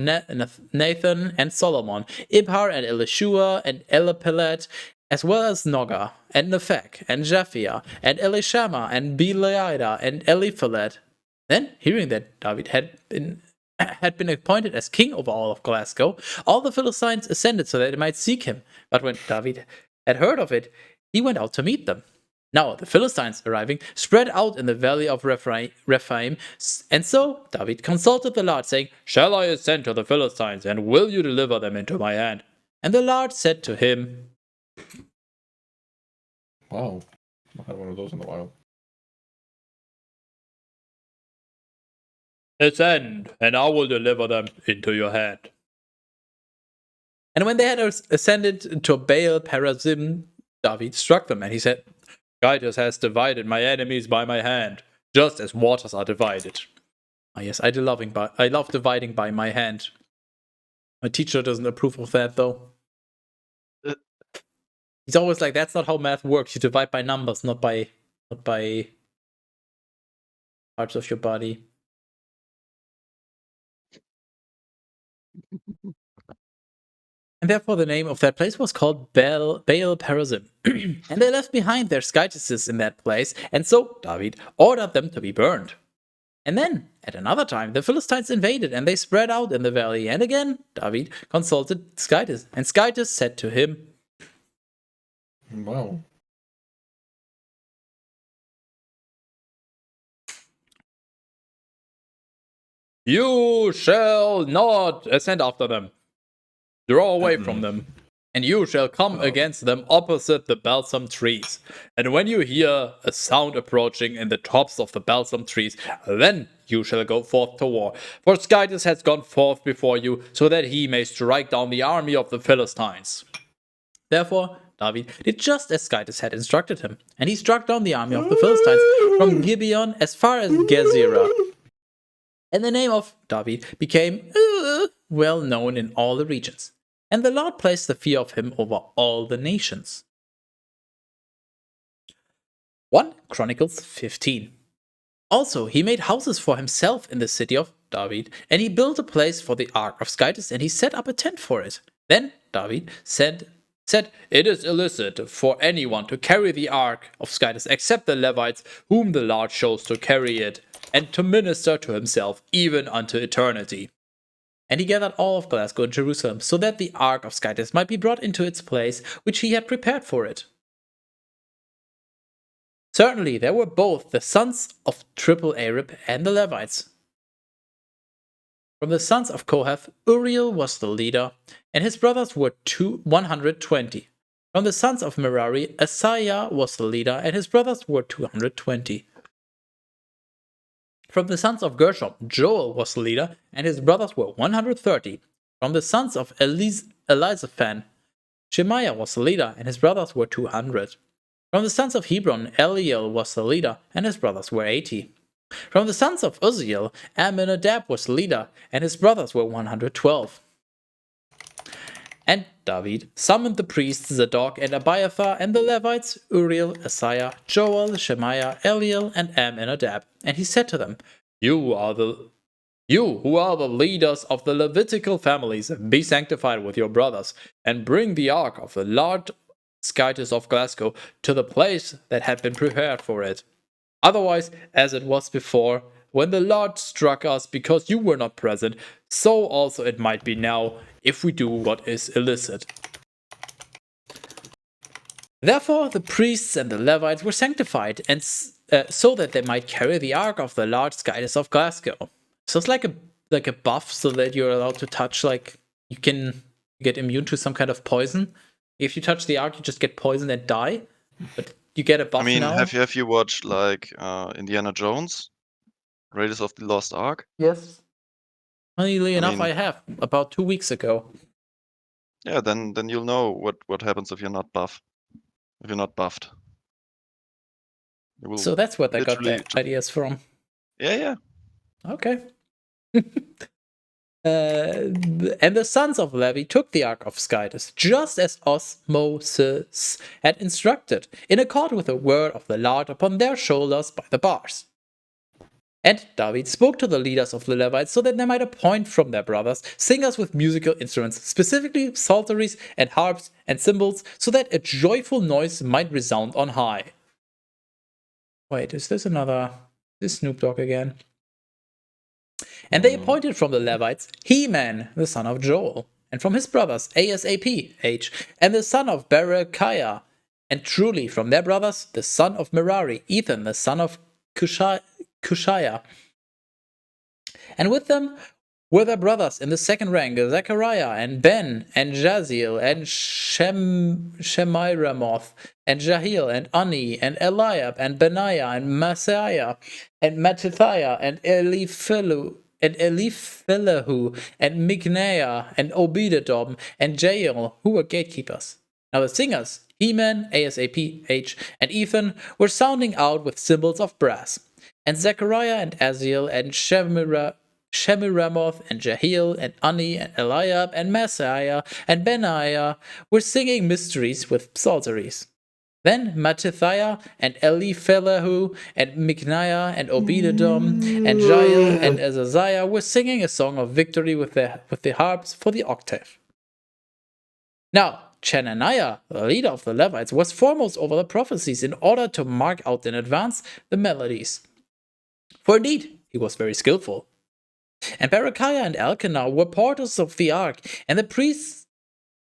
Nathan and Solomon, Ibhar and Elishua and Elipeled, as well as Noga and Nephek and Japhia and Elishama and Beliada and Elipheled. Then, hearing that David had been appointed as king over all of Glasgow, all the Philistines ascended so that they might seek him. But when David had heard of it, he went out to meet them. Now the Philistines, arriving, spread out in the valley of Rephaim, and so David consulted the Lord, saying, "Shall I ascend to the Philistines, and will you deliver them into my hand?" And the Lord said to him, Wow. I had one of those in a while. "Ascend, and I will deliver them into your hand." And when they had ascended to Baal Perazim, David struck them, and he said, "Titus has divided my enemies by my hand, just as waters are divided." Ah, yes, I love dividing by my hand. My teacher doesn't approve of that, though. He's always like, "That's not how math works. You divide by numbers, not by parts of your body." And therefore the name of that place was called Baal Perazim. And they left behind their skytises in that place, and so David ordered them to be burned. And then, at another time, the Philistines invaded, and they spread out in the valley. And again, David consulted Skytis, and Skytis said to him, Wow. "You shall not ascend after them. Draw away from them, and you shall come against them opposite the balsam trees. And when you hear a sound approaching in the tops of the balsam trees, then you shall go forth to war. For Skytis has gone forth before you, so that he may strike down the army of the Philistines." Therefore, David did just as Skytis had instructed him, and he struck down the army of the Philistines from Gibeon as far as Gezerah. And the name of David became well known in all the regions, and the Lord placed the fear of him over all the nations. 1 Chronicles 15. Also, he made houses for himself in the city of David, and he built a place for the ark of Skytis, and he set up a tent for it. Then David said, "It is illicit for anyone to carry the ark of Skytis except the Levites, whom the Lord chose to carry it, and to minister to himself even unto eternity." And he gathered all of Glasgow and Jerusalem, so that the ark of Skytis might be brought into its place, which he had prepared for it. Certainly, there were both the sons of Triple Arab and the Levites. From the sons of Kohath, Uriel was the leader, and his brothers were 120. From the sons of Merari, Asaiah was the leader, and his brothers were 220. From the sons of Gershom, Joel was the leader, and his brothers were 130. From the sons of Elizaphan, Shemaiah was the leader, and his brothers were 200. From the sons of Hebron, Eliel was the leader, and his brothers were 80. From the sons of Uzziel, Amminadab was the leader, and his brothers were 112. And David summoned the priests Zadok and Abiathar and the Levites Uriel, Asaiah, Joel, Shemaiah, Eliel, and Amminadab, and he said to them, You who are the leaders of the Levitical families, be sanctified with your brothers, and bring the ark of the Lord Skytis of Glasgow to the place that had been prepared for it. Otherwise, as it was before, when the Lord struck us because you were not present, so also it might be now, if we do what is illicit. Therefore the priests and the Levites were sanctified, and so that they might carry the ark of the Lord Skytis of Glasgow. So it's like a buff, so that you're allowed to touch, like, you can get immune to some kind of poison. If you touch the ark, you just get poisoned and die. But you get a buff now. Have you watched like Indiana Jones, Raiders of the Lost Ark? Yes. Funnily enough, I have about 2 weeks ago. Yeah, then you'll know what happens if you're not buff. If you're not buffed. So that's where they got their ideas from. Yeah. Okay. And the sons of Levi took the ark of Skytis, just as Moses had instructed, in accord with the word of the Lord upon their shoulders by the bars. And David spoke to the leaders of the Levites so that they might appoint from their brothers singers with musical instruments, specifically psalteries and harps and cymbals, so that a joyful noise might resound on high. Wait, is this Snoop Dogg again? And they appointed from the Levites Heman, the son of Joel, and from his brothers Asaph, and the son of Berechiah, and truly from their brothers the son of Merari, Ethan, the son of Cushiah. And with them were their brothers in the second rank, Zechariah, and Ben, and Jaziel, and Shemiramoth, and Jahiel, and Ani, and Eliab, and Benaiah, and Maaseiah, and Mattithiah, and Eliphelahu, and Mikneiah, and Obededom, and Jael, who were gatekeepers. Now the singers, Heman, Asaph, and Ethan, were sounding out with cymbals of brass. And Zechariah, and Aziel, and Shemiramoth, and Jahiel, and Ani, and Eliab, and Maaseiah, and Benaiah were singing mysteries with psalteries. Then Mattithiah, and Eliphelahu, and Mikneiah, and Obededom, and Jael, and Azaziah were singing a song of victory with the harps for the octave. Now, Chenaniah, the leader of the Levites, was foremost over the prophecies in order to mark out in advance the melodies. For indeed, he was very skillful. And Berechiah and Elkanah were porters of the ark, and the priests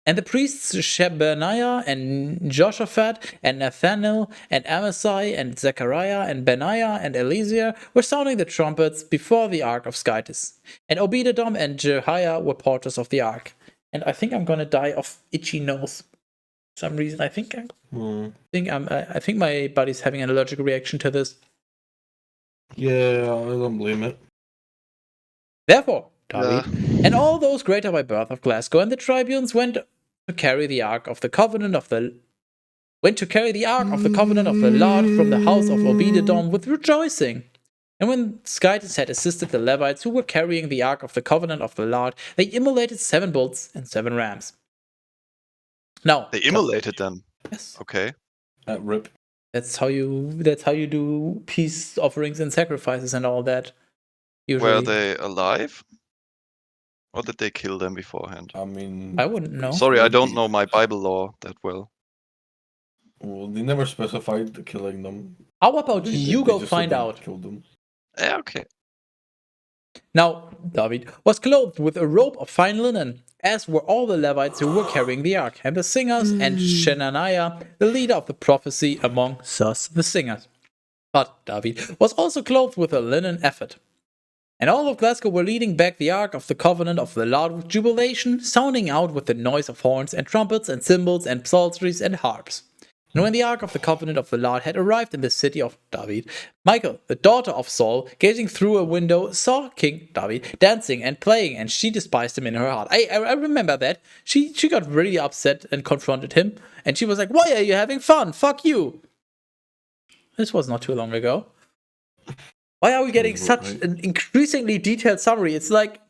Shebaniah and Joshaphat and Nathanael and Amasai and Zechariah and Benaiah and Eliezer were sounding the trumpets before the ark of Skytis. And Obededom and Jehiah were porters of the ark. And I think I'm gonna die of itchy nose. For some reason, I think my body's having an allergic reaction to this. Yeah, I don't blame it. Therefore, David and all those greater by birth of Glasgow and the tribunes went to carry the ark of the covenant of the Lord from the house of Obededom with rejoicing. And when Skytis had assisted the Levites who were carrying the ark of the covenant of the Lord, they immolated 7 bulls and 7 rams. Now they immolated them. Yes. Okay. Rip. That's how you do peace offerings and sacrifices and all that. Usually. Were they alive? Or did they kill them beforehand? I mean, I wouldn't know. Sorry, I don't know my Bible law that well. Well, they never specified killing them. How about you go find out? Kill them. Yeah, okay. Now, David was clothed with a robe of fine linen, as were all the Levites who were carrying the ark, and the singers, and Chenaniah, the leader of the prophecy among us, the singers. But David was also clothed with a linen ephod. And all of Glasgow were leading back the ark of the covenant of the Lord with jubilation, sounding out with the noise of horns and trumpets and cymbals and psalteries and harps. And when the ark of the covenant of the Lord had arrived in the city of David, Michal, the daughter of Saul, gazing through a window, saw King David dancing and playing, and she despised him in her heart. I remember that. She got really upset and confronted him, and she was like, "Why are you having fun? Fuck you!" This was not too long ago. Why are we getting such an increasingly detailed summary? It's like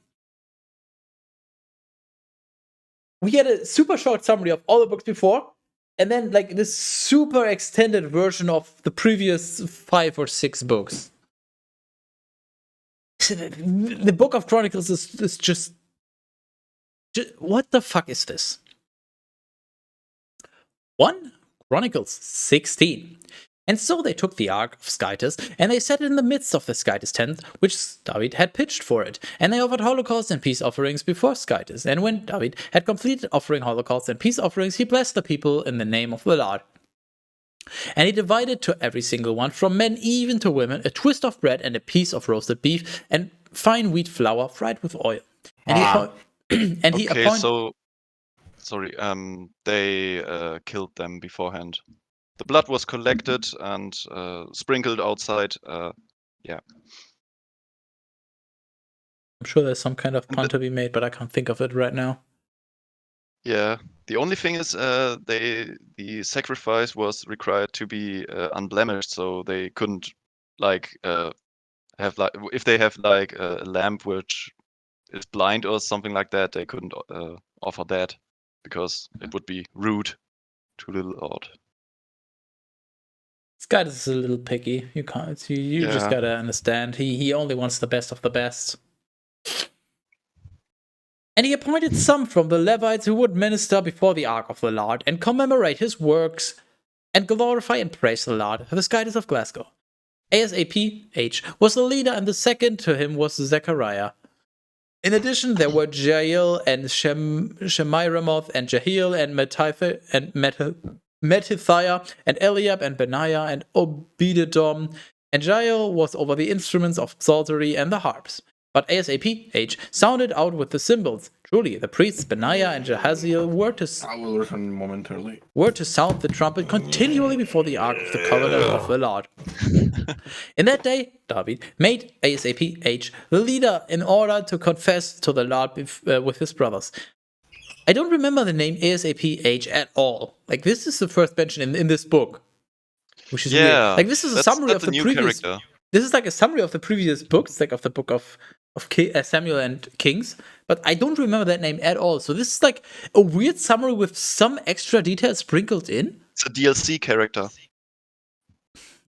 we had a super short summary of all the books before, and then like this super extended version of the previous 5 or 6 books. The Book of Chronicles is just what the fuck is this? 1 Chronicles 16. And so they took the Ark of Skytis, and they set it in the midst of the Skytis tent, which David had pitched for it. And they offered holocaust and peace offerings before Skytis. And when David had completed offering holocaust and peace offerings, he blessed the people in the name of the Lord. And he divided to every single one, from men even to women, a twist of bread and a piece of roasted beef and fine wheat flour fried with oil. And he appointed. So sorry. They killed them beforehand. The blood was collected and sprinkled outside. Yeah. I'm sure there's some kind of pun to be made, but I can't think of it right now. Yeah. The only thing is, the sacrifice was required to be unblemished, so they couldn't have if they have a lamp which is blind or something like that, they couldn't offer that because it would be rude to the Lord. This guy is a little picky. You can't. You just gotta understand. He only wants the best of the best. And he appointed some from the Levites who would minister before the Ark of the Lord and commemorate his works and glorify and praise the Lord, the Skytis of Glasgow. ASAP was the leader, and the second to him was Zechariah. In addition, there were Jael and Shemiramoth and Jehiel and Mattithiah and Eliab and Benaiah and Obededom, and Jael was over the instruments of psaltery and the harps. But ASAP sounded out with the cymbals. Truly, the priests Benaiah and Jahaziel were to sound the trumpet continually before the ark of the covenant of the Lord. In that day, David made ASAP the leader in order to confess to the Lord with his brothers. I don't remember the name ASAP at all. Like, this is the first mention in this book, which is weird. Like, this is a summary of the previous. Character. This is like a summary of the previous books, like of the book of Samuel and Kings, but I don't remember that name at all. So this is like a weird summary with some extra details sprinkled in. It's a DLC character.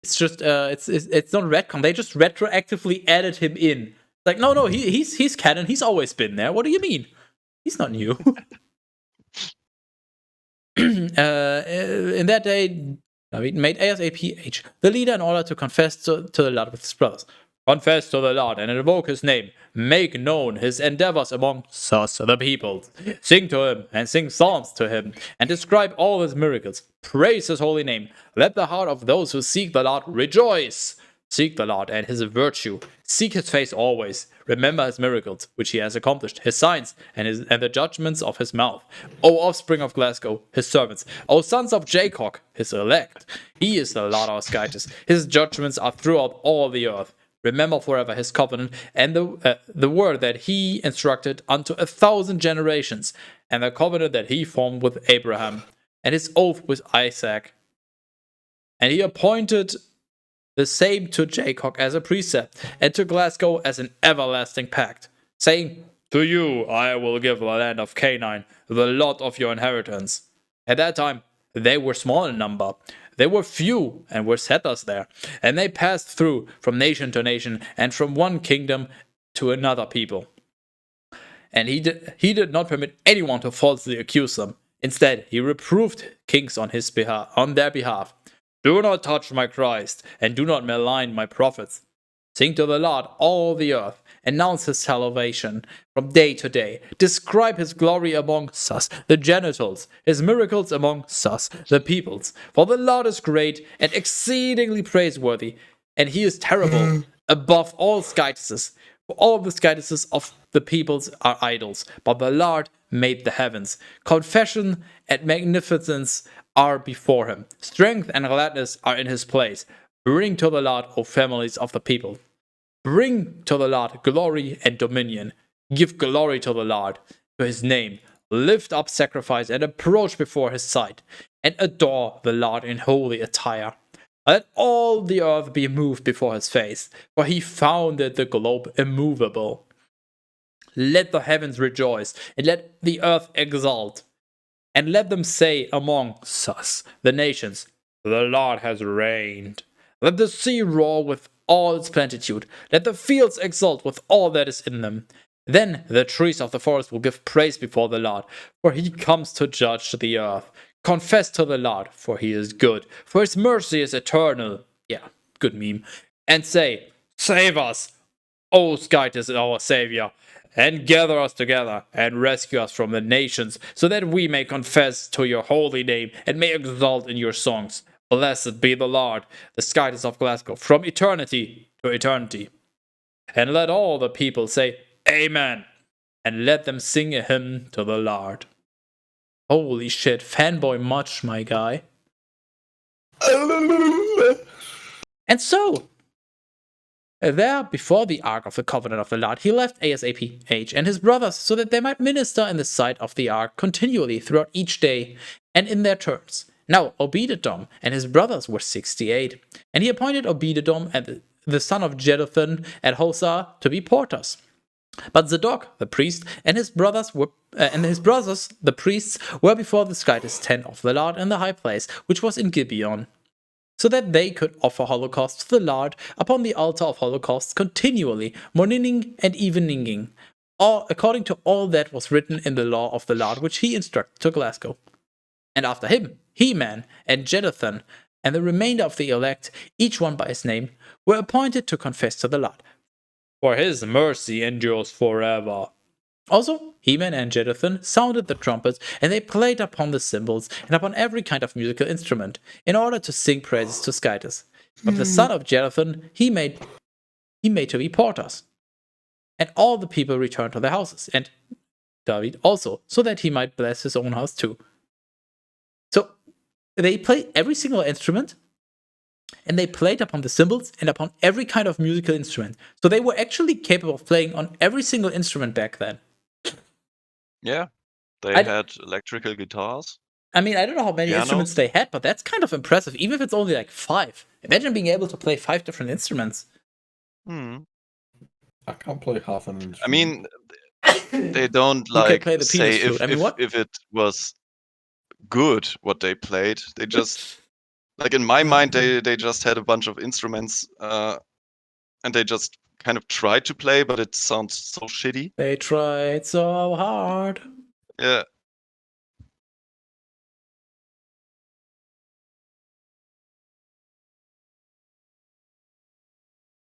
It's just it's not retcon. They just retroactively added him in. Like no, he's canon. He's always been there. What do you mean? He's not new. In that day, David made ASAP the leader in order to confess to the Lord with his brothers. Confess to the Lord and invoke his name. Make known his endeavors among us, the people. Sing to him and sing psalms to him and describe all his miracles. Praise his holy name. Let the heart of those who seek the Lord rejoice. Seek the Lord and his virtue. Seek his face always. Remember his miracles, which he has accomplished, his signs and the judgments of his mouth. O offspring of Glasgow, his servants. O sons of Jacob, his elect. He is the Lord our Skytis. His judgments are throughout all the earth. Remember forever his covenant and the word that he instructed unto 1,000 generations, and the covenant that he formed with Abraham, and his oath with Isaac. And he appointed the same to Jacob as a precept, and to Glasgow as an everlasting pact, saying, To you I will give the land of Canaan, the lot of your inheritance. At that time they were small in number. They were few and were settlers there, and they passed through from nation to nation and from one kingdom to another people. And he did not permit anyone to falsely accuse them. Instead, he reproved kings on their behalf. Do not touch my Christ, and do not malign my prophets. Sing to the Lord, all the earth. Announce his salvation from day to day. Describe his glory among us, the genitals, his miracles among us, the peoples. For the Lord is great and exceedingly praiseworthy, and he is terrible above all Skytises. For all the Skytises of the peoples are idols, but the Lord made the heavens. Confession and magnificence are before him. Strength and gladness are in his place. Bring to the Lord, O families of the people. Bring to the Lord glory and dominion. Give glory to the Lord, to his name. Lift up sacrifice and approach before his sight, and adore the Lord in holy attire. Let all the earth be moved before his face, for he founded the globe immovable. let the heavens rejoice, and let the earth exult. And let them say among us, the nations, the Lord has reigned. Let the sea roar with all its plenitude. Let the fields exult with all that is in them. Then the trees of the forest will give praise before the Lord, for he comes to judge the earth. Confess to the Lord, for he is good, for his mercy is eternal. Yeah, good meme. And say, save us, O Skytis, our savior, and gather us together and rescue us from the nations, so that we may confess to your holy name and may exalt in your songs. Blessed be the Lord, the Skytis of Glasgow, from eternity to eternity. And let all the people say, Amen, and let them sing a hymn to the Lord. Holy shit, fanboy much, my guy. And so, there, before the Ark of the Covenant of the Lord, he left ASAP and his brothers so that they might minister in the sight of the Ark continually throughout each day and in their turns. Now, Obededom and his brothers were 68, and he appointed Obededom and the son of Jeduthun and Hosah to be porters. But Zadok, the priest, and his brothers, the priests, were before the Skytis tent of the Lord in the high place, which was in Gibeon, so that they could offer holocaust to the Lord upon the altar of holocausts continually, morning and evening, all according to all that was written in the law of the Lord, which he instructed to Glasgow. And after him, Heman and Jeduthun, and the remainder of the elect, each one by his name, were appointed to confess to the Lord, for his mercy endures forever. Also, Heman and Jeduthun sounded the trumpets, and they played upon the cymbals and upon every kind of musical instrument, in order to sing praises to Skytis. But the son of Jeduthun he made to be porters. And all the people returned to their houses, and David also, so that he might bless his own house too. So they played every single instrument, and they played upon the cymbals and upon every kind of musical instrument. So they were actually capable of playing on every single instrument back then. Yeah, they had electrical guitars. I mean, I don't know how many instruments they had, but that's kind of impressive, even if it's only like 5. Imagine being able to play 5 different instruments. I can't play half an instrument. I mean, they don't play the say penis flute. if it was good what they played. They just in my mind they just had a bunch of instruments and they just kind of tried to play, but it sounds so shitty. They tried so hard. Yeah.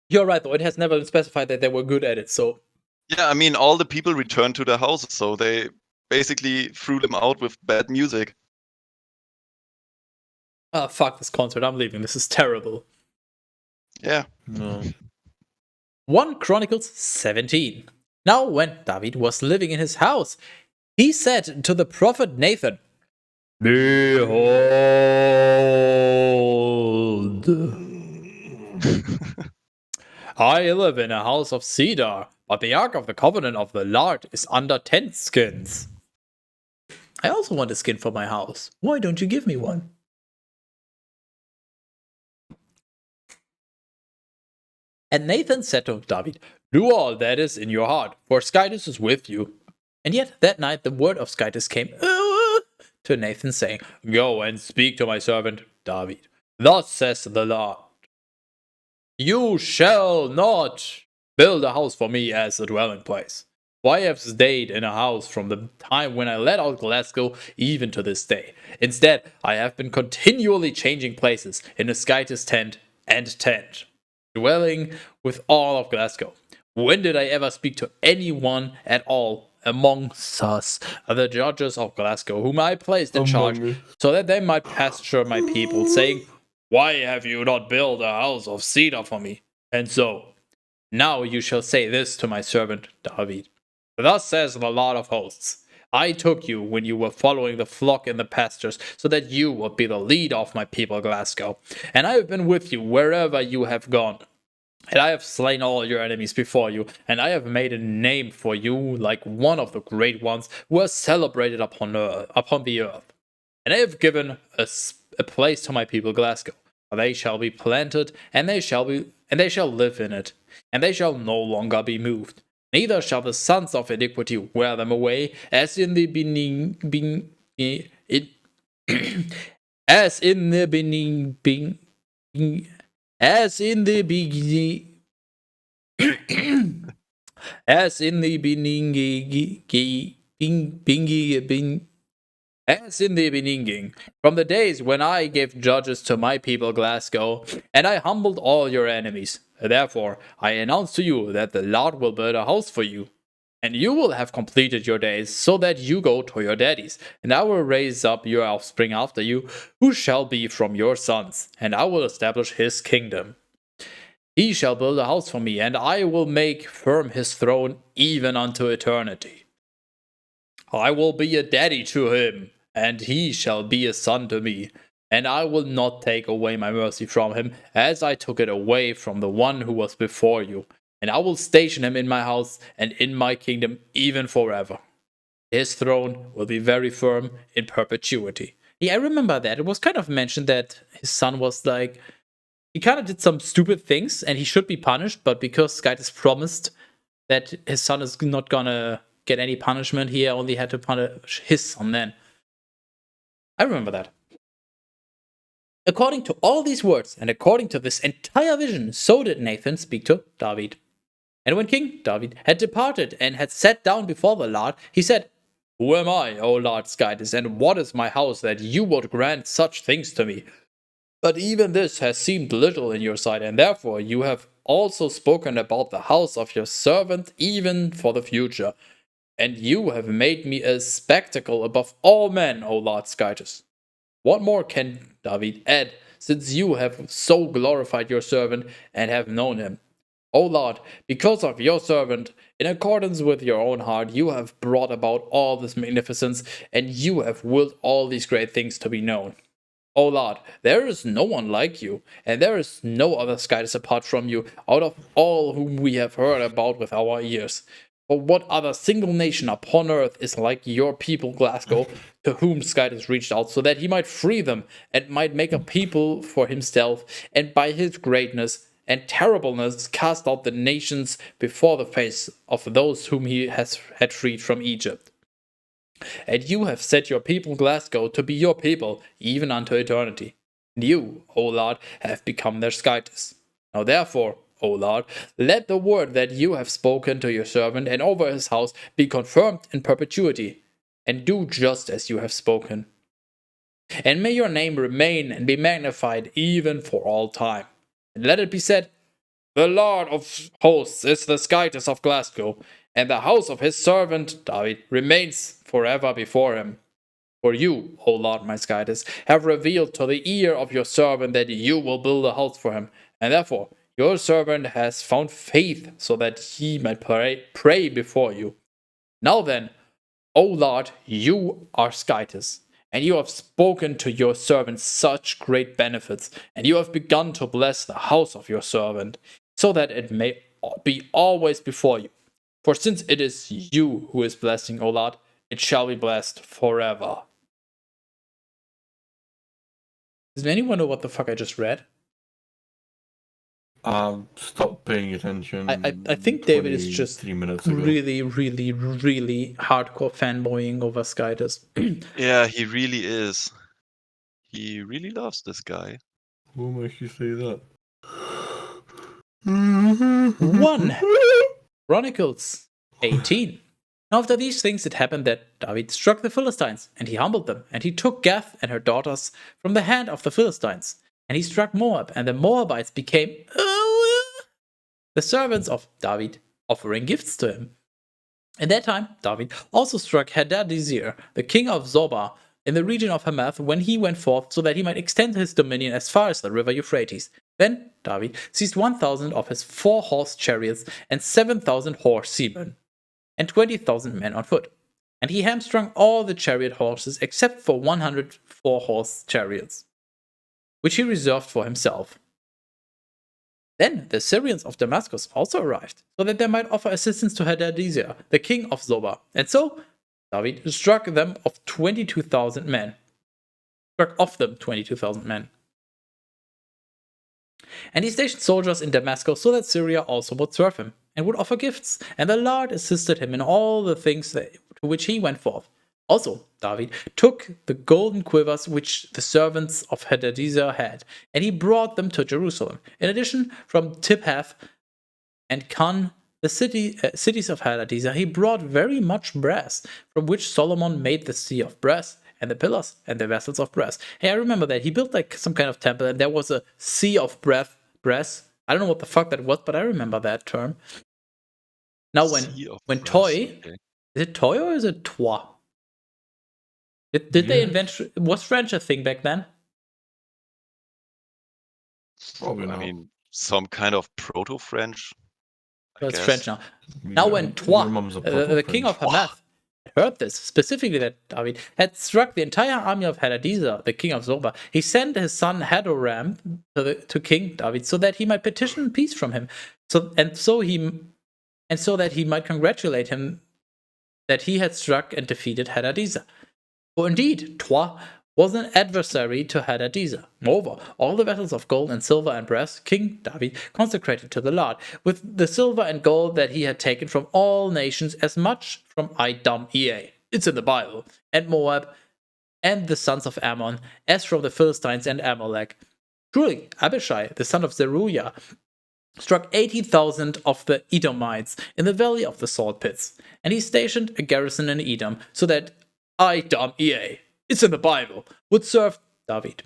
You're right, though. It has never been specified that they were good at it, so... Yeah, I mean, all the people returned to their houses, so they basically threw them out with bad music. Ah, fuck this concert. I'm leaving. This is terrible. Yeah. No. 1 Chronicles 17. Now, when David was living in his house, he said to the prophet Nathan, Behold, I live in a house of cedar, but the Ark of the Covenant of the Lord is under tent skins. I also want a skin for my house. Why don't you give me one? And Nathan said to David, Do all that is in your heart, for Skytis is with you. And yet that night the word of Skytis came to Nathan, saying, Go and speak to my servant David. Thus says the Lord, You shall not build a house for me as a dwelling place. For I have stayed in a house from the time when I let out Glasgow even to this day. Instead, I have been continually changing places in a Skytis tent and tent, dwelling with all of Glasgow. When did I ever speak to anyone at all amongst us, the judges of Glasgow, whom I placed in charge, so that they might pasture my people, saying, Why have you not built a house of cedar for me? And so, now you shall say this to my servant David. Thus says the Lord of hosts, I took you when you were following the flock in the pastures, so that you would be the leader of my people Glasgow. And I have been with you wherever you have gone. And I have slain all your enemies before you, and I have made a name for you like one of the great ones who are celebrated upon the earth. And I have given a place to my people Glasgow. They shall be planted, and they shall live in it, and they shall no longer be moved. neither shall the sons of iniquity wear them away, as in the beginning, as in the beginning, as in the beginning, as in the beginning, as in the beginning, from the days when I gave judges to my people Glasgow, and I humbled all your enemies. Therefore, I announce to you that the Lord will build a house for you, and you will have completed your days, so that you go to your daddies, and I will raise up your offspring after you, who shall be from your sons, and I will establish his kingdom. He shall build a house for me, and I will make firm his throne even unto eternity. I will be a daddy to him, and he shall be a son to me. And I will not take away my mercy from him, as I took it away from the one who was before you. And I will station him in my house and in my kingdom even forever. His throne will be very firm in perpetuity. Yeah, I remember that. It was kind of mentioned that his son was like, he kind of did some stupid things and he should be punished, but because Skytis promised that his son is not gonna get any punishment, he only had to punish his son then. I remember that. According to all these words, and according to this entire vision, so did Nathan speak to David. And when King David had departed and had sat down before the Lord, he said, Who am I, O Lord Skytis, and what is my house that you would grant such things to me? But even this has seemed little in your sight, and therefore you have also spoken about the house of your servant even for the future. And you have made me a spectacle above all men, O Lord Skytis. What more can David add, since you have so glorified your servant and have known him? O Lord, because of your servant, in accordance with your own heart, you have brought about all this magnificence, and you have willed all these great things to be known. O Lord, there is no one like you, and there is no other Skytis apart from you, out of all whom we have heard about with our ears. For what other single nation upon earth is like your people Glasgow, to whom Skytis reached out, so that he might free them, and might make a people for himself, and by his greatness and terribleness cast out the nations before the face of those whom he had freed from Egypt. And you have set your people Glasgow to be your people, even unto eternity. And you, O Lord, have become their Skytis. Now therefore, O Lord, let the word that you have spoken to your servant and over his house be confirmed in perpetuity, and do just as you have spoken. And may your name remain and be magnified even for all time. And let it be said, The Lord of hosts is the Skytis of Glasgow, and the house of his servant David remains forever before him. For you, O Lord my Skytis, have revealed to the ear of your servant that you will build a house for him, and therefore your servant has found faith so that he might pray before you. Now then, O Lord, you are Skytis, and you have spoken to your servant such great benefits, and you have begun to bless the house of your servant, so that it may be always before you. For since it is you who is blessing, O Lord, it shall be blessed forever. Does anyone know what the fuck I just read? Stop paying attention. I think David is just 3 minutes ago. really hardcore fanboying over Skytis. Yeah, he really is. He really loves this guy. Who makes you say that? 1 Chronicles 18. Now after these things it happened that David struck the Philistines, and he humbled them, and he took Gath and her daughters from the hand of the Philistines. And he struck Moab, and the Moabites became the servants of David, offering gifts to him. At that time, David also struck Hadadezer, the king of Zobah, in the region of Hamath, when he went forth, so that he might extend his dominion as far as the river Euphrates. Then David seized 1,000 of his 4-horse chariots and 7,000 horsemen, and 20,000 men on foot. And he hamstrung all the chariot horses except for 100 4-horse chariots, which he reserved for himself. Then the Syrians of Damascus also arrived, so that they might offer assistance to Hadadezer, the king of Zobah. And so David struck them of 22,000 men. Struck off them 22,000 men. And he stationed soldiers in Damascus so that Syria also would serve him. and would offer gifts, and the Lord assisted him in all the things to which he went forth. Also, David took the golden quivers which the servants of Hadadezer had, and he brought them to Jerusalem. In addition, from Tiphath and Can, the cities of Hadadezer, he brought very much brass, from which Solomon made the sea of brass, and the pillars, and the vessels of brass. Hey, I remember that. He built like some kind of temple, and there was a sea of brass. I don't know what the fuck that was, but I remember that term. Now, when Toy, okay. is it Toy or is it Toi? Did they invent? Was French a thing back then? Probably I not. mean, some kind of proto-French. I It's guess. French now. Now, when Toi, the king of Hamath, heard this, specifically that David had struck the entire army of Hadadezer, the king of Zobah, he sent his son Hadoram to King David so that he might petition peace from him, so that he might congratulate him that he had struck and defeated Hadadezer. For indeed, Toi was an adversary to Hadadezer. Moreover, all the vessels of gold and silver and brass King David consecrated to the Lord, with the silver and gold that he had taken from all nations, as much from Edom, it's in the Bible, and Moab, and the sons of Ammon, as from the Philistines and Amalek. Truly, Abishai, the son of Zeruiah, struck 80,000 of the Edomites in the valley of the salt pits, and he stationed a garrison in Edom, so that Edom, it's in the Bible, would serve David.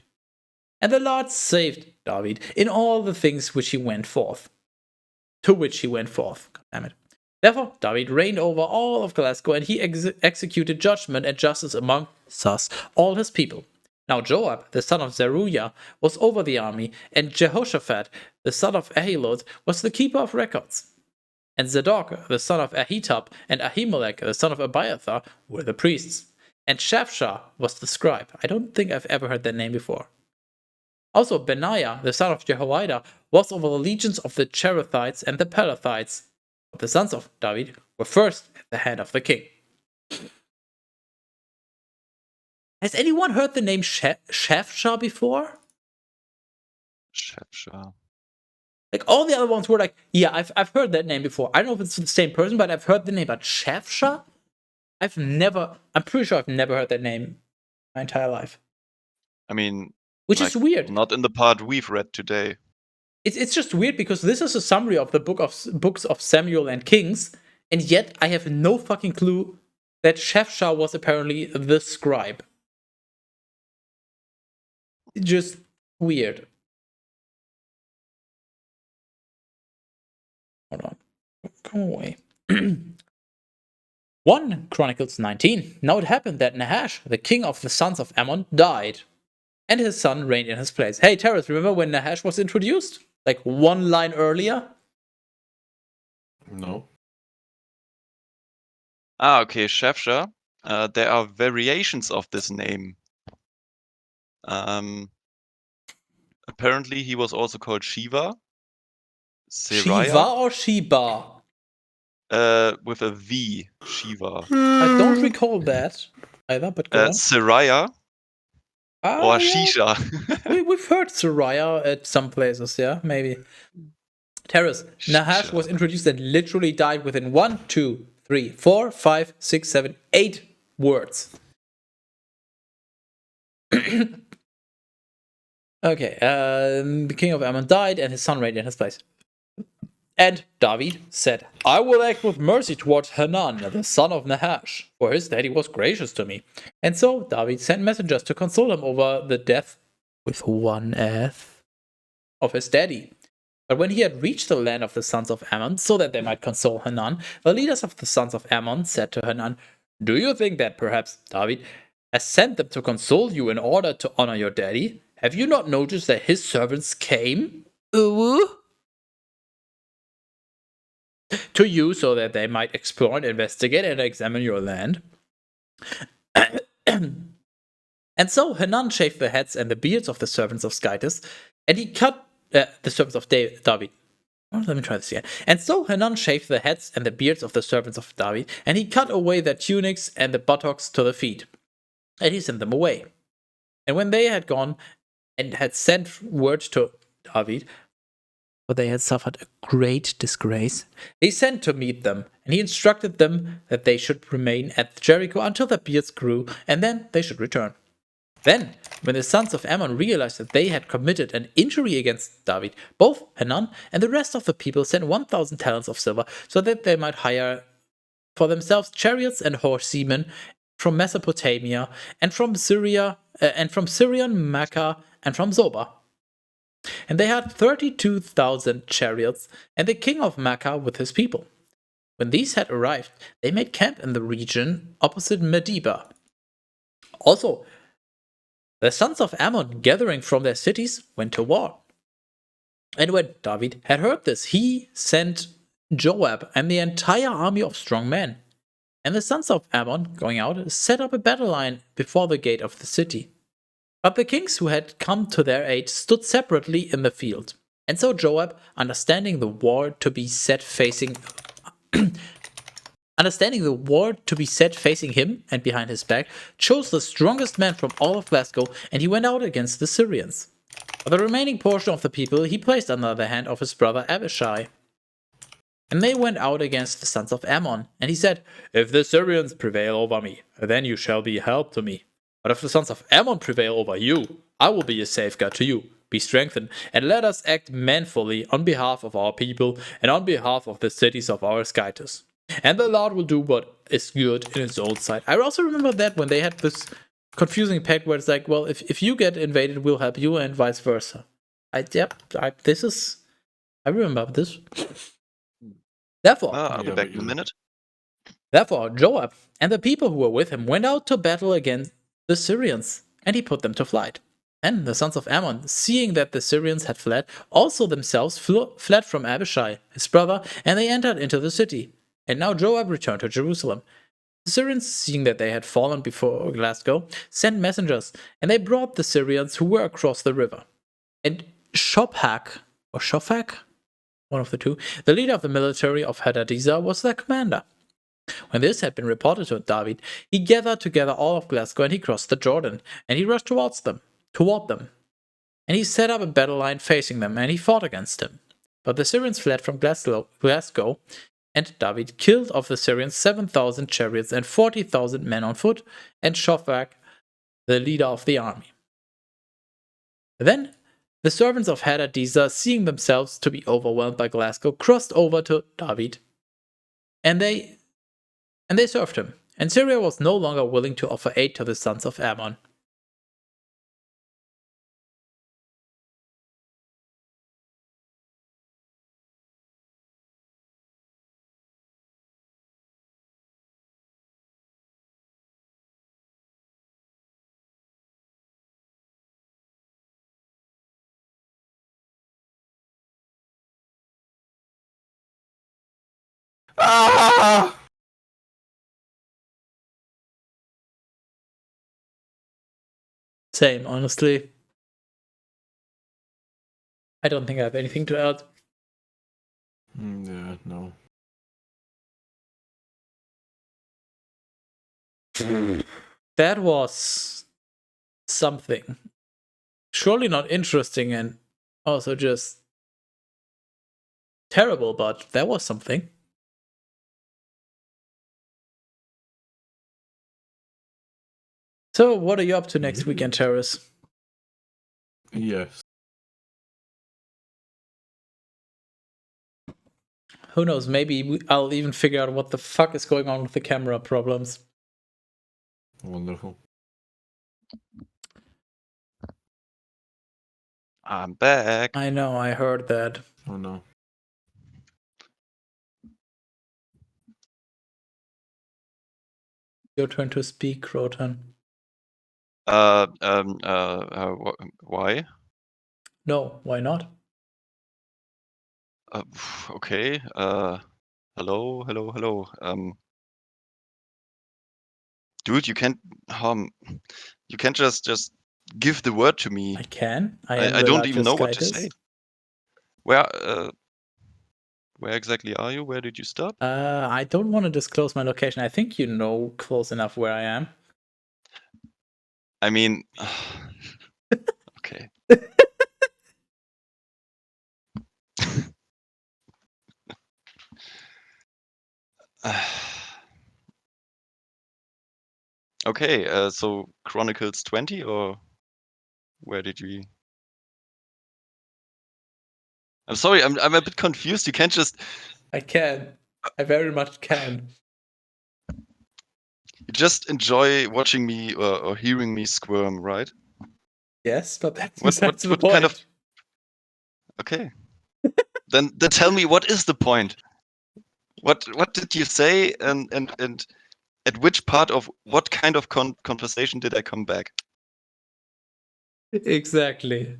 And the Lord saved David in all the things which he went forth. To which he went forth. God damn it. Therefore, David reigned over all of Glasgow, and he executed judgment and justice among all his people. Now Joab, the son of Zeruiah, was over the army, and Jehoshaphat, the son of Ahilud, was the keeper of records. And Zadok, the son of Ahitub, and Ahimelech, the son of Abiathar, were the priests. And Shapshah was the scribe. I don't think I've ever heard that name before. Also, Benaiah, the son of Jehoiada, was over the legions of the Cherethites and the Pelethites. But the sons of David were first at the hand of the king. Has anyone heard the name Shapshah before? Shapshah. Like, all the other ones were like, yeah, I've heard that name before. I don't know if it's the same person, but I've heard the name. But Shapshah? I'm pretty sure I've never heard that name my entire life. I mean, which is weird. Not in the part we've read today. It's just weird because this is a summary of the books of Samuel and Kings, and yet I have no fucking clue that Shapshah was apparently the scribe. Just weird. Hold on. Go away. 1 Chronicles 19. Now it happened that Nahash, the king of the sons of Ammon, died, and his son reigned in his place. Hey, Terrace, remember when Nahash was introduced? Like one line earlier? No. Okay, Shapshah. There are variations of this name. Apparently, he was also called Shiva. Shiva or Sheba? With a V, Shiva. I don't recall that either, but go on. Sariah or yeah. Shisha. We've heard Sariah at some places, yeah, maybe. Terrace, Nahash was introduced and literally died within 1, 2, 3, 4, 5, 6, 7, 8 words. Okay, the king of Ammon died, and his son reigned in his place. And David said, I will act with mercy towards Hanan, the son of Nahash, for his daddy was gracious to me. And so David sent messengers to console him over the death, with one F, of his daddy. But when he had reached the land of the sons of Ammon, so that they might console Hanan, the leaders of the sons of Ammon said to Hanan, do you think that perhaps David has sent them to console you in order to honor your daddy? Have you not noticed that his servants came to you so that they might explore and investigate and examine your land? And so Hanan shaved the heads and the beards of the servants of Skytis, and he cut the servants of David. Oh, let me try this again. And so Hanan shaved the heads and the beards of the servants of David, and he cut away their tunics and the buttocks to the feet, and he sent them away. And when they had gone and had sent word to David, for they had suffered a great disgrace, he sent to meet them, and he instructed them that they should remain at Jericho until their beards grew, and then they should return. Then, when the sons of Ammon realized that they had committed an injury against David, both Hanun and the rest of the people sent 1,000 talents of silver so that they might hire for themselves chariots and horsemen from Mesopotamia and from Syria, Syrian Makkah and from Zobah. And they had 32,000 chariots, and the king of Makkah with his people. When these had arrived, they made camp in the region opposite Medeba. Also, the sons of Ammon, gathering from their cities, went to war. And when David had heard this, he sent Joab and the entire army of strong men. And the sons of Ammon, going out, set up a battle line before the gate of the city. But the kings who had come to their aid stood separately in the field. And so Joab, understanding the war to be set facing him and behind his back, chose the strongest man from all of Glasgow, and he went out against the Syrians. But the remaining portion of the people he placed under the hand of his brother Abishai. And they went out against the sons of Ammon, and he said, "If the Syrians prevail over me, then you shall be help to me. But if the sons of Ammon prevail over you, I will be a safeguard to you. Be strengthened, and let us act manfully on behalf of our people and on behalf of the cities of our skyters. And the Lord will do what is good in his own sight." I also remember that when they had this confusing pact where it's like, well, if you get invaded, we'll help you, and vice versa. I remember this. Therefore, I'll be back in a minute. Therefore, Joab and the people who were with him went out to battle against the Syrians, and he put them to flight. And the sons of Ammon, seeing that the Syrians had fled, also themselves fled from Abishai, his brother, and they entered into the city. And now Joab returned to Jerusalem. The Syrians, seeing that they had fallen before Glasgow, sent messengers, and they brought the Syrians who were across the river. And Shophak, one of the two, the leader of the military of Hadadezer, was their commander. When this had been reported to David, he gathered together all of Glasgow, and he crossed the Jordan, and he rushed toward them. And he set up a battle line facing them, and he fought against them. But the Syrians fled from Glasgow, and David killed of the Syrians 7,000 chariots and 40,000 men on foot, and Shophak, the leader of the army. Then the servants of Hadadezer, seeing themselves to be overwhelmed by Glasgow, crossed over to David, and they served him. And Syria was no longer willing to offer aid to the sons of Ammon. Ah! Same, honestly. I don't think I have anything to add. Yeah, no. That was something. Surely not interesting and also just terrible, but that was something. So, what are you up to next weekend, Terrace? Yes. Who knows? Maybe I'll even figure out what the fuck is going on with the camera problems. Wonderful. I'm back. I know, I heard that. Oh no. Your turn to speak, Croton. Why? No, why not? Okay. Hello. Dude, you can't just give the word to me. I can. I am I the don't even know what largest to say. Skytus. Where exactly are you? Where did you stop? I don't want to disclose my location. I think you know close enough where I am. I mean, okay. Okay, so Chronicles 20, or where did we? I'm sorry, I'm a bit confused. You can't just. I can. I very much can. You just enjoy watching me or hearing me squirm, right? Yes, but that's What besides the what point. kind of? Okay. Then tell me, what is the point? What did you say, and at which part of what kind of conversation did I come back? Exactly.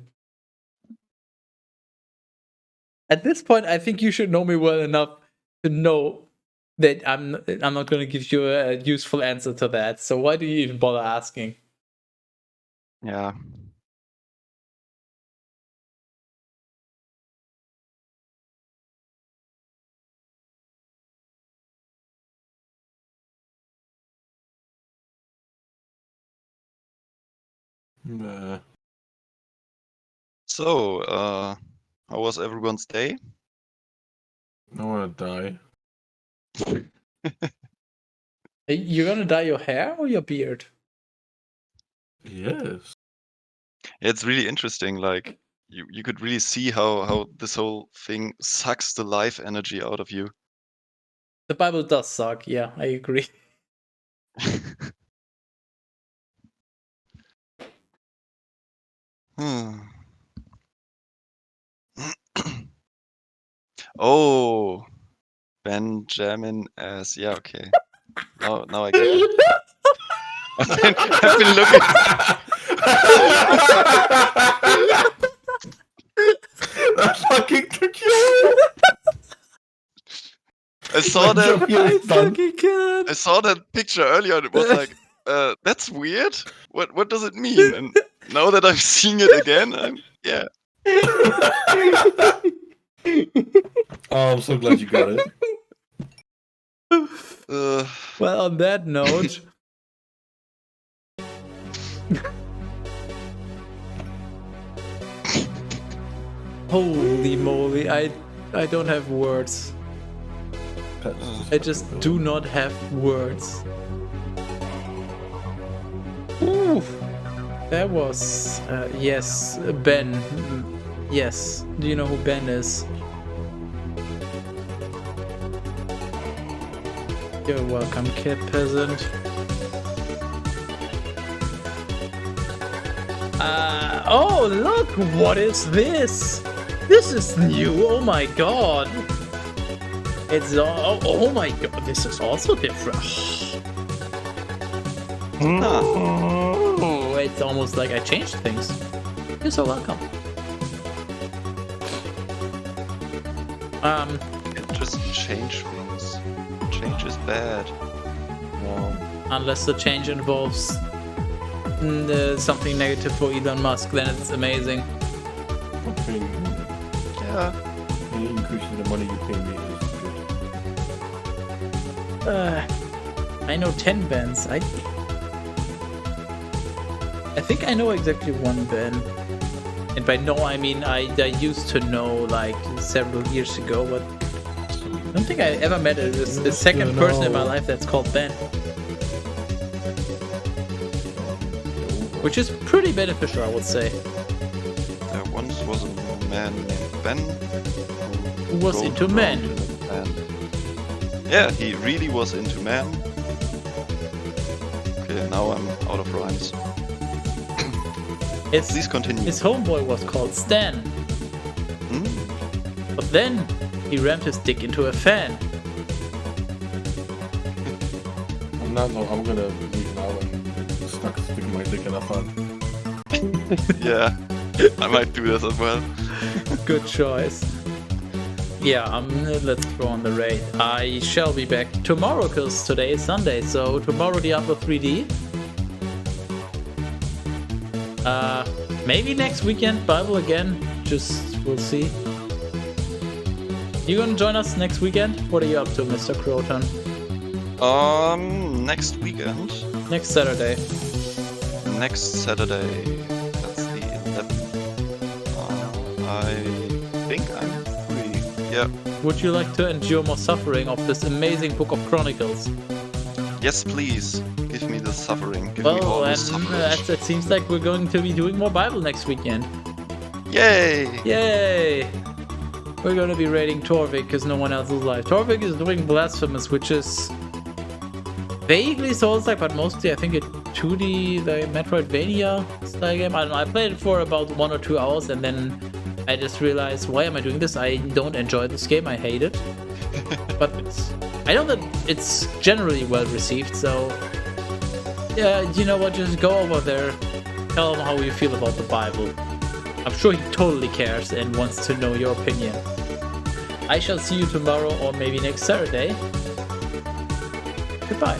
At this point, I think you should know me well enough to know that I'm not going to give you a useful answer to that. So why do you even bother asking? Yeah. Nah. So, how was everyone's day? I wanna die. You're going to dye your hair or your beard? Yes. It's really interesting. Like you could really see how this whole thing sucks the life energy out of you. The Bible does suck. Yeah, I agree. Hmm. Oh, Benjamin S. Yeah, okay. Now I get it. I've been looking. That fucking took you. I saw that. I fucking can't. I saw that picture earlier, and it was like, that's weird. What does it mean? And now that I'm seeing it again, yeah. Oh, I'm so glad you got it. Well, on that note, holy moly, I don't have words. I just do not have words. Ooh, that was yes, Ben. Yes, do you know who Ben is? You're welcome, kid peasant. Oh, look! What is this? This is new! Oh my god! It's oh my god! This is also different. Oh, it's almost like I changed things. You're so welcome. Just change things. Change is bad. Unless the change involves something negative for Elon Musk, then it's amazing. Okay. Yeah. Increasing the money you pay me is good. I know 10 Bens. I think I know exactly one Ben. And by know, I mean I used to know like several years ago, but I don't think I ever met a second person in my life that's called Ben. Which is pretty beneficial, I would say. There once was a man named Ben Who was rolled into around men. in a van. Yeah, he really was into men. Okay, now I'm out of rhymes. Please continue. His homeboy was called Stan. But then he rammed his dick into a fan. I'm gonna leave now and stick my dick in a fan. Yeah, I might do this as well. Good choice. Yeah, let's throw on the raid. I shall be back tomorrow because today is Sunday, so tomorrow Diablo 3D. Maybe next weekend Bible again. Just we'll see. You gonna join us next weekend? What are you up to, Mr. Croton? Next weekend. Next Saturday. Next Saturday. That's the 11th. I think I'm free. Yeah. Would you like to endure more suffering of this amazing Book of Chronicles? Yes, please. Give me the suffering. Give me all Well, the and suffering. it seems like we're going to be doing more Bible next weekend. Yay! Yay! We're going to be raiding Torvik because no one else is alive. Torvik is doing Blasphemous, which is vaguely Souls-like, but mostly I think a 2D, the Metroidvania style game. I don't know. I played it for about 1 or 2 hours and then I just realized, why am I doing this? I don't enjoy this game. I hate it. But I know that it's generally well received, so yeah, you know what? Just go over there, tell him how you feel about the Bible. I'm sure he totally cares and wants to know your opinion. I shall see you tomorrow or maybe next Saturday. Goodbye.